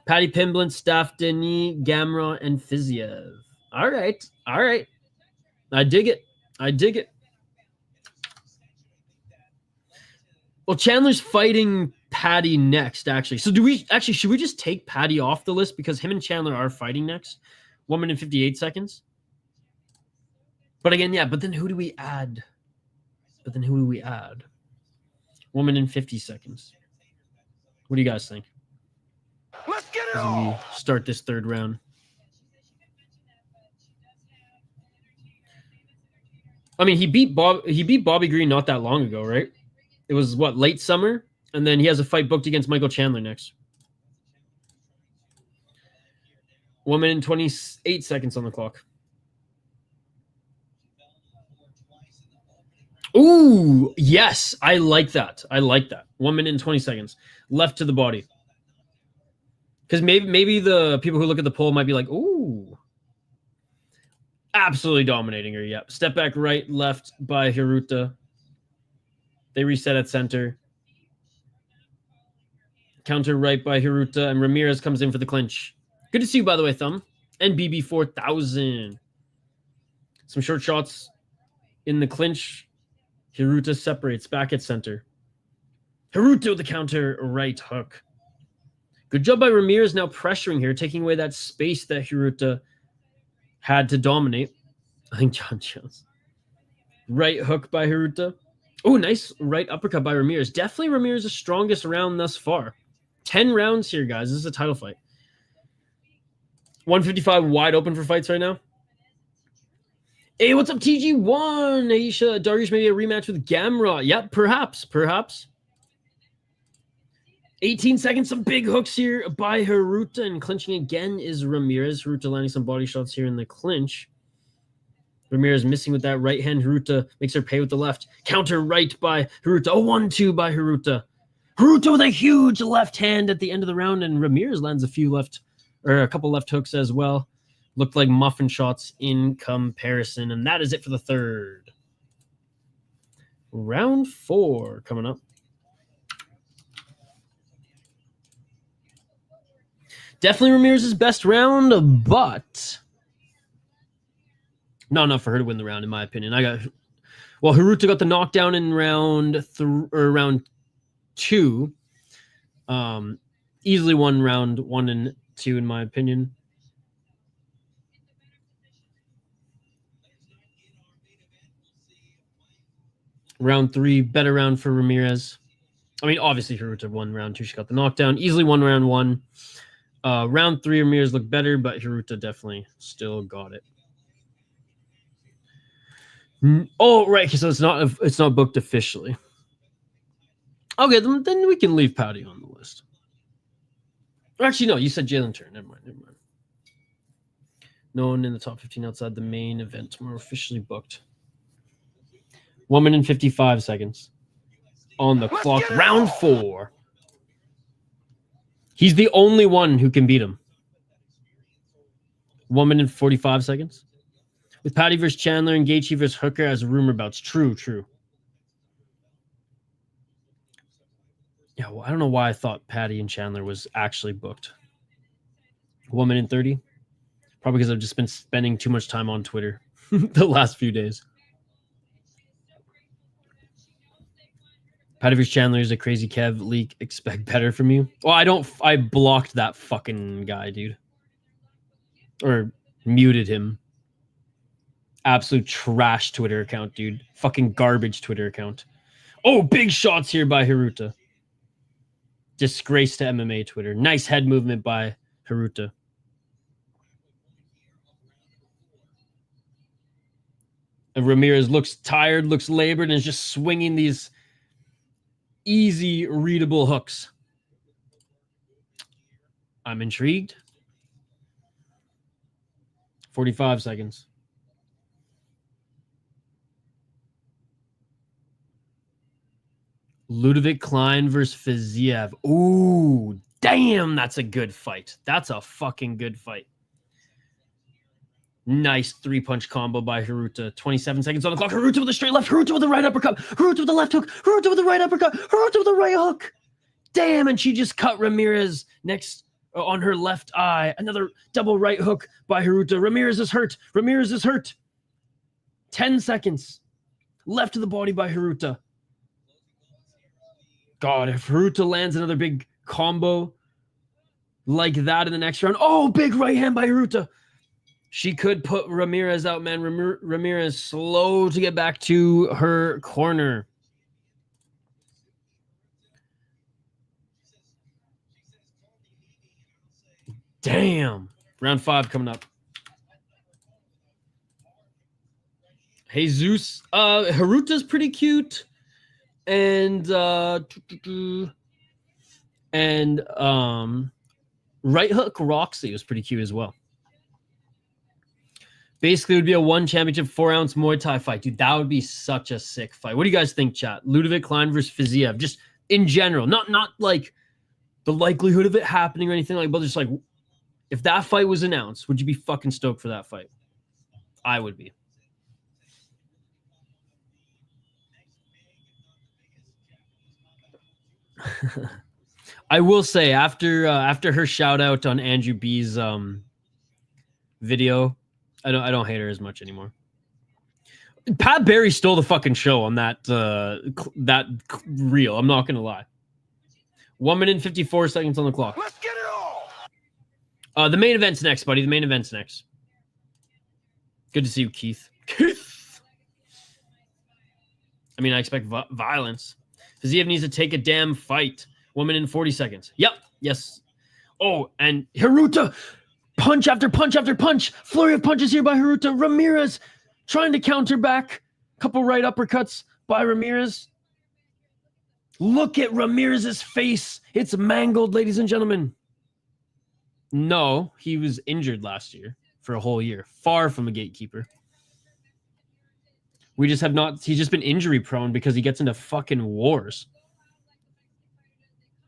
Patty Pimblin, Staff Denis, Gamrot, and Fiziev. All right. I dig it. Well, Chandler's fighting Patty next, actually. So should we just take Patty off the list because him and Chandler are fighting next? 1 minute 58 seconds. But again, yeah, but then who do we add? 1 minute 50 seconds. What do you guys think? Let's get it As on! we start this third round. I mean, he beat Bobby Green not that long ago, right? It was what, late summer? And then he has a fight booked against Michael Chandler next. 1 minute 28 seconds on the clock. Ooh, yes. I like that. 1 minute and 20 seconds. Left to the body. Because maybe the people who look at the poll might be like, ooh. Absolutely dominating her, yep. Step back right, left by Hiruta. They reset at center. Counter right by Hiruta, and Ramirez comes in for the clinch. Good to see you, by the way, Thumb. And BB4000. Some short shots In the clinch, Hiruta separates back at center. Hiruta with the counter right hook. Good job by Ramirez now pressuring here, taking away that space that Hiruta had to dominate. I think John Jones. Right hook by Hiruta. Oh, nice right uppercut by Ramirez. Definitely Ramirez's strongest round thus far. 10 rounds here, guys. This is a title fight. 155 wide open for fights right now. Hey, what's up, TG1? Aisha, Dariush, maybe a rematch with Gamrot. Yep, perhaps. 18 seconds, some big hooks here by Hiruta, and clinching again is Ramirez. Hiruta landing some body shots here in the clinch. Ramirez missing with that right hand. Hiruta makes her pay with the left. Counter right by Hiruta. Oh, 1-2 by Hiruta. Hiruta with a huge left hand at the end of the round, and Ramirez lands a couple left hooks as well. Looked like muffin shots in comparison, and that is it for the third. Round 4 coming up. Definitely Ramirez's best round, but not enough for her to win the round, in my opinion. Hiruta got the knockdown in round 2. Easily won round 1 and 2, in my opinion. Round 3, better round for Ramirez. I mean, obviously Hiruta won round 2. She got the knockdown. Easily won round 1. Round 3, Ramirez looked better, but Hiruta definitely still got it. Oh, right. So it's not booked officially. Okay, then we can leave Patty on the list. Actually, no, you said Jalen Turner. Never mind. No one in the top 15 outside the main event tomorrow officially booked. 1 minute and 55 seconds on the clock. Round 4. He's the only one who can beat him. 1 minute and 45 seconds. With Patty versus Chandler and Gueche versus Hooker as rumor bouts. True. Yeah, well, I don't know why I thought Patty and Chandler was actually booked. 1 minute and 30. Probably because I've just been spending too much time on Twitter the last few days. Patty versus Chandler is a crazy Kev leak. Expect better from you. Well, I blocked that fucking guy, dude. Or muted him. Absolute trash Twitter account, dude. Fucking garbage Twitter account. Oh, big shots here by Hiruta. Disgrace to MMA Twitter. Nice head movement by Hiruta. And Ramirez looks tired, looks labored, and is just swinging these easy, readable hooks. I'm intrigued. 45 seconds. Ludovic Klein versus Fiziev. Ooh, damn, that's a good fight. That's a fucking good fight. Nice 3-punch combo by Hiruta. 27 seconds on the clock. Hiruta with a straight left. Hiruta with a right uppercut. Hiruta with the left hook. Hiruta with the right uppercut. Hiruta with the right hook. Damn, and she just cut Ramirez next on her left eye. Another double right hook by Hiruta. Ramirez is hurt. 10 seconds. Left to the body by Hiruta. God, if Hiruta lands another big combo like that in the next round. Oh, big right hand by Hiruta. She could put Ramirez out, man. Ramirez slow to get back to her corner. Damn. Round 5 coming up. Jesus. Hiruta's pretty cute. And right hook Roxy was pretty cute as well. Basically, it would be a 1 championship 4-ounce Muay Thai fight. Dude, that would be such a sick fight. What do you guys think, chat? Ludovic Klein versus Fiziev. Just in general. Not like the likelihood of it happening or anything like, but just like, if that fight was announced, would you be fucking stoked for that fight? I would be. I will say, after her shout out on Andrew B's video, I don't hate her as much anymore. Pat Barry stole the fucking show on that that reel. I'm not gonna lie. 1 minute and 54 seconds on the clock. Let's get it all. The main event's next, buddy. The main event's next. Good to see you, Keith. Keith. I mean, I expect violence. Fiziev needs to take a damn fight. 1 minute and 40 seconds. Yep. Yes. Oh, and Hiruta. Punch after punch after punch. Flurry of punches here by Hiruta. Ramirez trying to counter back. Couple right uppercuts by Ramirez. Look at Ramirez's face. It's mangled, ladies and gentlemen. No, he was injured last year for a whole year. Far from a gatekeeper. We just have not... He's just been injury prone because he gets into fucking wars.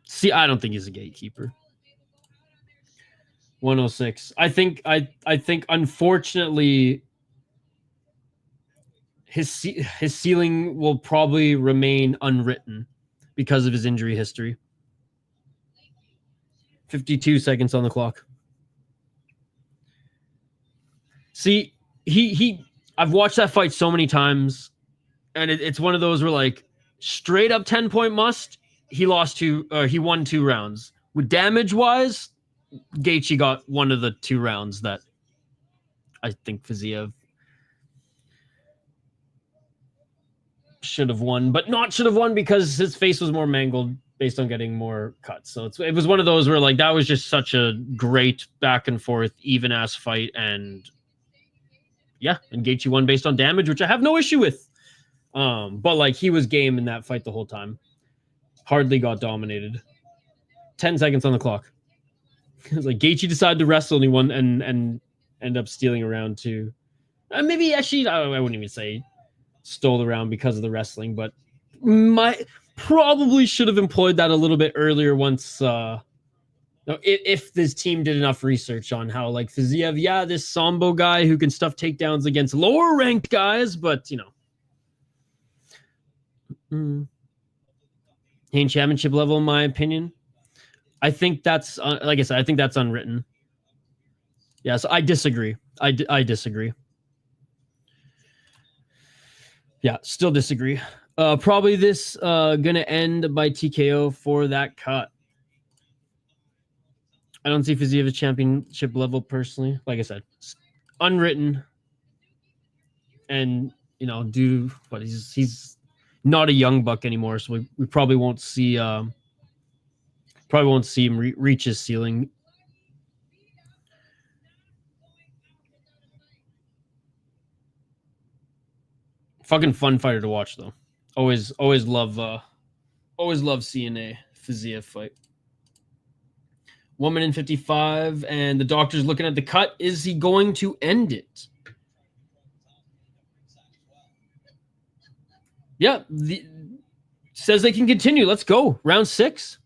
See, I don't think he's a gatekeeper. 106. I think unfortunately his ceiling will probably remain unwritten because of his injury history. 52 seconds on the clock. See, I've watched that fight so many times, and it's one of those where, like, straight up 10-point must. He won 2 rounds. With damage wise, Gueche got one of the 2 rounds that I think Fiziev should have won, but not should have won because his face was more mangled based on getting more cuts. So it was one of those where, like, that was just such a great back and forth, even ass fight, and yeah, and Gueche won based on damage, which I have no issue with. But like, he was game in that fight the whole time. Hardly got dominated. 10 seconds on the clock. It was like Gueche decided to wrestle and he won and end up stealing a round too. Maybe actually, I wouldn't even say stole the round because of the wrestling, but probably should have employed that a little bit earlier once if this team did enough research on how, like, Fiziev, yeah, this Sambo guy who can stuff takedowns against lower ranked guys, but you know, he ain't championship level in my opinion. I think that's like I said, I think that's unwritten. Yeah, so I disagree. I disagree. Yeah, still disagree. Probably this gonna end by TKO for that cut. I don't see Fiziev at championship level personally. Like I said, unwritten, and you know, but he's not a young buck anymore, so we probably won't see him reach his ceiling. Fucking fun fighter to watch though. Always love seeing a Fiziev fight. 1 minute and 55, and the doctor's looking at the cut. Is he going to end it? Yeah, says they can continue. Let's go. Round 6.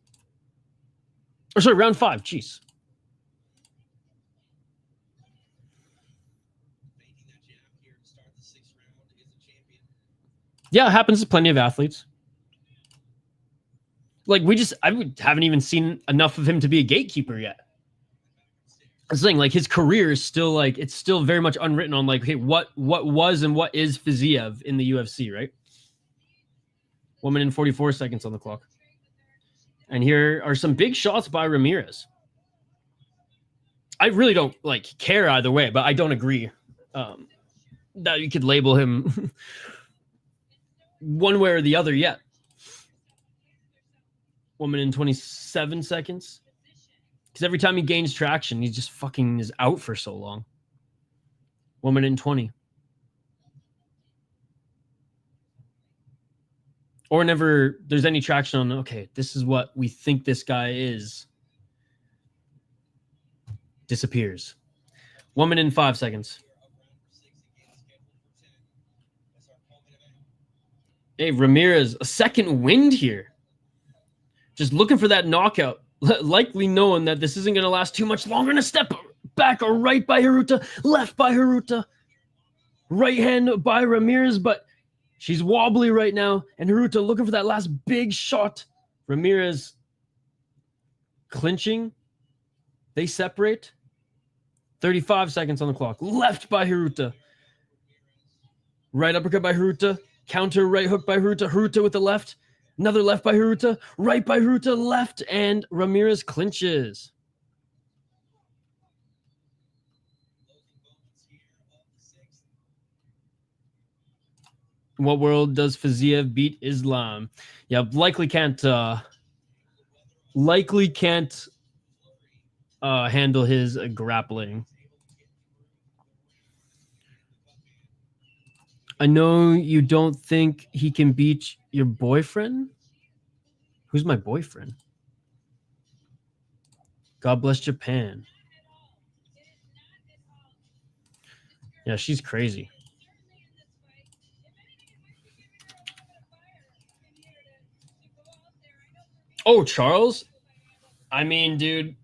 Or sorry, round 5. Jeez. Yeah, it happens to plenty of athletes. Like, haven't even seen enough of him to be a gatekeeper yet. That's the thing, like, his career is still, like, it's still very much unwritten on, like, hey, what was and what is Fiziev in the UFC, right? 1 minute and 44 seconds on the clock. And here are some big shots by Ramirez. I really don't, like, care either way, but I don't agree that you could label him one way or the other yet. 1 minute and 27 seconds. Because every time he gains traction, he just fucking is out for so long. 1 minute and 20. Or never there's any traction on, okay, this is what we think this guy is. Disappears. 1 minute and 5 seconds. Hey, Ramirez, a second wind here. Just looking for that knockout. Likely knowing that this isn't going to last too much longer. And a step back, or right by Hiruta, left by Hiruta. Right hand by Ramirez, but she's wobbly right now. And Hiruta looking for that last big shot. Ramirez clinching. They separate. 35 seconds on the clock. Left by Hiruta. Right uppercut by Hiruta. Counter right hook by Hiruta. Hiruta with the left. Another left by Hiruta. Right by Hiruta. Left. And Ramirez clinches. In what world does Fiziev beat Islam? Yeah, likely can't handle his grappling. I know you don't think he can beat your boyfriend. Who's my boyfriend? God bless Japan. Yeah, she's crazy. Oh, Charles? I mean, dude.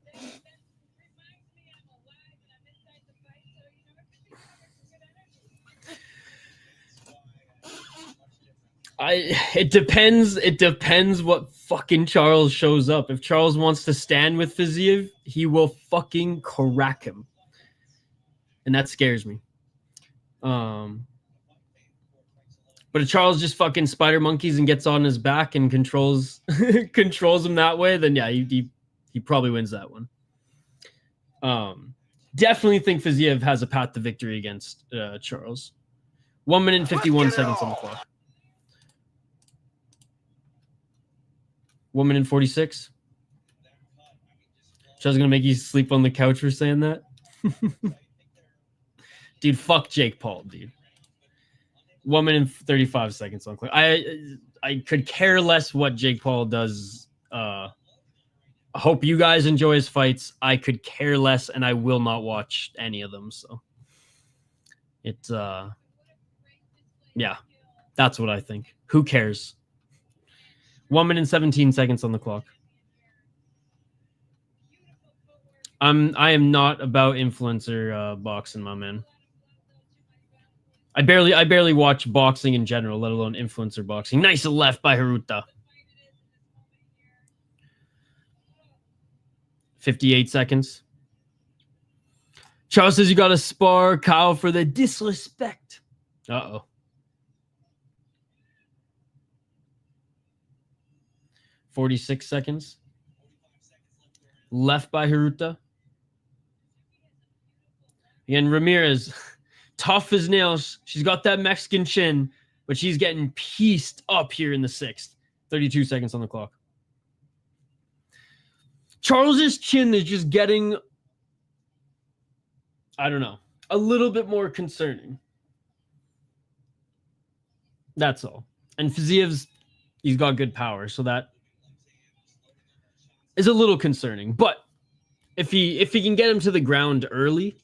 It depends what fucking Charles shows up. If Charles wants to stand with Fiziev, he will fucking crack him. And that scares me. But if Charles just fucking spider monkeys and gets on his back and controls him that way, then yeah, he probably wins that one. Definitely think Fiziev has a path to victory against Charles. 1 minute and 51 seconds on the clock. 1 minute and 46. Charles gonna make you sleep on the couch for saying that. Dude, fuck Jake Paul, dude. 1 minute and 35 seconds on clock. I could care less what Jake Paul does. I hope you guys enjoy his fights. I could care less, and I will not watch any of them. So it's yeah, that's what I think. Who cares? 1 minute and 17 seconds on the clock. I am not about influencer boxing, my man. I barely watch boxing in general, let alone influencer boxing. Nice left by Hiruta. 58 seconds. Charles says you got to spar Kyle for the disrespect. Uh-oh. 46 seconds. Left by Hiruta. Again, Ramirez, tough as nails. She's got that Mexican chin, but she's getting pieced up here in the 6th. 32 seconds on the clock. Charles's chin is just getting, I don't know, a little bit more concerning. That's all. And Fiziev's, he's got good power, so that is a little concerning. But if he can get him to the ground early,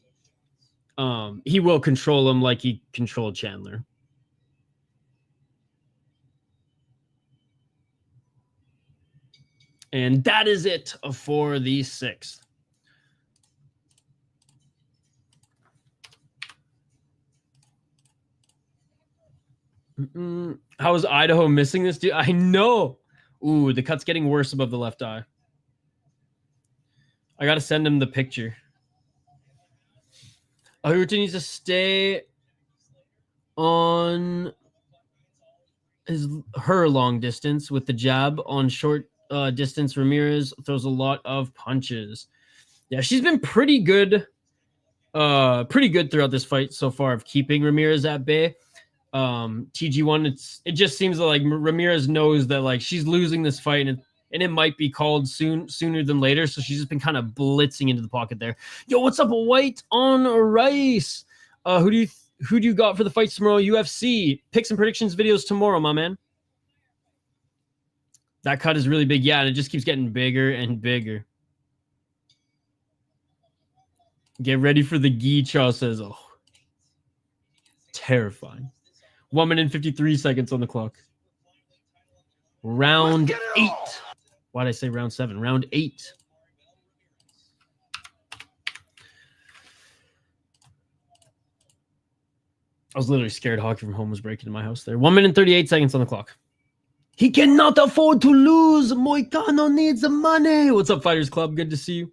he will control him like he controlled Chandler. And that is it for the 6th. How is Idaho missing this dude? I know. Ooh, the cut's getting worse above the left eye. I got to send him the picture. Hiruta needs to stay on her long distance with the jab. On short distance, Ramirez throws a lot of punches. Yeah, she's been pretty good throughout this fight so far of keeping Ramirez at bay. TG1, it just seems like Ramirez knows that like she's losing this fight and it might be called sooner than later, so she's just been kind of blitzing into the pocket there. Yo, what's up, White on Rice? Who do you got for the fights tomorrow? UFC picks and predictions videos tomorrow, my man. That cut is really big, yeah, and it just keeps getting bigger and bigger. Get ready for the gi, Charles says. Oh, terrifying. 1 minute and 53 seconds on the clock. Round 8. Why did I say round 7? Round 8. I was literally scared Hockey from Home was breaking into my house there. 1 minute and 38 seconds on the clock. He cannot afford to lose. Moicano needs the money. What's up, Fighters Club? Good to see you.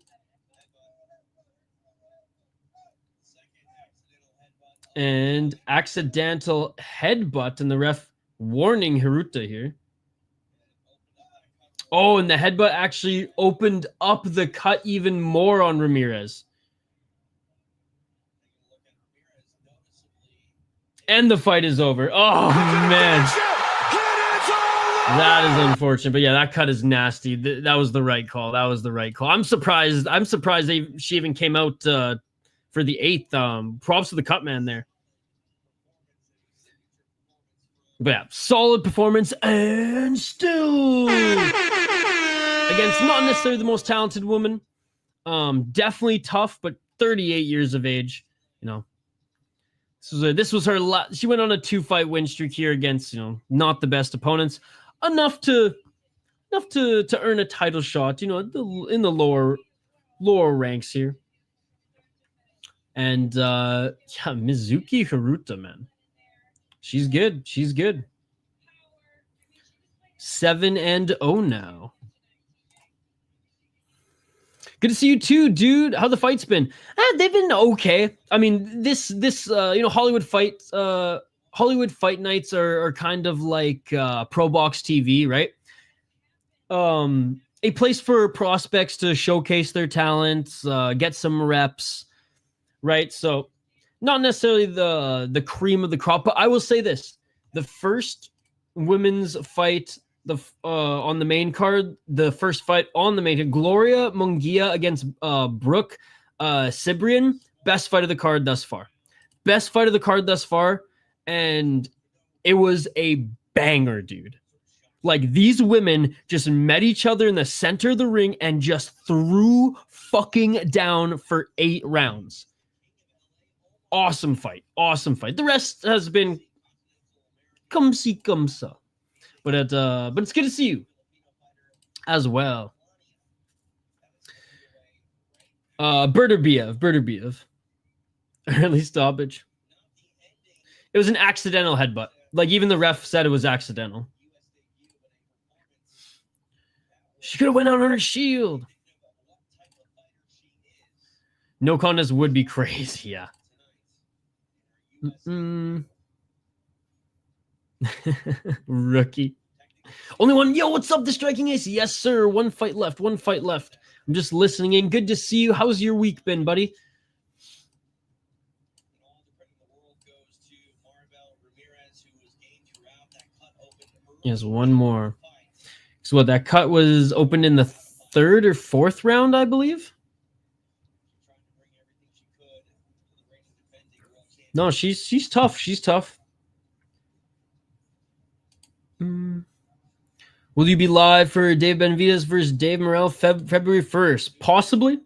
And accidental headbutt, and the ref warning Hiruta here. Oh, and the headbutt actually opened up the cut even more on Ramirez. And the fight is over. Oh, man. That is unfortunate. But yeah, that cut is nasty. That was the right call. That was the right call. I'm surprised she even came out for the 8th. Props to the cut man there. But yeah, solid performance and still against not necessarily the most talented woman. Definitely tough, but 38 years of age. You know, this was her last. She went on a 2-fight win streak here against, you know, not the best opponents. Enough to earn a title shot. You know, in the lower ranks here. And yeah, Mizuki Hiruta, man. She's good. She's good. 7-0 now. Good to see you too, dude. How the fight's been? They've been okay. I mean, this you know, Hollywood fight nights are kind of like Pro Box TV, right? A place for prospects to showcase their talents, get some reps, right? So not necessarily the cream of the crop, but I will say this: the first women's fight, on the main card, the first fight on the main card, Gloria Munguilla against Brook Sibrian, best fight of the card thus far. Best fight of the card thus far, and it was a banger, dude. Like, these women just met each other in the center of the ring and just threw fucking down for 8 rounds. Awesome fight. Awesome fight. The rest has been come see, come sa. But it's good to see you as well. Berderbiev. Early stoppage. It was an accidental headbutt. Like, even the ref said it was accidental. She could have went out on her shield. No contest would be crazy, yeah. Rookie. Only one. Yo, what's up, the Striking Ace? Yes, sir. One fight left. I'm just listening in. Good to see you. How's your week been, buddy? Yes, one more. So what, that cut was opened in the 3rd or 4th round, I believe. No, she's tough. She's tough. Will you be live for Dave Benavidez versus Dave Morrell February 1st? Possibly.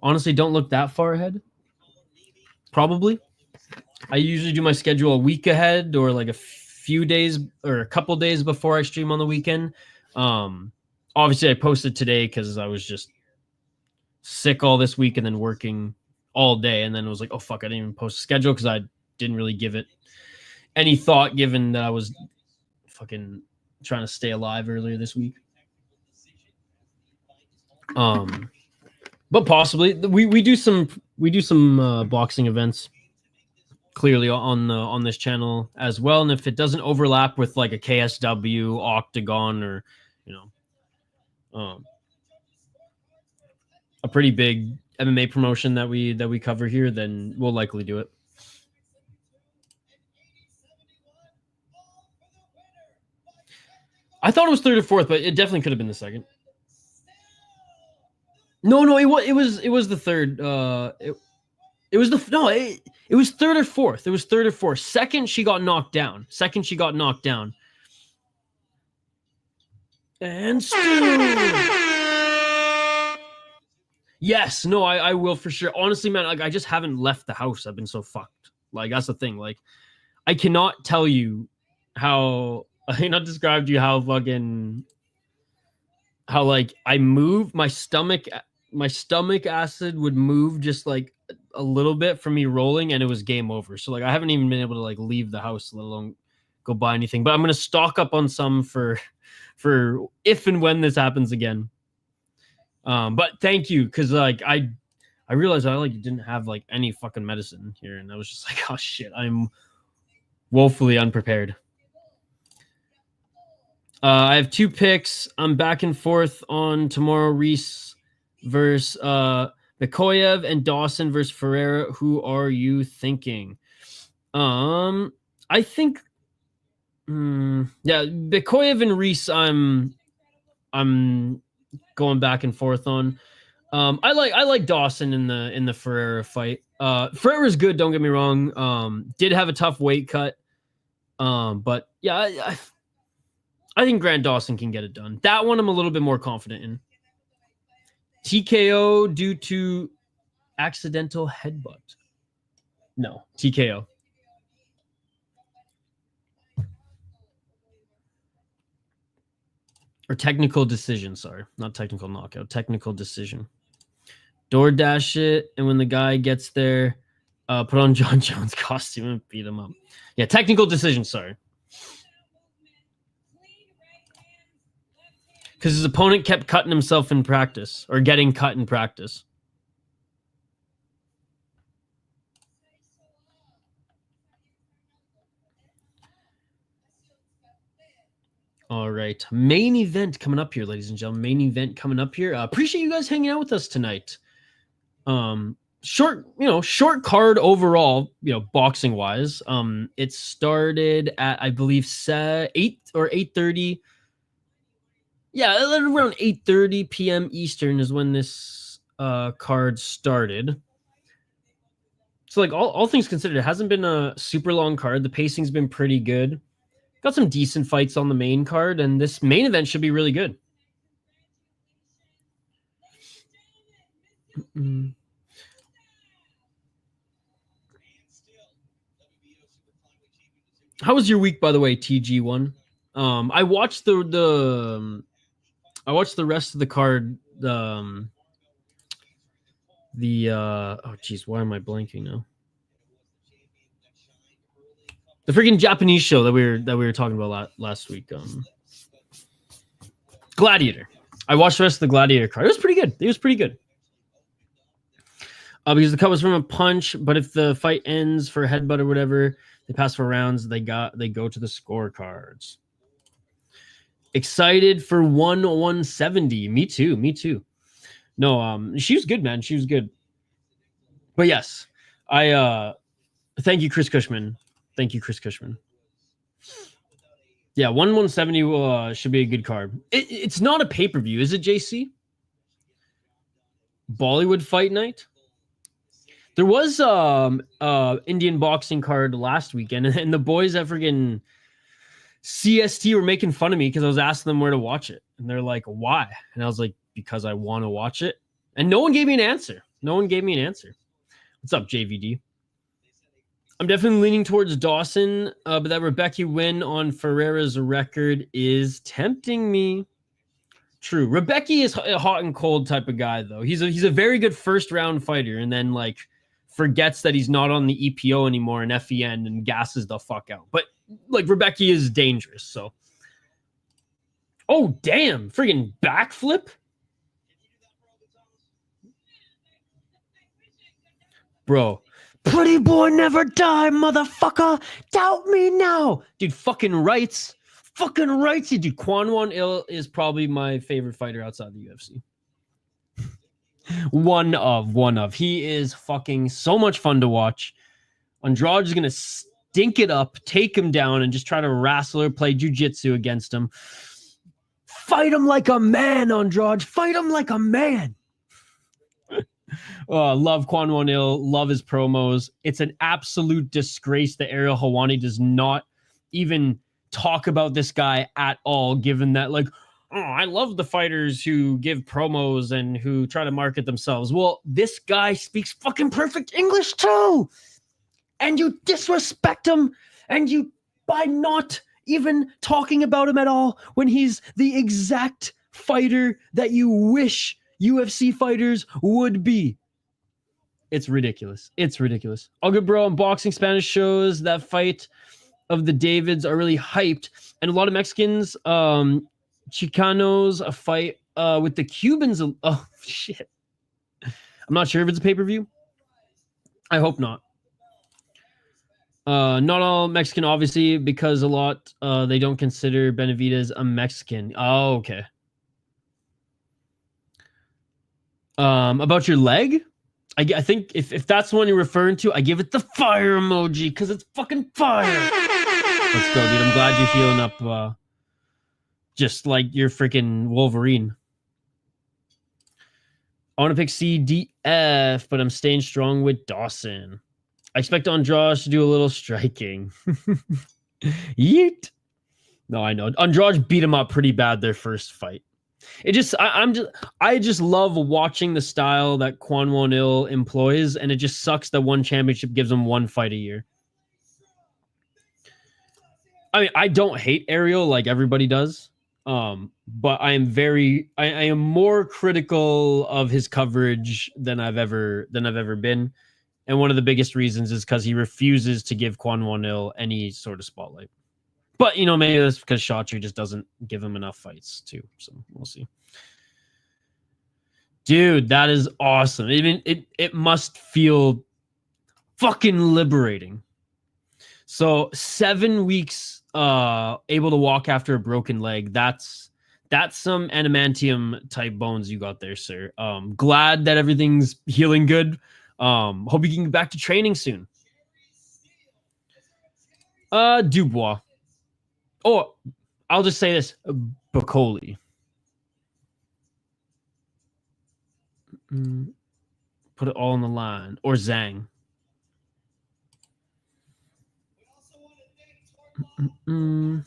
Honestly, don't look that far ahead. Probably. I usually do my schedule a week ahead, or like a few days or a couple days before I stream on the weekend. Obviously, I posted today because I was just sick all this week and then working all day, and then it was like, oh fuck, I didn't even post a schedule because I didn't really give it any thought, given that I was fucking trying to stay alive earlier this week. But possibly we do some boxing events clearly on this channel as well, and if it doesn't overlap with like a KSW, Octagon, or you know, a pretty big MMA promotion that we cover here, then we'll likely do it. I thought it was 3rd or 4th, but it definitely could have been the 2nd. No, it was the 3rd. It was 3rd or 4th. It was 3rd or 4th. 2nd, she got knocked down. And still. Yes, no, I will for sure. Honestly, man, like, I just haven't left the house. I've been so fucked. Like, that's the thing. Like, I cannot tell you how. I cannot describe to you how like I move my stomach acid would move just like a little bit from me rolling, and it was game over. So like I haven't even been able to like leave the house, let alone go buy anything. But I'm gonna stock up on some for if and when this happens again. But thank you, because like I I realized I like didn't have like any fucking medicine here, and I was just like, oh shit, I'm woefully unprepared. I have 2 picks. I'm back and forth on tomorrow. Reese versus Bikoyev and Dawson versus Ferreira. Who are you thinking? I think, yeah, Bikoyev and Reese. I'm going back and forth on. I like Dawson in the Ferreira fight. Ferreira's good. Don't get me wrong. Did have a tough weight cut. But yeah, I think Grant Dawson can get it done. That one I'm a little bit more confident in. TKO due to accidental headbutt. No, TKO. Or technical decision, sorry. Not technical knockout, technical decision. DoorDash it, and when the guy gets there, put on John Jones' costume and beat him up. Yeah, technical decision, sorry. Because his opponent kept cutting himself in practice, or getting cut in practice. All right, main event coming up here, ladies and gentlemen. Main event coming up here. Appreciate you guys hanging out with us tonight. Short card overall, boxing wise. It started at, I believe, 8 or 8:30. Yeah, around 8:30 p.m. Eastern is when this card started. So, like, all things considered, it hasn't been a super long card. The pacing's been pretty good. Got some decent fights on the main card, and this main event should be really good. How was your week, by the way, TG1? I watched the rest of the card. Oh geez, why am I blanking now? The freaking Japanese show that we were talking about last week. Gladiator. I watched the rest of the Gladiator card. It was pretty good. Because the cut was from a punch, but if the fight ends for a headbutt or whatever, they pass for rounds. They go to the scorecards. Excited for 170. Me too. No, she was good, man. She was good. But yes, I thank you, Chris Cushman. Yeah, 170 should be a good card. It's not a pay-per-view, is it, JC? Bollywood Fight Night? There was Indian boxing card last weekend, and the boys at friggin' CST were making fun of me because I was asking them where to watch it. And they're like, why? And I was like, because I want to watch it. And no one gave me an answer. What's up, JVD? I'm definitely leaning towards Dawson, but that Rebecca win on Ferreira's record is tempting me. True. Rebecca is a hot and cold type of guy, though. He's a very good first round fighter, and then like forgets that he's not on the EPO anymore in FEN and gasses the fuck out. But like Rebecca is dangerous, so. Oh damn! Friggin' backflip. Bro. Pretty boy never die, motherfucker. Doubt me now. Dude, fucking rights. Dude, Kwanwan Il is probably my favorite fighter outside the UFC. One of. He is fucking so much fun to watch. Andrade is going to stink it up, take him down, and just try to wrestle or play jiu-jitsu against him. Fight him like a man, Andrade. Fight him like a man. Love Kwanwan Il. Love his promos. It's an absolute disgrace that Ariel Helwani does not even talk about this guy at all, given that, like, I love the fighters who give promos and who try to market themselves. Well, this guy speaks fucking perfect English too. And you disrespect him, and you, by not even talking about him at all, when he's the exact fighter that you wish UFC fighters would be. It's ridiculous. All good, bro. Unboxing Spanish shows that fight of the Davids are really hyped, and a lot of Mexicans, Chicanos, a fight with the Cubans. Oh shit. I'm not sure if it's a pay-per-view. I hope not. Not all Mexican, obviously, because a lot they don't consider Benavidez a Mexican. Oh, okay. About your leg, I think if that's the one you're referring to, I give it the fire emoji because it's fucking fire. Let's go, dude. I'm glad you're healing up, just like you're freaking Wolverine. I want to pick CDF, but I'm staying strong with Dawson. I expect Andrade to do a little striking. Yeet. No, I know. Andrade beat him up pretty bad their first fight. It just, I just love watching the style that Kwon Won-il employs, and it just sucks that one championship gives him one fight a year. I mean, I don't hate Ariel like everybody does, but I am more critical of his coverage than I've ever been, and one of the biggest reasons is because he refuses to give Kwon Won-il any sort of spotlight. But, you know, maybe that's because Shotri just doesn't give him enough fights, too. So, we'll see. Dude, that is awesome. I mean, it must feel fucking liberating. So, 7 weeks able to walk after a broken leg. That's some adamantium-type bones you got there, sir. Glad that everything's healing good. Hope you can get back to training soon. Dubois. Oh, I'll just say this. Bacoli. Put it all on the line. Or Zhang. I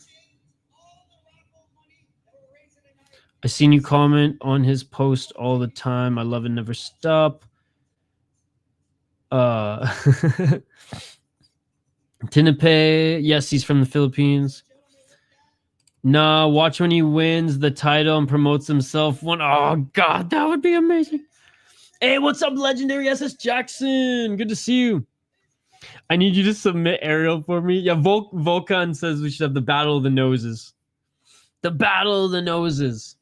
seen you comment on his post all the time. I love it, never stop. Tinape. Yes, he's from the Philippines. Nah, watch when he wins the title and promotes himself. Oh, God, that would be amazing. Hey, what's up, Legendary SS Jackson? Good to see you. I need you to submit Ariel for me. Yeah, Volkan says we should have the Battle of the Noses. The Battle of the Noses.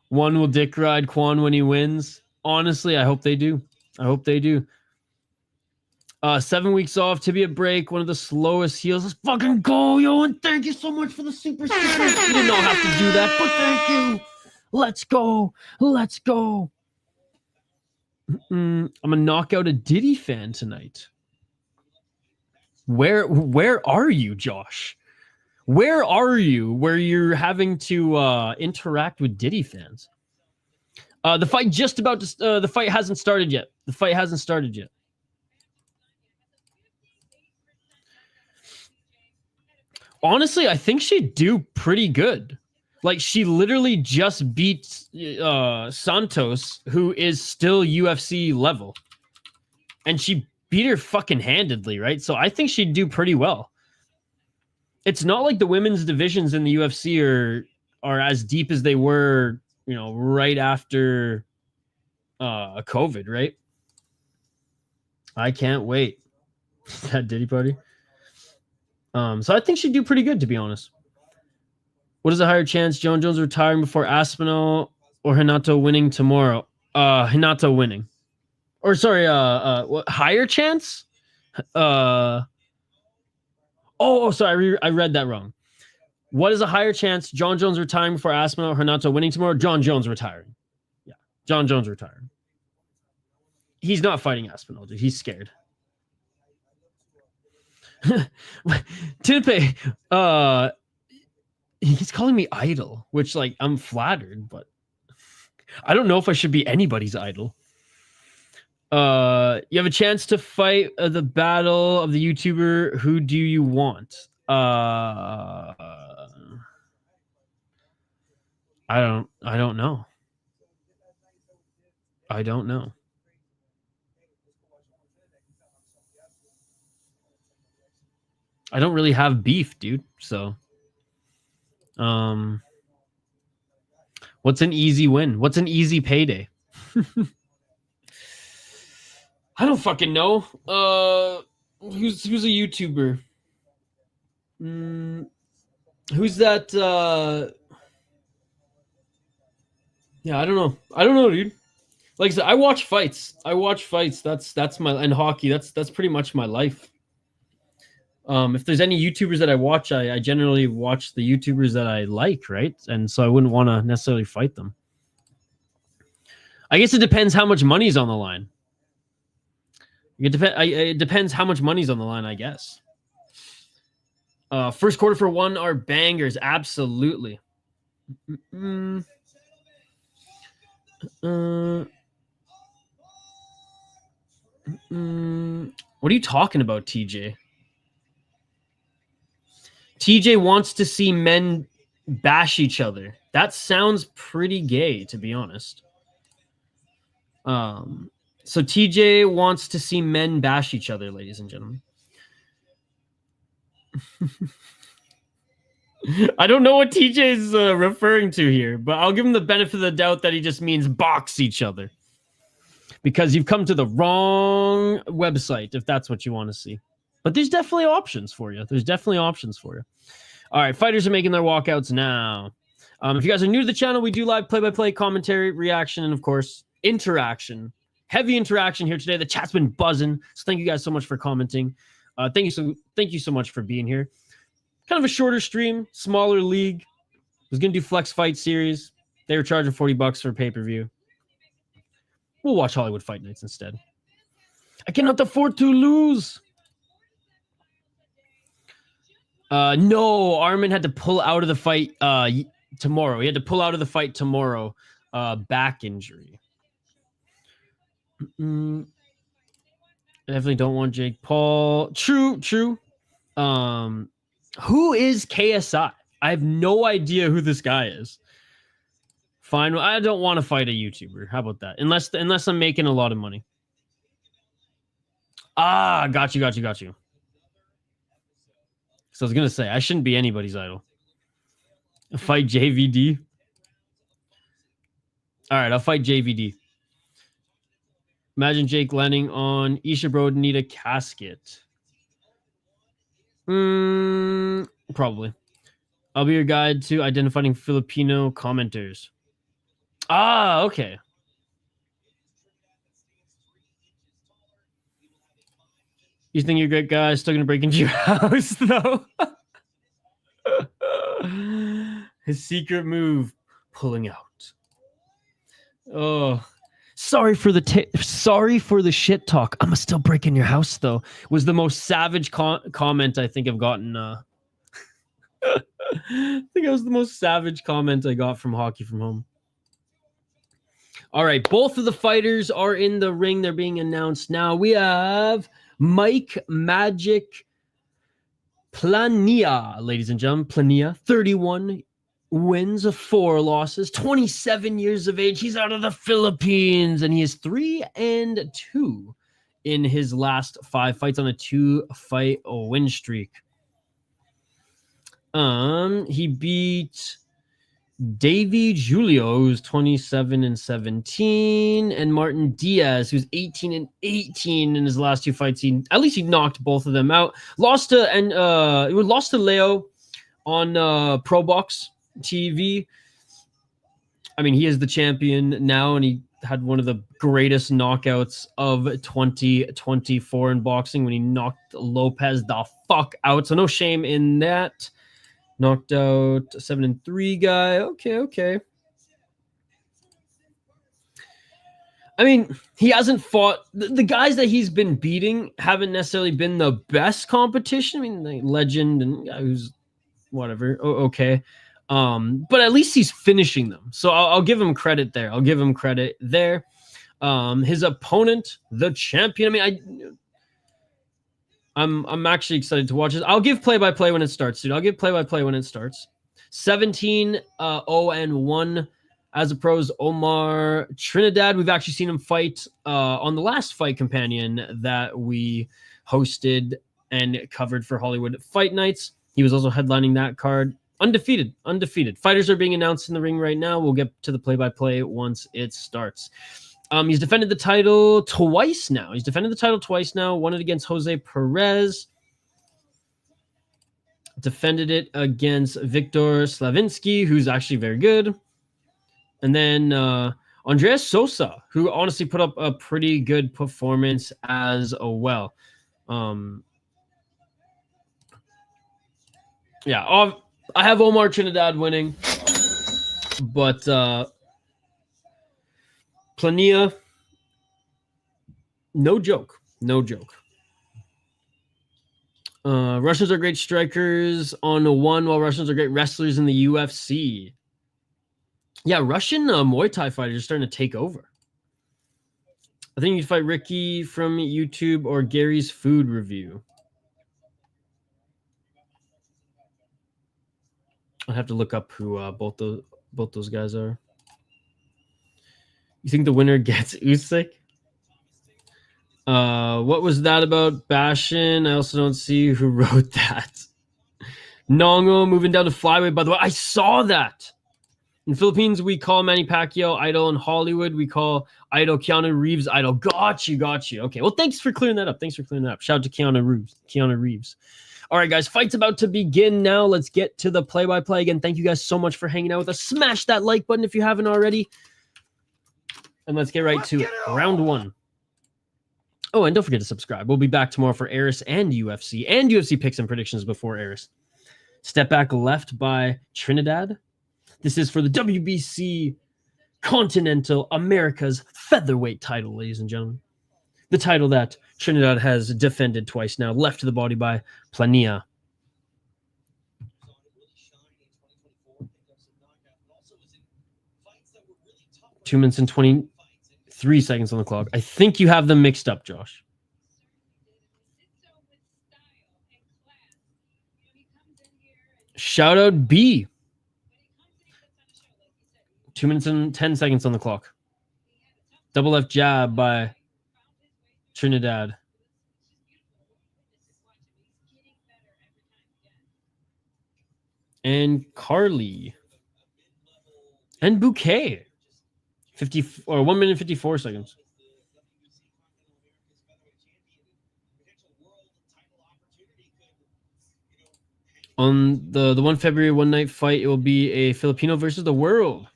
One will dick ride Kwon when he wins. Honestly, I hope they do. I hope they do. 7 weeks off, tibia break, one of the slowest heals. Let's fucking go, yo, and thank you so much for the super stickers. You did not have to do that, but thank you. Let's go. Let's go. I'm a knockout a Diddy fan tonight. Where are you, Josh? Where are you where you're having to interact with Diddy fans? The fight just about to the fight hasn't started yet. The fight hasn't started yet. Honestly, I think she'd do pretty good. Like, she literally just beat Santos, who is still UFC level. And she beat her fucking handedly, right? So I think she'd do pretty well. It's not like the women's divisions in the UFC are as deep as they were, you know, right after COVID, right? I can't wait. That Diddy party. So I think she'd do pretty good, to be honest. What is a higher chance? John Jones retiring before Aspinall or Hinato winning tomorrow? Hinato winning. Or sorry, what higher chance? Sorry, I read that wrong. What is a higher chance? John Jones retiring before Aspinall or Hinato winning tomorrow? John Jones retiring. Yeah, John Jones retiring. He's not fighting Aspinall, dude. He's scared. Tipe, he's calling me idol, which, like, I'm flattered, but I don't know if I should be anybody's idol. You have a chance to fight the battle of the YouTuber. Who do you want? I don't know. I don't know. I don't really have beef, dude. So, what's an easy win? What's an easy payday? I don't fucking know. Who's a YouTuber? Who's that? Yeah, I don't know. I don't know, dude. Like I said, I watch fights. That's my and hockey. That's pretty much my life. If there's any YouTubers that I watch, I generally watch the YouTubers that I like, right? And so I wouldn't want to necessarily fight them. I guess it depends how much money's on the line. It depends how much money's on the line, I guess. First quarter for one are bangers, absolutely. What are you talking about, TJ? TJ wants to see men bash each other. That sounds pretty gay, to be honest. So TJ wants to see men bash each other, ladies and gentlemen. I don't know what TJ is referring to here, but I'll give him the benefit of the doubt that he just means box each other. Because you've come to the wrong website, if that's what you want to see. But there's definitely options for you. All right, fighters are making their walkouts now. If you guys are new to the channel, we do live play-by-play commentary, reaction, and of course, interaction. Heavy interaction here today. The chat's been buzzing, so thank you guys so much for commenting. Thank you so much for being here. Kind of a shorter stream, smaller league. Was gonna do Flex Fight Series. They were charging $40 for pay-per-view. We'll watch Hollywood Fight Nights instead. I cannot afford to lose. No, Armin had to pull out of the fight tomorrow. He had to pull out of the fight tomorrow. Back injury. I definitely don't want Jake Paul. True. Who is KSI? I have no idea who this guy is. Fine. I don't want to fight a YouTuber. How about that? Unless I'm making a lot of money. Ah, got you. So I was going to say, I shouldn't be anybody's idol. Fight JVD. All right, I'll fight JVD. Imagine Jake landing on Isha Bro need a casket. Probably. I'll be your guide to identifying Filipino commenters. Ah, okay. You think you're a great guy, still gonna break into your house though. His secret move, pulling out. Oh, sorry for the shit talk. I'ma still break in your house though. Was the most savage comment I think I've gotten. I think it was the most savage comment I got from Hockey From Home. All right, both of the fighters are in the ring. They're being announced now. We have Mike Magic Plania, ladies and gentlemen. Plania, 31 wins, 4 losses, 27 years of age. He's out of the Philippines, and he is 3-2 in his last 5 fights on a 2-fight win streak. He beat Davy Julio, who's 27-17, and Martin Diaz, who's 18-18 in his last 2 fights. He knocked both of them out. Lost to Leo on Pro Box TV. I mean, he is the champion now, and he had one of the greatest knockouts of 2024 in boxing when he knocked Lopez the fuck out. So no shame in that. Knocked out a 7-3 guy. Okay. I mean, he hasn't fought... The guys that he's been beating haven't necessarily been the best competition. I mean, like Legend and who's whatever. Okay. But at least he's finishing them. So I'll give him credit there. His opponent, the champion. I mean, I'm actually excited to watch this. I'll give play-by-play when it starts, dude. 17-0-1 as a pros. Omar Trinidad. We've actually seen him fight on the last Fight Companion that we hosted and covered for Hollywood Fight Nights. He was also headlining that card. Undefeated. Fighters are being announced in the ring right now. We'll get to the play-by-play once it starts. He's defended the title twice now. Won it against Jose Perez. Defended it against Victor Slavinsky, who's actually very good. And then Andreas Sosa, who honestly put up a pretty good performance as well. Yeah, I have Omar Trinidad winning, but Plania, no joke. Russians are great strikers on one, while Russians are great wrestlers in the UFC. Yeah, Russian Muay Thai fighters are starting to take over. I think you'd fight Ricky from YouTube or Gary's food review. I'd have to look up who both those guys are. You think the winner gets Usyk? What was that about Bashin? I also don't see who wrote that. Nongo moving down to flyweight, by the way. I saw that. In Philippines, we call Manny Pacquiao idol. In Hollywood, we call idol Keanu Reeves idol. Got you. Okay, well, thanks for clearing that up. Shout out to Keanu Reeves. All right, guys, fight's about to begin now. Let's get to the play-by-play. Again, thank you guys so much for hanging out with us. Smash that like button if you haven't already. And let's get right to it. Round one. Oh, and don't forget to subscribe. We'll be back tomorrow for Eris and UFC picks and predictions before Eris. Step back left by Trinidad. This is for the WBC Continental America's Featherweight title, ladies and gentlemen. The title that Trinidad has defended twice now. Left to the body by Plania. Two minutes and 23 seconds on the clock. I think you have them mixed up, Josh. Shout out B. 2 minutes and 10 seconds on the clock. Double left jab by Trinidad. And Carly. And Bouquet. 1 minute 54 seconds. On the 1 February one night fight, it will be a Filipino versus the world.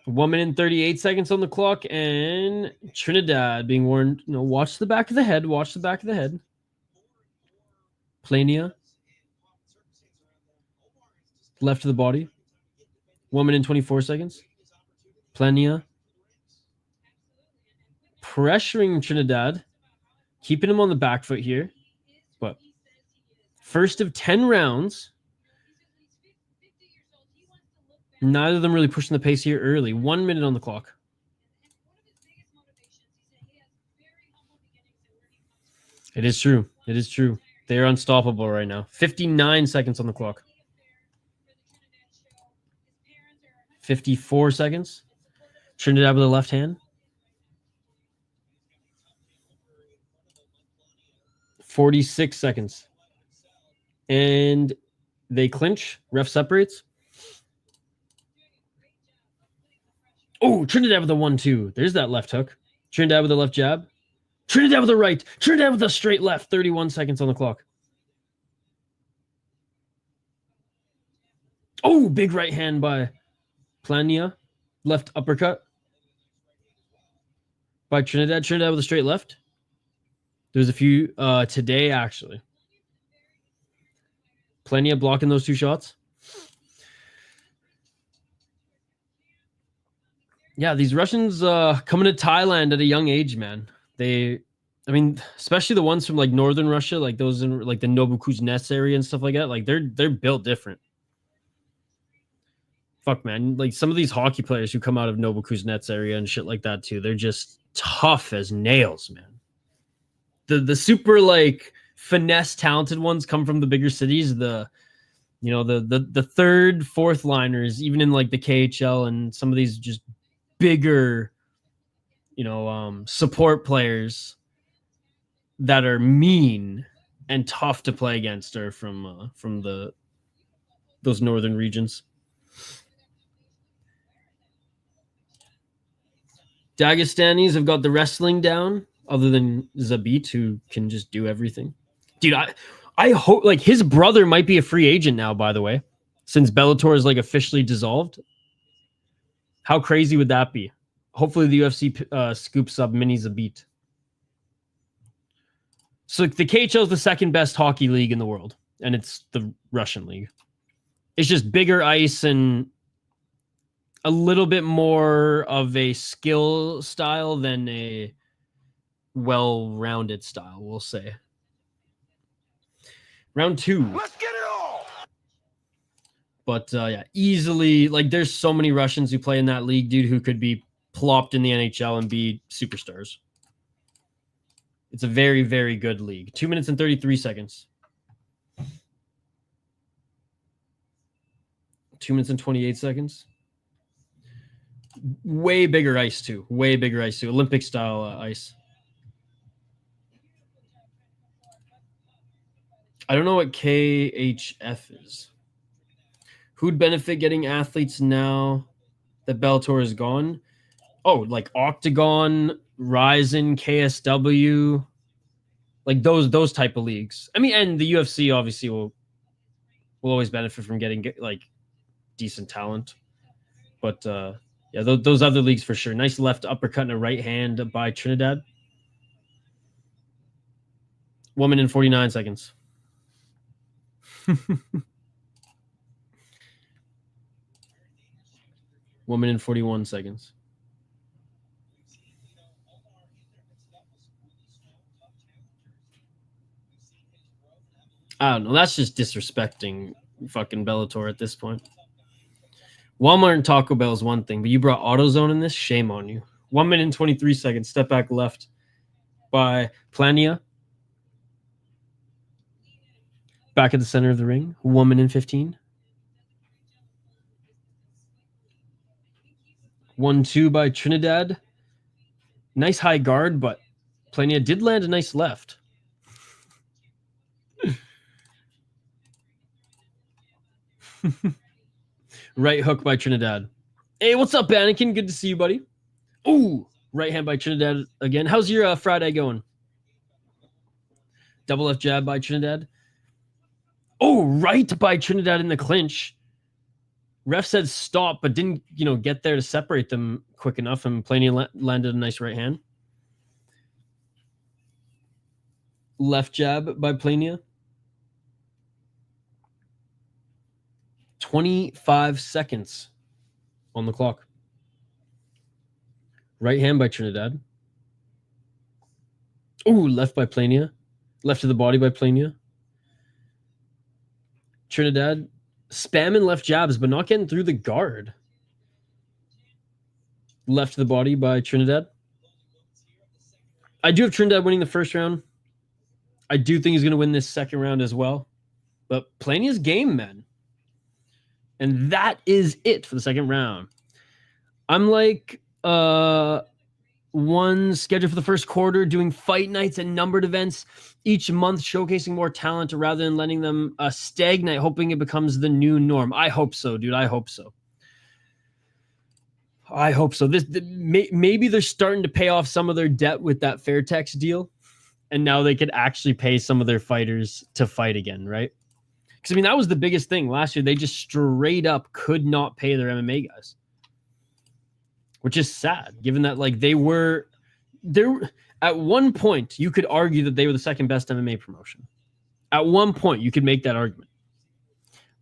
1 minute and 38 seconds on the clock, and Trinidad being warned, watch the back of the head. Plania. Left to the body. 1 minute and 24 seconds. Plania. Pressuring Trinidad. Keeping him on the back foot here. But first of 10 rounds. Neither of them really pushing the pace here early. 1 minute on the clock. It is true. They are unstoppable right now. 59 seconds on the clock. 54 seconds. Trinidad with the left hand. 46 seconds. And they clinch. Ref separates. Oh, Trinidad with a 1-2. There's that left hook. Trinidad with the left jab. Trinidad with the right. Trinidad with a straight left. 31 seconds on the clock. Oh, big right hand by Plania. Left uppercut by Trinidad. Trinidad with a straight left. There's a few today, actually. Plania blocking those two shots. Yeah, these Russians coming to Thailand at a young age, man. Especially the ones from like northern Russia, like those in like the Novokuznetsk area and stuff like that. Like they're built different. Fuck, man. Like some of these hockey players who come out of Novokuznetsk area and shit like that too. They're just tough as nails, man. The super like finesse talented ones come from the bigger cities. The third, fourth liners, even in like the KHL and some of these just bigger, support players that are mean and tough to play against are from those northern regions. Dagestanis have got the wrestling down, other than Zabit, who can just do everything. Dude, I hope, like, his brother might be a free agent now, by the way. since Bellator is like officially dissolved. How crazy would that be? Hopefully the UFC scoops up minis a beat. So the KHL is the second best hockey league in the world, and it's the Russian league. It's just bigger ice and a little bit more of a skill style than a well-rounded style, we'll say. Round 2. Let's get it all. But yeah, easily, like there's so many Russians who play in that league, dude, who could be plopped in the NHL and be superstars. It's a very, very good league. 2 minutes and 33 seconds. 2 minutes and 28 seconds. Way bigger ice, too. Way bigger ice, too. Olympic-style ice. I don't know what KHF is. Who'd benefit getting athletes now that Bellator is gone? Oh, like Octagon, Ryzen, KSW, like those type of leagues. I mean, and the UFC obviously will always benefit from getting like decent talent. But yeah, those other leagues for sure. Nice left uppercut and a right hand by Trinidad. 1 minute and 49 seconds. 1 minute and 41 seconds. I don't know. That's just disrespecting fucking Bellator at this point. Walmart and Taco Bell is one thing, but you brought AutoZone in this? Shame on you. 1 minute and 23 seconds. Step back left by Plania. Back at the center of the ring. 1 minute and 15. 1-2 by Trinidad. Nice high guard, but Plania did land a nice left. Right hook by Trinidad. Hey, what's up, Anakin? Good to see you, buddy. Ooh, right hand by Trinidad again. How's your Friday going? Double left jab by Trinidad. Oh, right by Trinidad in the clinch. Ref said stop, but didn't, get there to separate them quick enough, and Plania landed a nice right hand. Left jab by Plania. 25 seconds on the clock. Right hand by Trinidad. Ooh, left by Plania. Left to the body by Plania. Trinidad spamming left jabs, but not getting through the guard. Left to the body by Trinidad. I do have Trinidad winning the first round. I do think he's going to win this second round as well. But Plania's game, man. And that is it for the second round. I'm like one scheduled for the first quarter, doing fight nights and numbered events each month, showcasing more talent rather than letting them stagnate, hoping it becomes the new norm. I hope so, dude. I hope so. I hope so. Maybe they're starting to pay off some of their debt with that Fairtex deal, and now they could actually pay some of their fighters to fight again, right? Because, I mean, that was the biggest thing. Last year, they just straight up could not pay their MMA guys. Which is sad, given that, like, they were... At one point, you could argue that they were the second best MMA promotion. At one point, you could make that argument.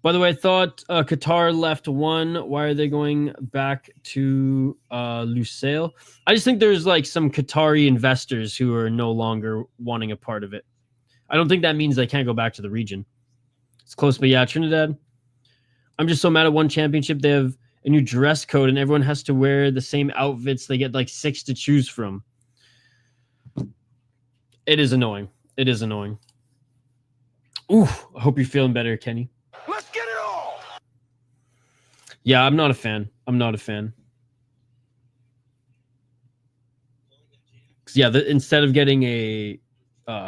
By the way, I thought Qatar left one. Why are they going back to Lusail? I just think there's, like, some Qatari investors who are no longer wanting a part of it. I don't think that means they can't go back to the region. It's close, but yeah, Trinidad. I'm just so mad at one championship. They have a new dress code, and everyone has to wear the same outfits. They get like 6 to choose from. It is annoying. It is annoying. Ooh, I hope you're feeling better, Kenny. Let's get it all. Yeah, I'm not a fan. I'm not a fan. Yeah, instead of getting a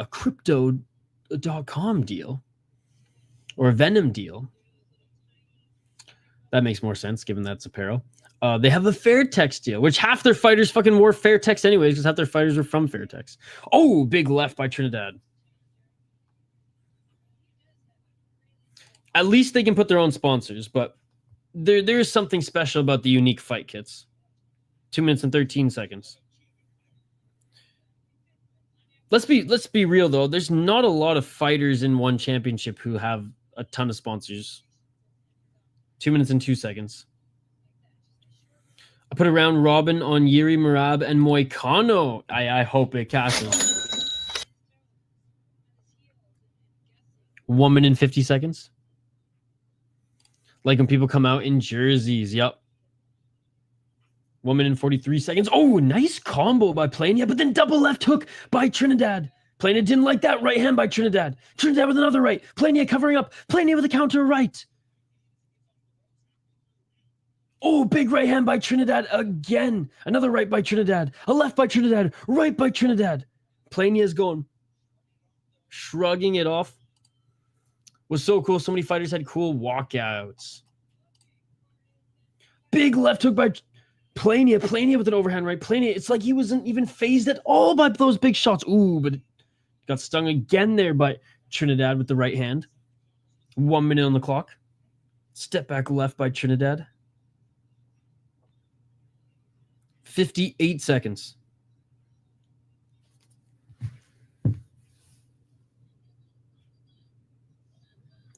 crypto.com deal or a Venom deal, that makes more sense given that's apparel. They have the Fairtex deal, which half their fighters fucking wore Fairtex anyways because half their fighters were from Fairtex. Oh, big left by Trinidad. At least they can put their own sponsors, but there is something special about the unique fight kits. 2 minutes and 13 seconds. Let's be real though. There's not a lot of fighters in one championship who have a ton of sponsors. 2 minutes and 2 seconds. I put a round robin on Yuri, Marab, and Moicano. I hope it cashes. 1 minute and 50 seconds. Like when people come out in jerseys. Yep. 1 minute and 43 seconds. Oh, nice combo by Plania, but then double left hook by Trinidad. Plania didn't like that right hand by Trinidad. Trinidad with another right. Plania covering up. Plania with a counter right. Oh, big right hand by Trinidad again. Another right by Trinidad. A left by Trinidad. Right by Trinidad. Plania's going. Shrugging it off. Was so cool. So many fighters had cool walkouts. Big left hook by Plania. Plania with an overhand right. Plania, it's like he wasn't even phased at all by those big shots. Ooh, but got stung again there by Trinidad with the right hand. 1 minute on the clock. Step back left by Trinidad. 58 seconds.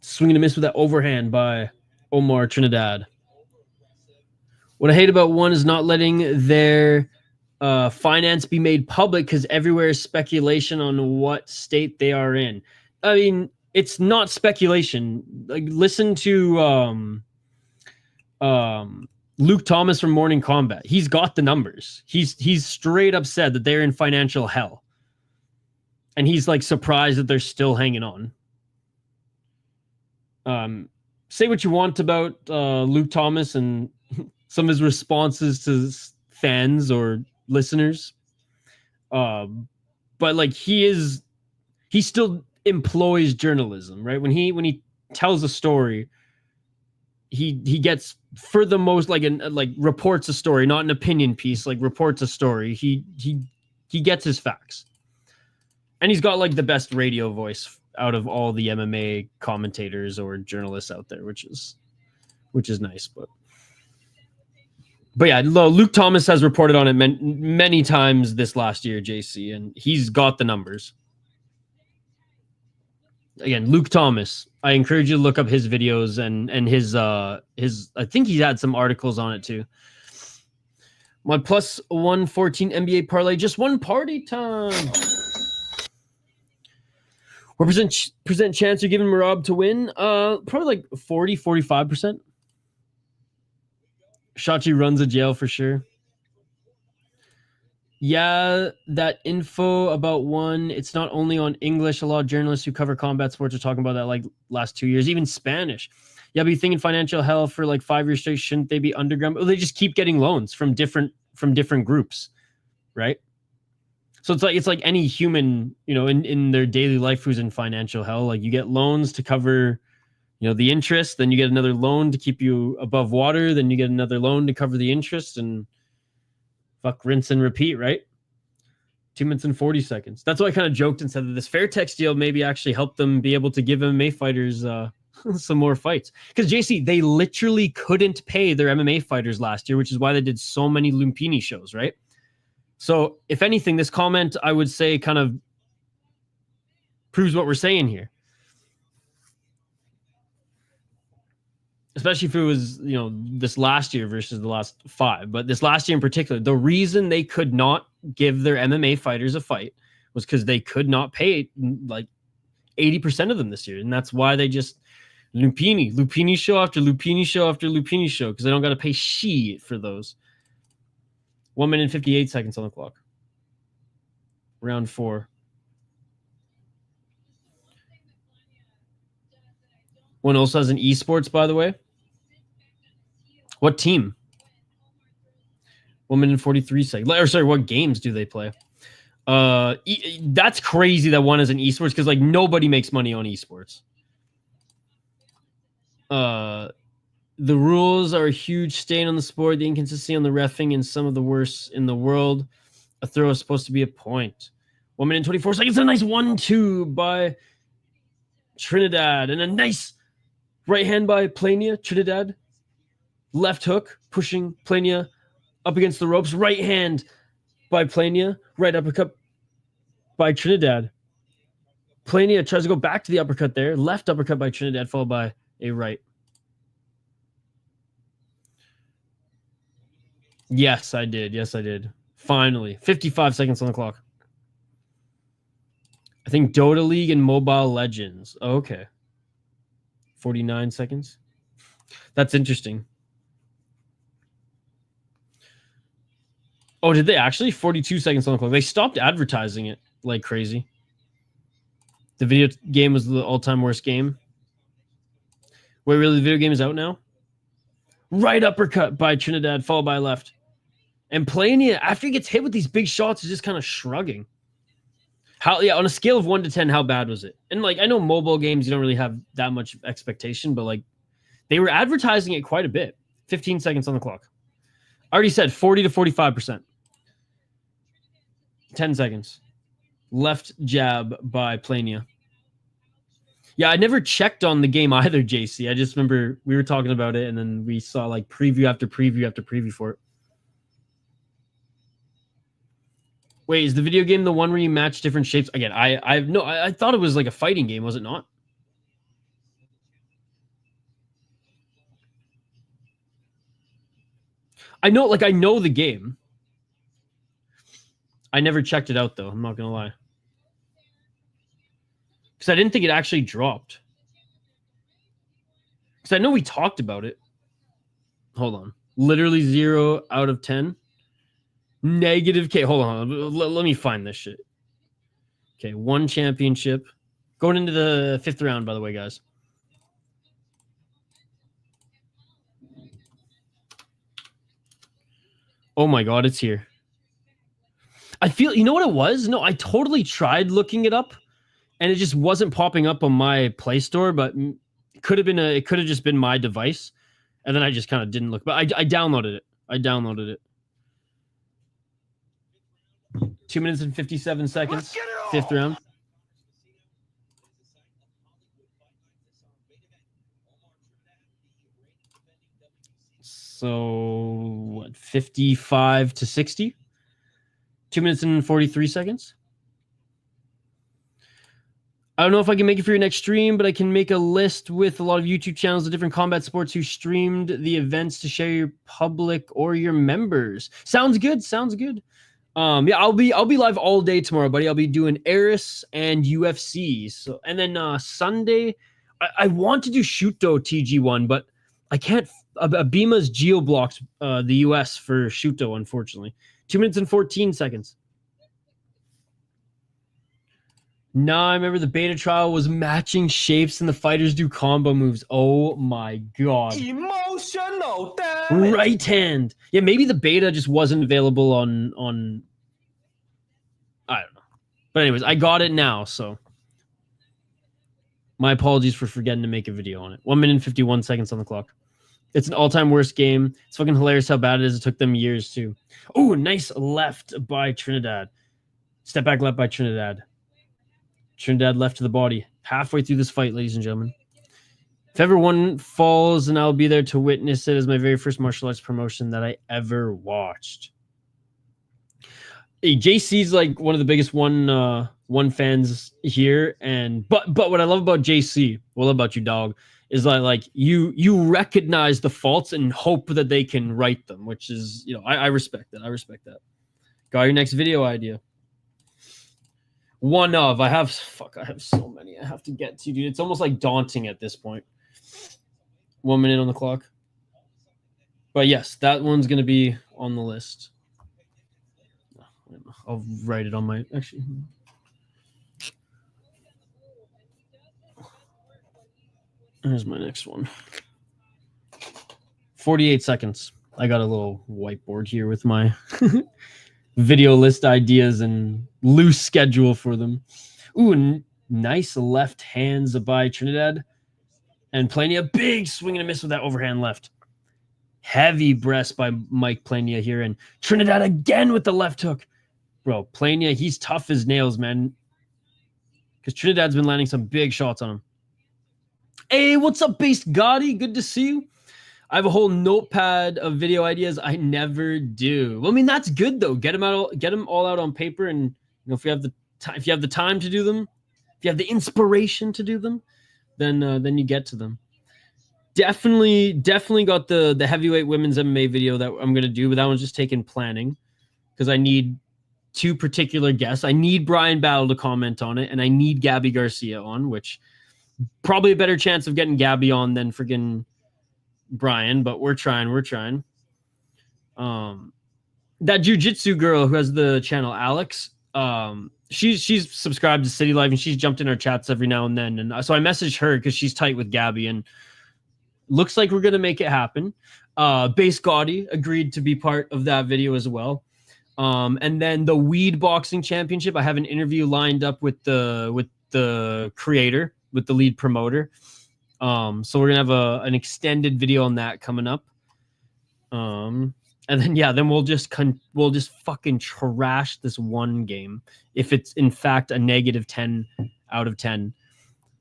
Swing and a miss with that overhand by Omar Trinidad. What I hate about one is not letting their finance be made public because everywhere is speculation on what state they are in. I mean, it's not speculation. Like, listen to Luke Thomas from Morning Combat. He's got the numbers. He's straight up said that they're in financial hell. And he's like surprised that they're still hanging on. Say what you want about Luke Thomas and some of his responses to fans or listeners. But like he still employs journalism, right? When he tells a story, he gets for the most like reports a story, not an opinion piece, like reports a story. He gets his facts. And he's got like the best radio voice out of all the MMA commentators or journalists out there, which is nice. But yeah, Luke Thomas has reported on it many times this last year, JC, and he's got the numbers. Again, Luke Thomas, I encourage you to look up his videos and his I think he's had some articles on it too. My plus 114 NBA parlay, just one party time. What percent chance you're giving Marab to win? Probably like 40-45%. Shachi runs a jail for sure. Yeah, that info about one, it's not only on English. A lot of journalists who cover combat sports are talking about that like last 2 years, even Spanish. Yeah, but you think in financial hell for like 5 years straight, shouldn't they be underground? Oh, they just keep getting loans from different groups, right? So it's like any human, you know, in their daily life who's in financial hell. Like you get loans to cover, you know, the interest, then you get another loan to keep you above water, then you get another loan to cover the interest, and fuck, rinse and repeat, right? 2 minutes and 40 seconds. That's why I kind of joked and said that this Fairtex deal maybe actually helped them be able to give MMA fighters some more fights. Because JC, they literally couldn't pay their MMA fighters last year, which is why they did so many Lumpini shows, right? So if anything, this comment, I would say, kind of proves what we're saying here. Especially if it was, you know, this last year versus the last 5. But this last year in particular, the reason they could not give their MMA fighters a fight was because they could not pay like 80% of them this year. And that's why they just Lupini show after Lupini show after Lupini show, because they don't got to pay shit for those. 1 minute and 58 seconds on the clock. Round 4. One also has an esports, by the way. What team? 1 minute and 43 seconds. Or sorry, what games do they play? That's crazy that one is an esports, because like nobody makes money on esports. The rules are a huge stain on the sport. The inconsistency on the reffing and some of the worst in the world. A throw is supposed to be a point. 1 minute and 24 seconds. A nice 1-2 by Trinidad. And a nice Right hand by Plania, Trinidad. Left hook, pushing Plania up against the ropes. Right hand by Plania. Right uppercut by Trinidad. Plania tries to go back to the uppercut there. Left uppercut by Trinidad, followed by a right. Yes, I did. Yes, I did. Finally. 55 seconds on the clock. I think Dota League and Mobile Legends. Oh, okay. 49 seconds. That's interesting. Oh, did they actually? 42 seconds on the clock. They stopped advertising it like crazy. The video game was the all-time worst game. Wait, really? The video game is out now? Right uppercut by Trinidad, followed by left. And Plania, after he gets hit with these big shots, is just kind of shrugging. Yeah, on a scale of 1 to 10, how bad was it? And like, I know mobile games, you don't really have that much expectation, but like, they were advertising it quite a bit. 15 seconds on the clock. I already said 40 to 45%. 10 seconds. Left jab by Plania. Yeah, I never checked on the game either, JC. I just remember we were talking about it, and then we saw like preview after preview after preview for it. Wait, is the video game the one where you match different shapes? Again, I thought it was like a fighting game, was it not? I know the game. I never checked it out though, I'm not gonna lie. Because I didn't think it actually dropped. Because I know we talked about it. Hold on. Literally 0 out of 10. Negative K. Hold on. Let me find this shit. Okay, 1 championship. Going into the 5th round, by the way, guys. Oh my god, it's here. I feel, you know what it was? No, I totally tried looking it up, and it just wasn't popping up on my Play Store, but it could have just been my device, and then I just kind of didn't look. But I downloaded it. I downloaded it. 2 minutes and 57 seconds. 5th round. So what? 55 to 60. 2 minutes and 43 seconds. I don't know if I can make it for your next stream, but I can make a list with a lot of YouTube channels of different combat sports who streamed the events to share your public or your members. Sounds good. Sounds good. Yeah, I'll be live all day tomorrow, buddy. I'll be doing Eris and UFC. So, and then Sunday, I want to do Shuto TG1, but I can't. Abima's geo blocks the US for Shuto, unfortunately. 2 minutes and 14 seconds. Nah, I remember the beta trial was matching shapes and the fighters do combo moves. Oh my god. Emotional damage. Right hand. Yeah, maybe the beta just wasn't available on I don't know. But anyways, I got it now, so my apologies for forgetting to make a video on it. 1 minute and 51 seconds on the clock. It's an all-time worst game. It's fucking hilarious how bad it is. It took them years too. Oh, nice left by Trinidad. Step back left by Trinidad. Trinidad left to the body. Halfway through this fight, ladies and gentlemen. If ever one falls, and I'll be there to witness it as my very first martial arts promotion that I ever watched. Hey, JC's like one of the biggest one fans here, and but what I love about JC, what I love about you, dog, is that like you recognize the faults and hope that they can right them, which is, you know, I respect that. I respect that. Got your next video idea. I have so many I have to get to, dude. It's almost like daunting at this point. 1 minute on the clock. But yes, that one's going to be on the list. I'll write it on my, actually. Here's my next one. 48 seconds. I got a little whiteboard here with my video list ideas and loose schedule for them. Ooh, nice left hands by Trinidad. And Plania, big swing and a miss with that overhand left. Heavy breast by Mike Plania here. And Trinidad again with the left hook. Bro, Plania, he's tough as nails, man. Because Trinidad's been landing some big shots on him. Hey, what's up, Based Gotti? Good to see you. I have a whole notepad of video ideas. I never do. Well, I mean, that's good though. Get them all out on paper, and you know, if you have the time to do them, if you have the inspiration to do them, then you get to them. Definitely got the heavyweight women's MMA video that I'm gonna do, but that one's just taking planning because I need 2 particular guests. I need Brian Battle to comment on it, and I need Gabby Garcia on, which probably a better chance of getting Gabby on than friggin' Brian, but we're trying. That jiu-jitsu girl who has the channel, Alex, she's subscribed to City Life and she's jumped in our chats every now and then, and so I messaged her because she's tight with Gabby, and looks like we're gonna make it happen. Base Gotti agreed to be part of that video as well. And then the Weed Boxing Championship, I have an interview lined up with the creator, with the lead promoter. So we're gonna have an extended video on that coming up. And then we'll just fucking trash this one game if it's in fact a negative 10 out of 10.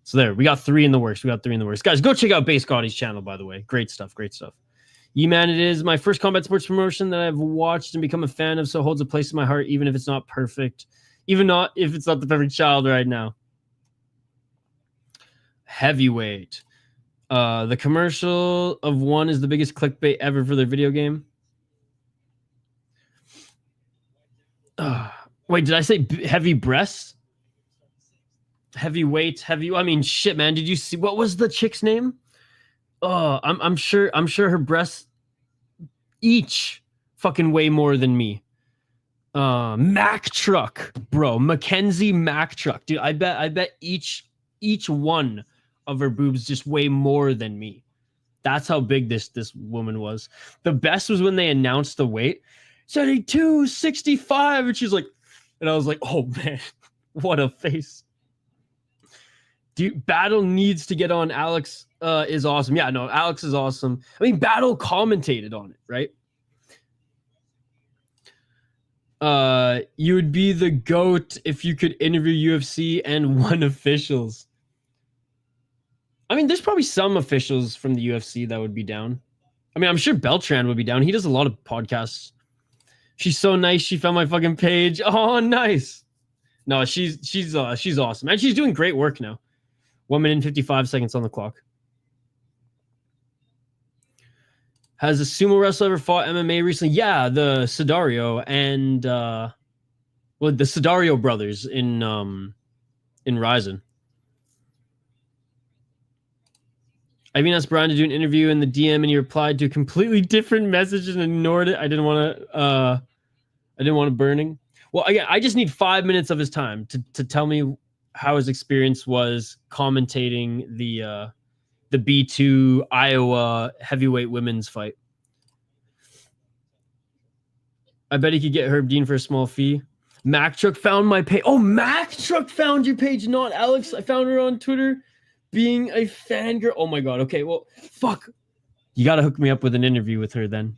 So there, we got 3 in the works. Guys, go check out Base Gotti's channel, by the way. Great stuff. Man, it is my first combat sports promotion that I've watched and become a fan of, so it holds a place in my heart, even if it's not perfect. Even if it's not the perfect child right now. Heavyweight. The commercial of one is the biggest clickbait ever for their video game. Wait, did I say heavy breasts? Heavyweight, I mean, shit, man. Did you see what was the chick's name? Oh, I'm sure her breasts each fucking weigh more than me. Mack Truck, bro. Mackenzie Mack Truck, dude. I bet each one of her boobs just weigh more than me. That's how big this woman was. The best was when they announced the weight. 72.65, and she's like, and I was like, oh man, what a face. Dude, Battle needs to get on. Alex is awesome. Yeah, no, Alex is awesome. I mean, Battle commentated on it, right? You would be the GOAT if you could interview UFC and 1 officials. I mean, there's probably some officials from the UFC that would be down. I mean, I'm sure Beltran would be down. He does a lot of podcasts. She's so nice. She found my fucking page. Oh, nice. No, she's awesome. And she's doing great work now. 1 minute and 55 seconds on the clock. Has a sumo wrestler ever fought MMA recently? Yeah, the Sidario and the Sidario brothers in Ryzen. I even asked Brian to do an interview in the DM, and he replied to a completely different message and ignored it. I didn't want it burning. Well, again, I just need 5 minutes of his time to tell me how his experience was commentating the B2 Iowa heavyweight women's fight. I bet he could get Herb Dean for a small fee. Mack Truck found my page. Oh, Mack Truck found your page, not Alex. I found her on Twitter being a fangirl. Oh my God. Okay, well, fuck. You got to hook me up with an interview with her then.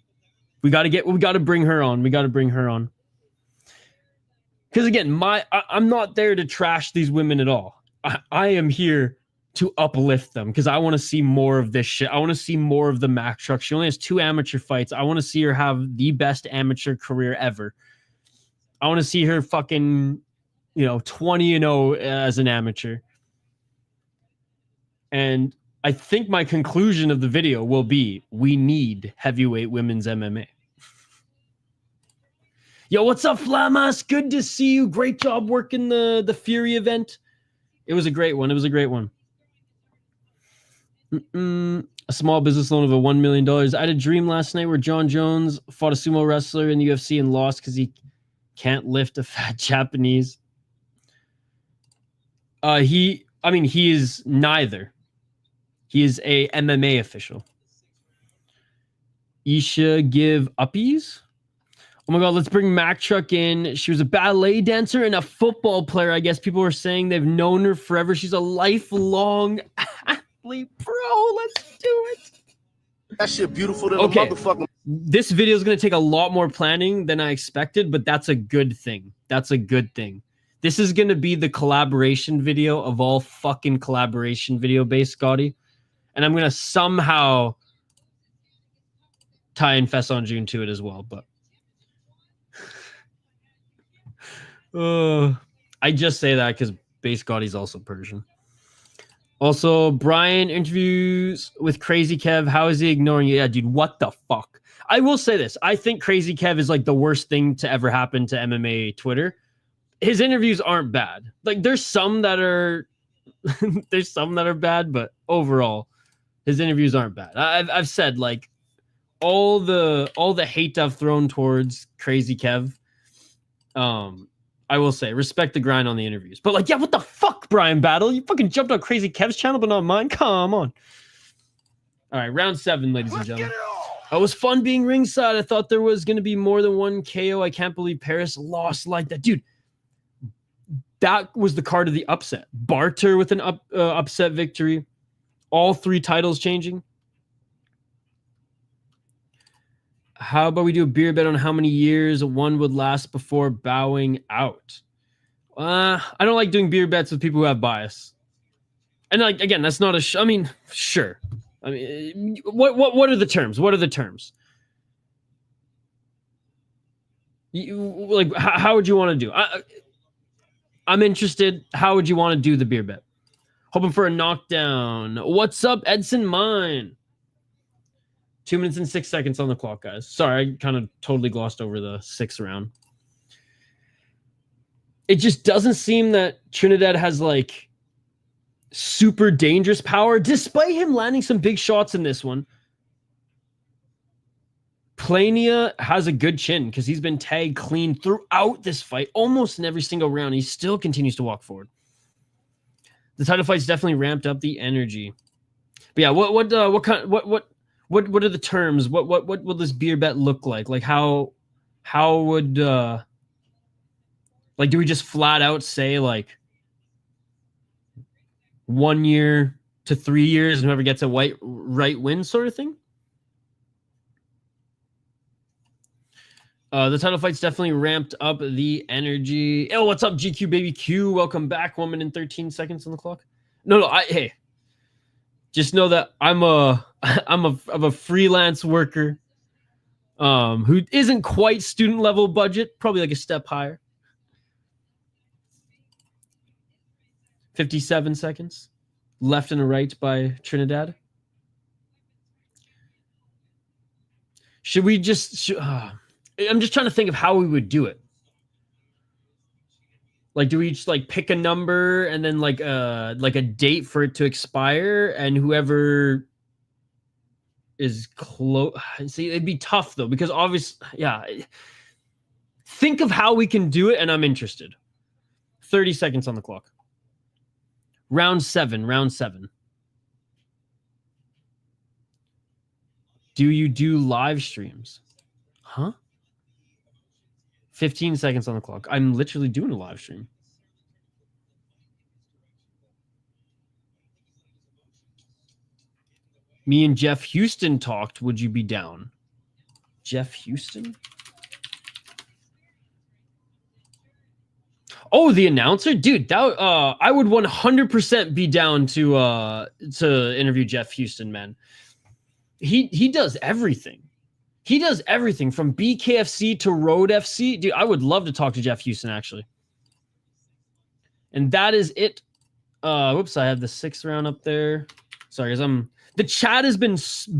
We got to bring her on. Because again, I'm not there to trash these women at all. I am here to uplift them because I want to see more of this shit. I want to see more of the Mack Truck. She only has 2 amateur fights. I want to see her have the best amateur career ever. I want to see her fucking, 20-0 as an amateur. And I think my conclusion of the video will be, we need heavyweight women's MMA. Yo, what's up, Flamas? Good to see you. Great job working the Fury event. It was a great one. A small business loan of $1 million. I had a dream last night where John Jones fought a sumo wrestler in the UFC and lost because he can't lift a fat Japanese. He is neither. He is a MMA official. Isha give uppies? Oh my God, let's bring Mack Truck in. She was a ballet dancer and a football player. I guess people are saying they've known her forever. She's a lifelong athlete. Bro, let's do it. That shit beautiful than a motherfucker. This video is going to take a lot more planning than I expected, but that's a good thing. This is going to be the collaboration video of all fucking collaboration video based, Scotty. And I'm gonna somehow tie in Fesson June to it as well, but I just say that because Base Gaudi's also Persian. Also, Brian interviews with Crazy Kev. How is he ignoring you? Yeah, dude, what the fuck? I will say this. I think Crazy Kev is like the worst thing to ever happen to MMA Twitter. His interviews aren't bad. Like there's some that are there's some that are bad, but overall, his interviews aren't bad. I've said like all the hate I've thrown towards Crazy Kev. I will say respect the grind on the interviews. But like, yeah, what the fuck, Brian Battle? You fucking jumped on Crazy Kev's channel, but not mine. Come on. All right, round 7, ladies and gentlemen. It was fun being ringside. I thought there was going to be more than one KO. I can't believe Paris lost like that. Dude, that was the card of the upset. Barter with an upset victory. All 3 titles changing. How about we do a beer bet on how many years one would last before bowing out? I don't like doing beer bets with people who have bias. And like again, that's not a. I mean, sure. I mean, what are the terms? What are the terms? Like, how would you want to do? I'm interested. How would you want to do the beer bet? Hoping for a knockdown. What's up, Edson Mine? 2 minutes and 6 seconds on the clock, guys. Sorry, I kind of totally glossed over the 6th round. It just doesn't seem that Trinidad has like super dangerous power, despite him landing some big shots in this one. Plania has a good chin because he's been tagged clean throughout this fight, almost in every single round. He still continues to walk forward. The title fight's definitely ramped up the energy. But yeah, what are the terms? What will this beer bet look like? Like how would like do we just flat out say like 1 year to 3 years and whoever gets a right win sort of thing? The title fight's definitely ramped up the energy. Oh, what's up, GQ Baby Q? Welcome back. 1 minute and 13 seconds on the clock. No, hey. Just know that I'm a freelance worker who isn't quite student level budget, probably like a step higher. 57 seconds. Left and a right by Trinidad. Should we just... I'm just trying to think of how we would do it. Like, do we just like pick a number and then like a date for it to expire, and whoever is close? See, it'd be tough though, because obviously, yeah. Think of how we can do it, and I'm interested. 30 seconds on the clock. Round 7. Do you do live streams? Huh? 15 seconds on the clock. I'm literally doing a live stream. Me and Jeff Houston talked. Would you be down? Jeff Houston? Oh, the announcer? Dude, that I would 100% be down to interview Jeff Houston, man. He does everything. He does everything from BKFC to Road FC. Dude, I would love to talk to Jeff Houston, actually. And that is it. Whoops, I have the 6th round up there. Sorry, guys. The chat has been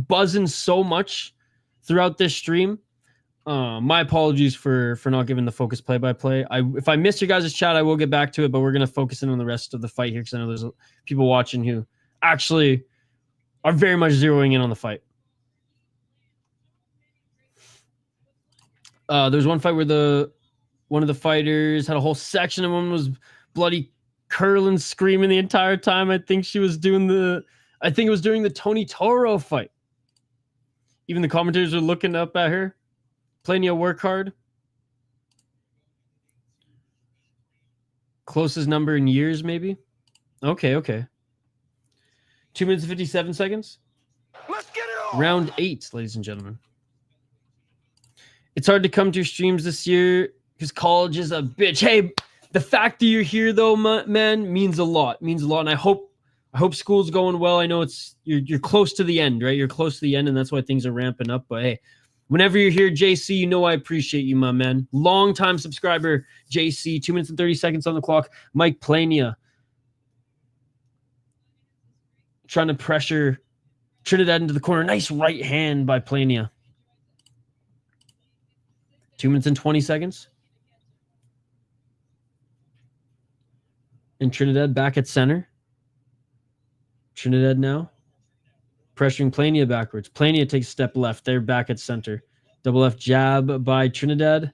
buzzing so much throughout this stream. My apologies for not giving the focus play-by-play. If I missed your guys' chat, I will get back to it, but we're going to focus in on the rest of the fight here because I know there's people watching who actually are very much zeroing in on the fight. There's one fight where one of the fighters had a whole section and one was bloody curling, screaming the entire time. I think it was during the Tony Toro fight. Even the commentators are looking up at her. Plania work hard. Closest number in years, maybe. Okay. 2 minutes and 57 seconds. Let's get it on. Round 8, ladies and gentlemen. It's hard to come to your streams this year because college is a bitch. Hey, the fact that you're here, though, man, means a lot. And I hope I hope school's going well. I know you're close to the end, right? You're close to the end, and that's why things are ramping up. But hey, whenever you're here, JC, you know I appreciate you, my man. Long-time subscriber, JC. 2 minutes and 30 seconds on the clock. Mike Plania trying to pressure Trinidad into the corner. Nice right hand by Plania. 2 minutes and 20 seconds. And Trinidad back at center. Trinidad now pressuring Plania backwards. Plania takes a step left. They're back at center. Double left jab by Trinidad.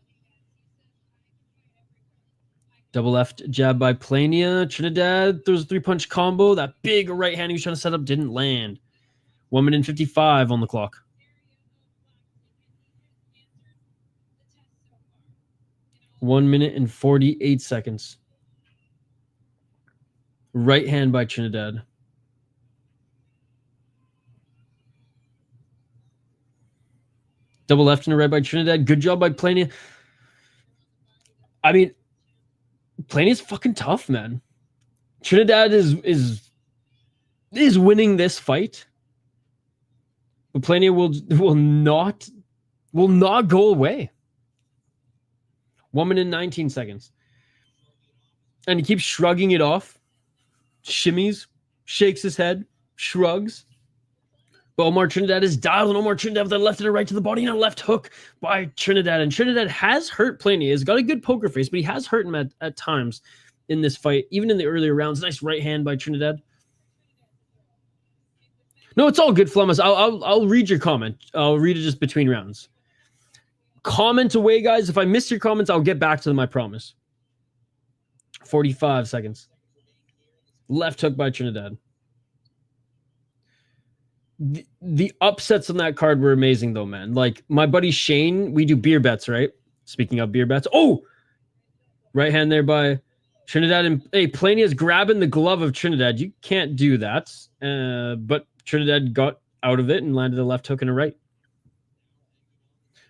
Double left jab by Plania. Trinidad throws a 3-punch combo. That big right hand he was trying to set up didn't land. 1 minute and 55 on the clock. One minute and 48 seconds. Right hand by Trinidad. Double left and a right by Trinidad. Good job by Plania. I mean, Plania's fucking tough, man. Trinidad is winning this fight. But Plania will not go away. 1 minute and 19 seconds. And he keeps shrugging it off. Shimmies, shakes his head, shrugs. But Omar Trinidad is dialed, and Omar Trinidad with a left and a right to the body and a left hook by Trinidad. And Trinidad has hurt Plania. He's got a good poker face, but he has hurt him at times in this fight, even in the earlier rounds. Nice right hand by Trinidad. No, it's all good, Flemmas. I'll read your comment. I'll read it just between rounds. Comment away, guys. If I miss your comments, I'll get back to them, I promise. 45 seconds. Left hook by Trinidad. The upsets on that card were amazing, though, man. Like, my buddy Shane, we do beer bets, right? Speaking of beer bets. Oh! Right hand there by Trinidad. And, hey, Plania's grabbing the glove of Trinidad. You can't do that. But Trinidad got out of it and landed a left hook and a right.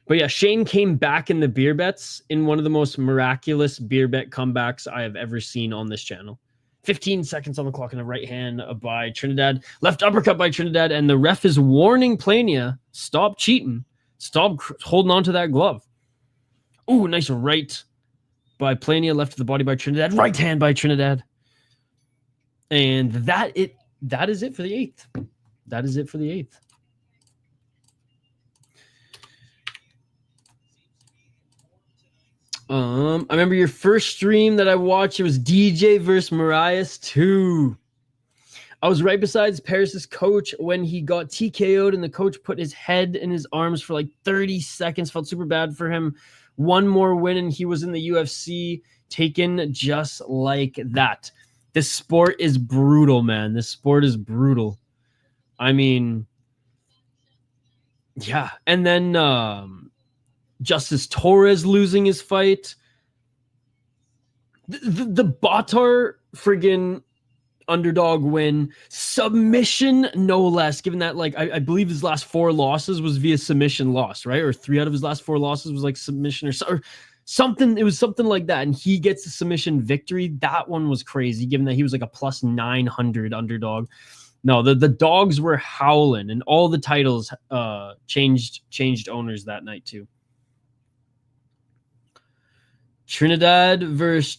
But yeah, Shane came back in the beer bets in one of the most miraculous beer bet comebacks I have ever seen on this channel. 15 seconds on the clock and a right hand by Trinidad. Left uppercut by Trinidad, and the ref is warning Plania, stop cheating. Stop holding on to that glove. Ooh, nice right by Plania. Left to the body by Trinidad. Right hand by Trinidad. And that is it for the 8th. That is it for the 8th. I remember your first stream that I watched. It was DJ versus Marias 2. I was right beside Paris's coach when he got TKO'd, and the coach put his head in his arms for like 30 seconds. Felt super bad for him. One more win, and he was in the UFC, taken just like that. This sport is brutal, man. This sport is brutal. I mean, yeah. And then Justice Torres losing his fight. The Batar friggin' underdog win. Submission, no less, given that, like, I believe his last 4 losses was via submission loss, right? Or 3 out of his last 4 losses was like submission or something. It was something like that. And he gets a submission victory. That one was crazy, given that he was like a plus 900 underdog. No, the dogs were howling, and all the titles changed owners that night too. Trinidad versus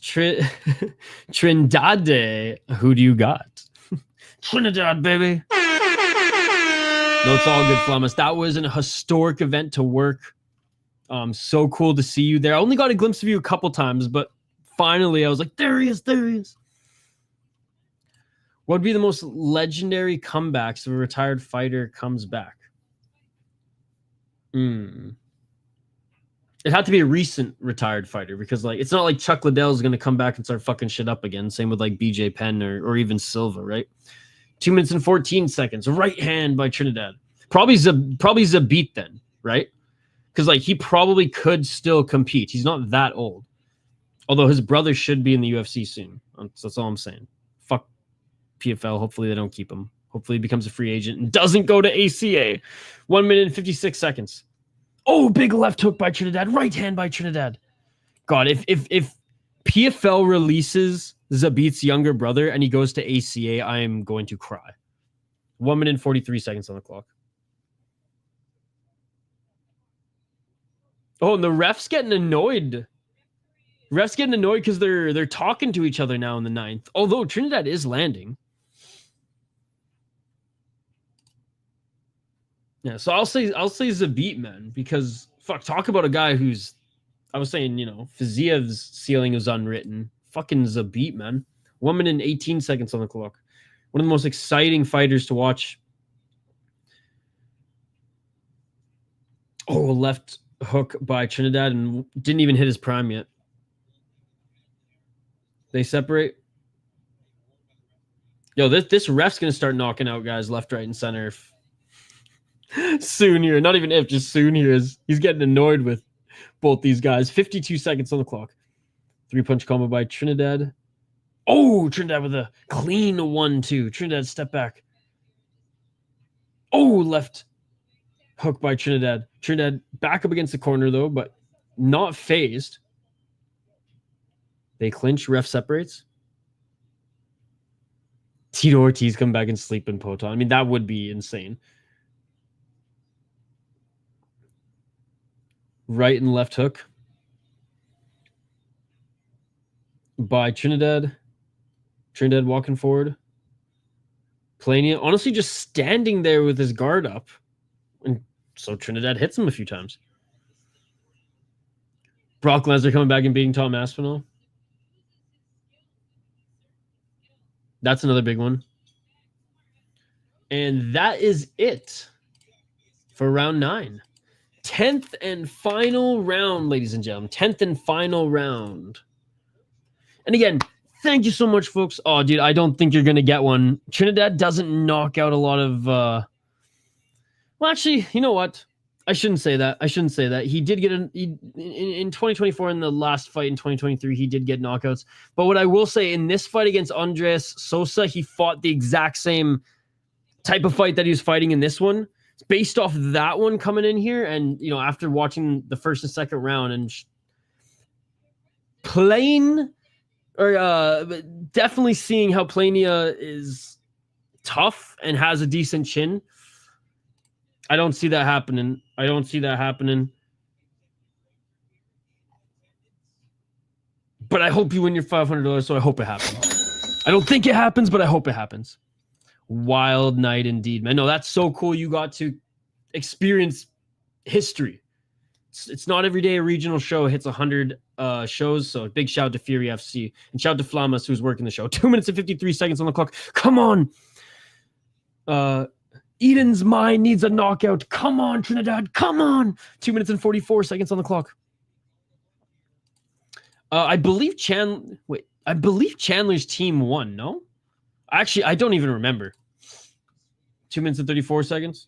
Trinidad. Who do you got? Trinidad, baby. No, it's all good, Flamas. That was an historic event to work. So cool to see you there. I only got a glimpse of you a couple times, but finally I was like, there he is, there he is. What would be the most legendary comebacks if a retired fighter comes back? It had to be a recent retired fighter, because like it's not like Chuck Liddell's going to come back and start fucking shit up again. Same with like BJ Penn or even Silva, right? 2 minutes and 14 seconds. Right hand by Trinidad. Probably Zabit then, right? Because like he probably could still compete. He's not that old. Although his brother should be in the UFC soon. That's all I'm saying. Fuck PFL. Hopefully they don't keep him. Hopefully he becomes a free agent and doesn't go to ACA. 1 minute and 56 seconds. Oh, big left hook by Trinidad. Right hand by Trinidad. God, if PFL releases Zabit's younger brother and he goes to ACA, I am going to cry. 1 minute and 43 seconds on the clock. Oh, and the ref's getting annoyed. Ref's getting annoyed because they're talking to each other now in the 9th. Although Trinidad is landing. Yeah, so I'll say Zabit, man, because fuck, talk about a guy who's, I was saying, you know, Fiziev's ceiling is unwritten. Fucking Zabit, man. 1 minute and 18 seconds on the clock. One of the most exciting fighters to watch. Oh, left hook by Trinidad and didn't even hit his prime yet. They separate. Yo, this ref's gonna start knocking out guys left, right, and center if soon here. Not even if, just soon here. He's getting annoyed with both these guys. 52 seconds on the clock. 3-punch combo by Trinidad. Oh, Trinidad with a clean 1-2. Trinidad step back. Oh, left hook by Trinidad. Trinidad back up against the corner though, but not phased. They clinch, ref separates. Tito Ortiz come back and sleep in Poton. I mean, that would be insane. Right and left hook by Trinidad. Trinidad walking forward. Plania, honestly, just standing there with his guard up. And so Trinidad hits him a few times. Brock Lesnar coming back and beating Tom Aspinall. That's another big one. And that is it for round 9. 10th and final round, ladies and gentlemen. 10th and final round. And again, thank you so much, folks. Oh, dude, I don't think you're going to get one. Trinidad doesn't knock out a lot of... Well, actually, you know what? I shouldn't say that. He did get in 2024, in the last fight in 2023, he did get knockouts. But what I will say, in this fight against Andres Sosa, he fought the exact same type of fight that he was fighting in this one. It's based off that one coming in here. And, you know, after watching the first and second round and definitely seeing how Plania is tough and has a decent chin, I don't see that happening. But I hope you win your $500, so I hope it happens. I don't think it happens, but I hope it happens. Wild night indeed, man. No, that's so cool. You got to experience history. It's not every day a regional show hits 100 shows, so big shout out to Fury FC. And shout out to Flamas, who's working the show. 2 minutes and 53 seconds on the clock. Come on. Eden's mind needs a knockout. Come on, Trinidad. Come on. 2 minutes and 44 seconds on the clock. I believe Chandler's team won, no? Actually, I don't even remember. 2 minutes and 34 seconds.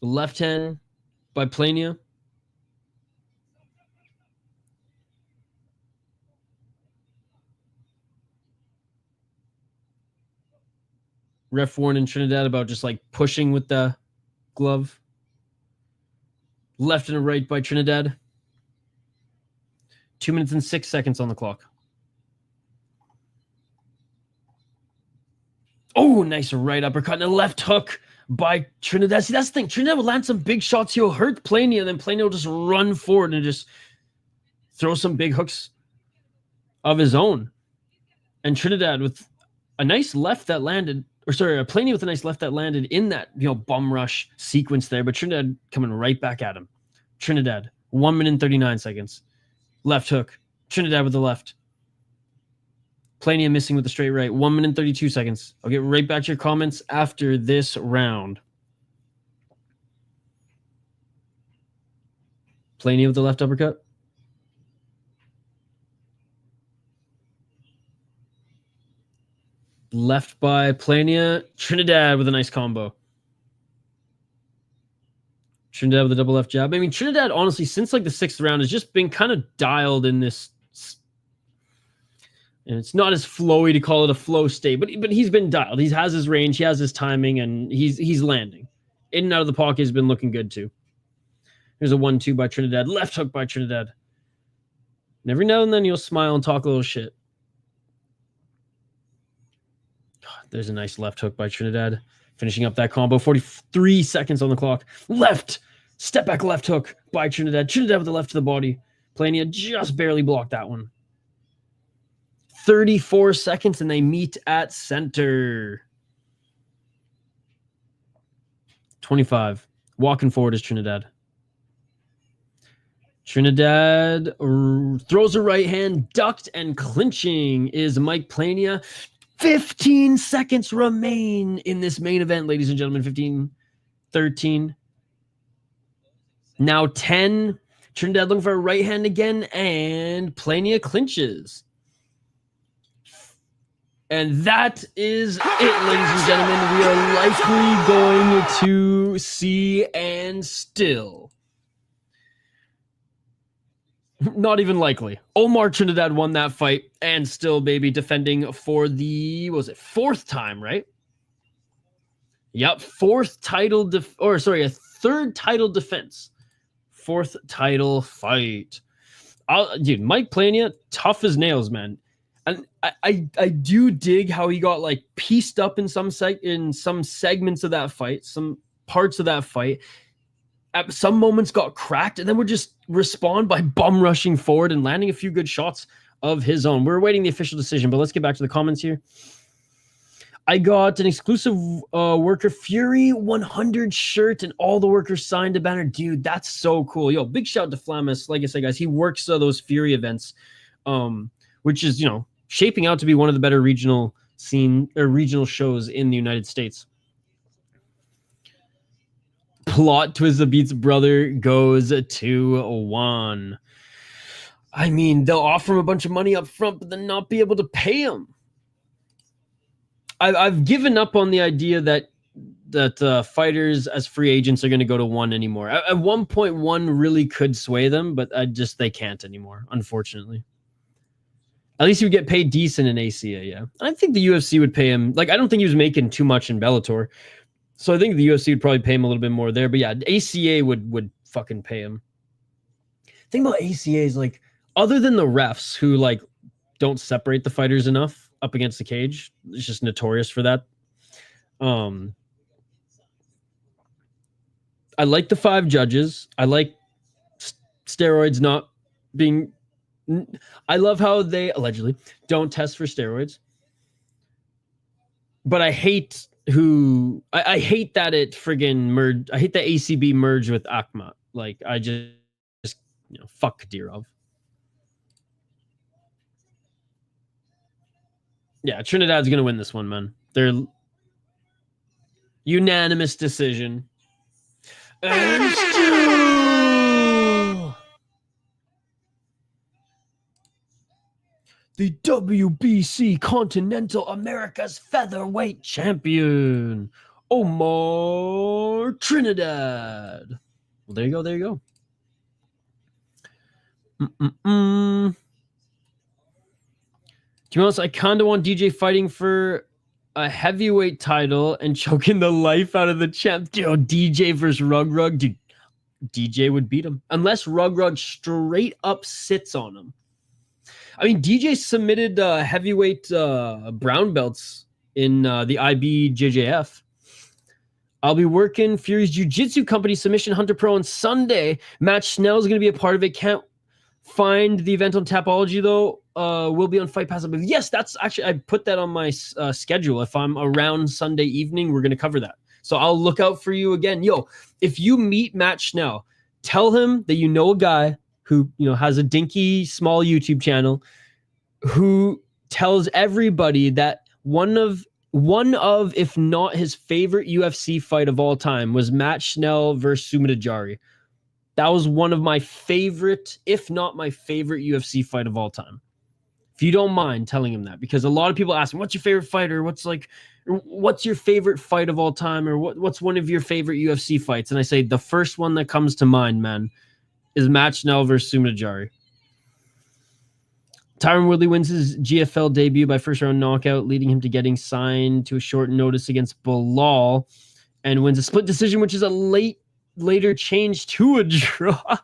Left hand by Plania. Ref warning Trinidad about just like pushing with the glove. Left and a right by Trinidad. 2 minutes and 6 seconds on the clock. Oh, nice right uppercut and a left hook by Trinidad. See, that's the thing. Trinidad will land some big shots. He'll hurt Plania, and then Plania will just run forward and just throw some big hooks of his own. And Trinidad with a nice left that landed, Plania with a nice left that landed in that, you know, bum rush sequence there, but Trinidad coming right back at him. Trinidad, 1 minute and 39 seconds. Left hook. Trinidad with the left. Plania missing with the straight right. 1 minute and 32 seconds. I'll get right back to your comments after this round. Plania with the left uppercut. Left by Plania. Trinidad with a nice combo. Trinidad with a double left jab. I mean, Trinidad, honestly, since like the 6th round, has just been kind of dialed in this. And it's not as flowy to call it a flow state, but he's been dialed. He has his range, he has his timing, and he's landing. In and out of the pocket has been looking good too. Here's a 1-2 by Trinidad. Left hook by Trinidad. And every now and then you'll smile and talk a little shit. God, there's a nice left hook by Trinidad. Finishing up that combo. 43 seconds on the clock. Left. Step back left hook by Trinidad. Trinidad with the left to the body. Plania just barely blocked that one. 34 seconds and they meet at center. 25. Walking forward is Trinidad. Trinidad throws a right hand, ducked, and clinching is Mike Plania. 15 seconds remain in this main event, ladies and gentlemen. 15, 13. Now 10. Trinidad looking for a right hand again, and Plania clinches. And that is it, ladies and gentlemen. We are likely going to see and still. Not even likely. Omar Trinidad won that fight and still, baby, defending for the, what was it, 4th time, right? Yep, 4th title, a 3rd title defense. 4th title fight. Dude, Mike Plania, tough as nails, man. And I do dig how he got like pieced up in some segments of that fight, some parts of that fight. At some moments got cracked, and then would just respond by bum rushing forward and landing a few good shots of his own. We're awaiting the official decision, but let's get back to the comments here. I got an exclusive Worker Fury 100 shirt, and all the workers signed a banner. Dude, that's so cool. Yo, big shout to Flamus. Like I said, guys, he works those Fury events, which is, you know, shaping out to be one of the better regional shows in the United States. Plot twist, the Beats brother goes to 1. I mean, they'll offer him a bunch of money up front, but then not be able to pay him. I've given up on the idea that fighters as free agents are going to go to 1 anymore. At one point, 1 really could sway them, but they can't anymore, unfortunately. At least he would get paid decent in ACA, yeah. I think the UFC would pay him. Like, I don't think he was making too much in Bellator. So I think the UFC would probably pay him a little bit more there. But yeah, ACA would fucking pay him. The thing about ACA is, like, other than the refs who, like, don't separate the fighters enough up against the cage, it's just notorious for that. I like the 5 judges. I like steroids not being... I love how they allegedly don't test for steroids. But I hate... I hate that it friggin' merged. I hate that ACB merged with Akhmedov. Like, I just you know, fuck Kadirov. Yeah, Trinidad's gonna win this one, man. They're unanimous decision. And still, the WBC Continental America's Featherweight Champion, Omar Trinidad. Well, there you go. There you go. To be honest, I kind of want DJ fighting for a heavyweight title and choking the life out of the champ. Dude, DJ versus Rug. Dude, DJ would beat him. Unless Rug straight up sits on him. I mean, DJ submitted heavyweight brown belts in the IBJJF. I'll be working Fury's Jiu-Jitsu company submission Hunter Pro on Sunday. Matt Schnell is going to be a part of it. Can't find the event on Tapology, though. Will be on Fight Pass. But yes, that's actually, I put that on my schedule. If I'm around Sunday evening, we're going to cover that. So I'll look out for you again. Yo, if you meet Matt Schnell, tell him that you know a guy who, you know, has a dinky small YouTube channel who tells everybody that one of, if not his favorite UFC fight of all time was Matt Schnell versus Sumida Jari. That was one of my favorite, if not my favorite UFC fight of all time. If you don't mind telling him that, because a lot of people ask me, what's your favorite fighter? What's your favorite fight of all time? Or what's one of your favorite UFC fights? And I say, the first one that comes to mind, man, is Matt Schnell versus Sumida Jari. Tyron Woodley wins his GFL debut by first round knockout, leading him to getting signed to a short notice against Bilal, and wins a split decision, which is a late later changed to a draw.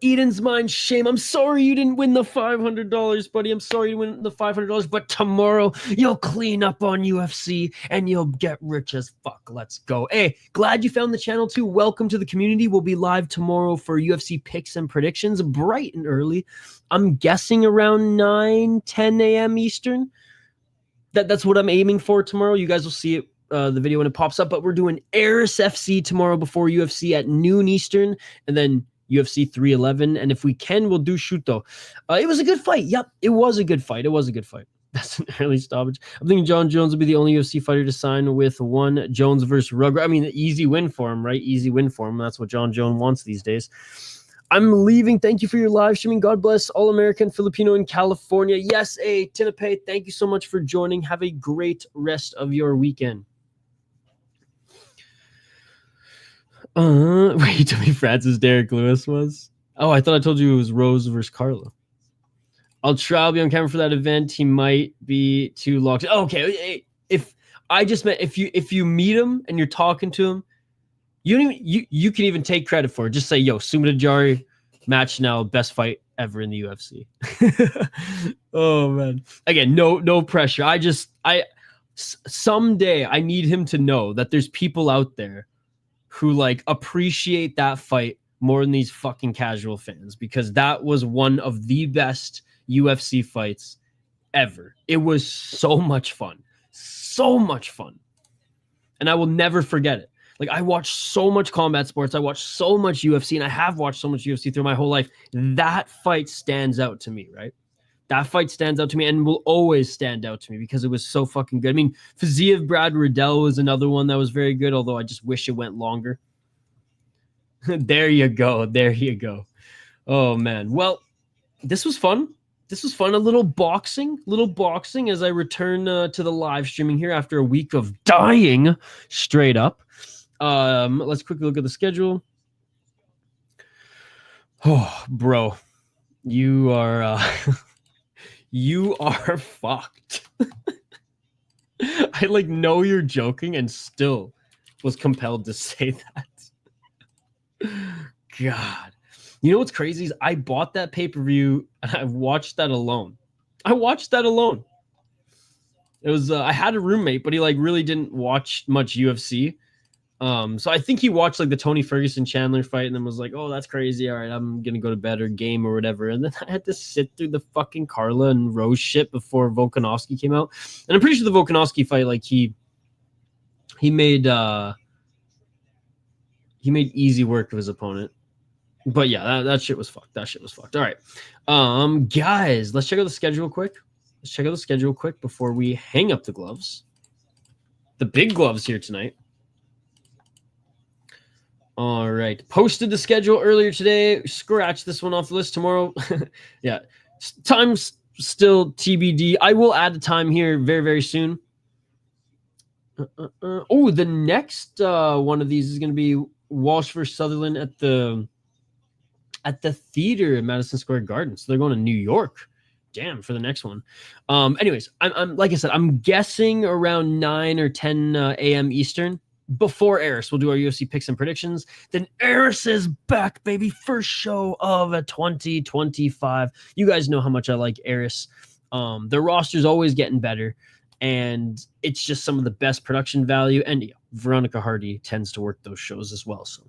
Eden's mind, shame. I'm sorry you didn't win the $500, buddy. I'm sorry you didn't win the $500, but tomorrow you'll clean up on UFC and you'll get rich as fuck. Let's go. Hey, glad you found the channel too. Welcome to the community. We'll be live tomorrow for UFC picks and predictions, bright and early. I'm guessing around 9-10 a.m. Eastern. That's what I'm aiming for tomorrow. You guys will see it. The video when it pops up, but we're doing Eris FC tomorrow before UFC at noon Eastern, and then UFC 311. And if we can, we'll do Shuto. It was a good fight. Yep, it was a good fight. That's an early stoppage. I'm thinking John Jones will be the only UFC fighter to sign with one Jones versus Rugger. I mean, easy win for him, right? Easy win for him. That's what John Jones wants these days. I'm leaving. Thank you for your live streaming. God bless all American Filipino in California. Yes, Tinape, thank you so much for joining. Have a great rest of your weekend. Wait, you told me Francis Derek Lewis was? Oh, I thought I told you it was Rose versus Carla. I'll try. I'll be on camera for that event. He might be too locked. Oh, okay, if I just meant if you meet him and you're talking to him, you can even take credit for it. Just say, "Yo, Sumida Jari match now, best fight ever in the UFC." Oh man! Again, no pressure. Someday I need him to know that there's people out there who like appreciate that fight more than these fucking casual fans, because that was one of the best UFC fights ever. It was so much fun. And I will never forget it. Like, I watched so much combat sports. I watched so much UFC, and I have watched so much UFC through my whole life. That fight stands out to me, right? That fight stands out to me and will always stand out to me because it was so fucking good. I mean, Fiziev Brad Riddell was another one that was very good, although I just wish it went longer. There you go. Oh, man. Well, this was fun. A little boxing as I return to the live streaming here after a week of dying straight up. Let's quickly look at the schedule. Oh, bro, you are... You are fucked. I like know you're joking and still was compelled to say that. God. You know what's crazy is I bought that pay-per-view and I watched that alone. It was I had a roommate, but he like really didn't watch much UFC. So I think he watched like the Tony Ferguson Chandler fight and then was like, "Oh, that's crazy. All right, I'm gonna go to bed or game or whatever." And then I had to sit through the fucking Carla and Rose shit before Volkanovski came out. And I'm pretty sure the Volkanovski fight, like he made easy work of his opponent. But yeah, that shit was fucked. All right, guys, let's check out the schedule quick. Before we hang up the gloves. The big gloves here tonight. All right. Posted the schedule earlier today. Scratch this one off the list tomorrow. Yeah. Time's still TBD. I will add the time here very, very soon. Oh, the next one of these is going to be Walsh versus Sutherland at the theater in Madison Square Garden. So they're going to New York. Damn, for the next one. Anyways, I'm like I said, I'm guessing around 9 or 10 a.m. Eastern. Before Eris, we'll do our UFC picks and predictions. Then Eris is back, baby. First show of 2025. You guys know how much I like Eris. Their roster's always getting better, and it's just some of the best production value. And yeah, Veronica Hardy tends to work those shows as well. So,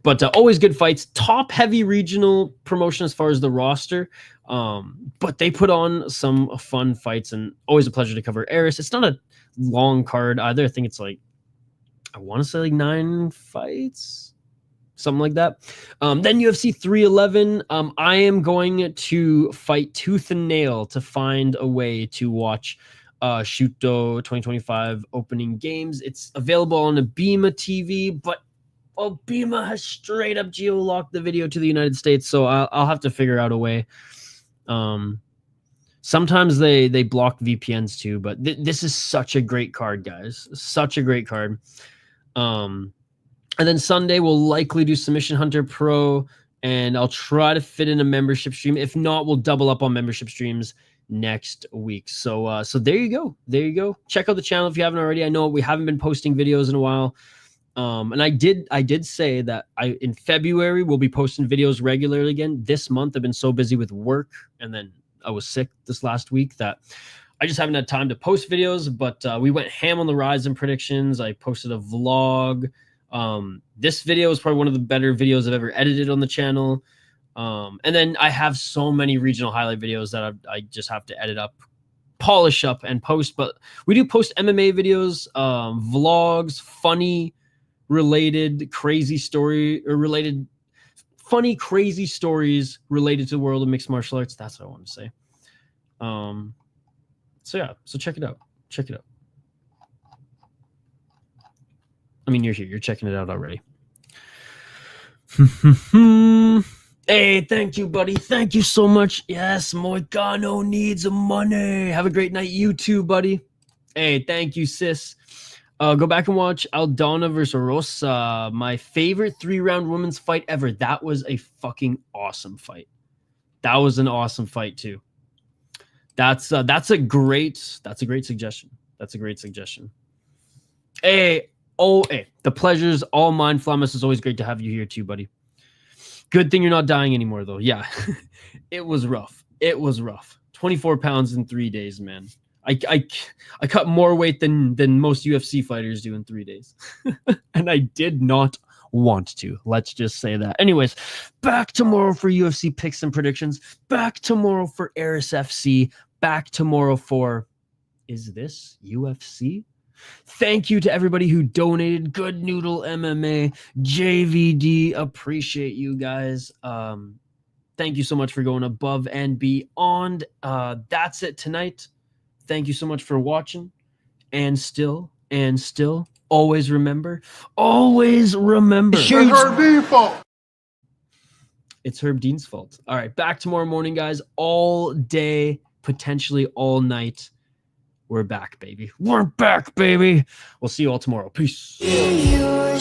but always good fights. Top heavy regional promotion as far as the roster. But they put on some fun fights, and always a pleasure to cover Eris. It's not a long card either. I think it's like, I want to say like 9 fights, something like that. Then UFC 311. I am going to fight tooth and nail to find a way to watch Shuto 2025 opening games. It's available on Abima TV, but Abima has straight up geo-locked the video to the United States, so I'll have to figure out a way. Sometimes they block VPNs too, but this is such a great card, guys. Such a great card. And then Sunday we'll likely do Submission Hunter Pro, and I'll try to fit in a membership stream. If not, we'll double up on membership streams. next week. So there you go. There you go. Check out the channel if you haven't already. I know we haven't been posting videos in a while. And I did say that in February we'll be posting videos regularly again. This month I've been so busy with work, and then I was sick this last week that I just haven't had time to post videos, but we went ham on the Ryzen predictions. I posted a vlog. This video is probably one of the better videos I've ever edited on the channel. And then I have so many regional highlight videos that I just have to edit up, polish up, and post. But we do post MMA videos, vlogs, funny, related, crazy story, or related, funny, crazy stories related to the world of mixed martial arts. That's what I want to say. So yeah, so check it out. Check it out. I mean, you're here. You're checking it out already. Hey, thank you, buddy. Thank you so much. Yes, Moicano needs money. Have a great night, you too, buddy. Hey, thank you, sis. Go back and watch Aldana versus Rosa. My favorite 3-round women's fight ever. That was a fucking awesome fight. That was an awesome fight too. That's a great suggestion. That's a great suggestion. Hey, the pleasure's all mine. Flamus, is always great to have you here too, buddy. Good thing you're not dying anymore, though. Yeah, it was rough. It was rough. 24 pounds in 3 days, man. I cut more weight than most UFC fighters do in 3 days. And I did not want to. Let's just say that. Anyways, back tomorrow for UFC picks and predictions. Back tomorrow for Eris FC. Back tomorrow for, is this UFC? Thank you to everybody who donated. Good Noodle MMA, JVD, appreciate you guys. Thank you so much for going above and beyond. That's it tonight. Thank you so much for watching. And still, always remember. It's Herb Dean's fault. It's Herb Dean's fault. All right, back tomorrow morning, guys. All day, potentially all night. We're back, baby. We're back, baby. We'll see you all tomorrow. Peace. Yeah.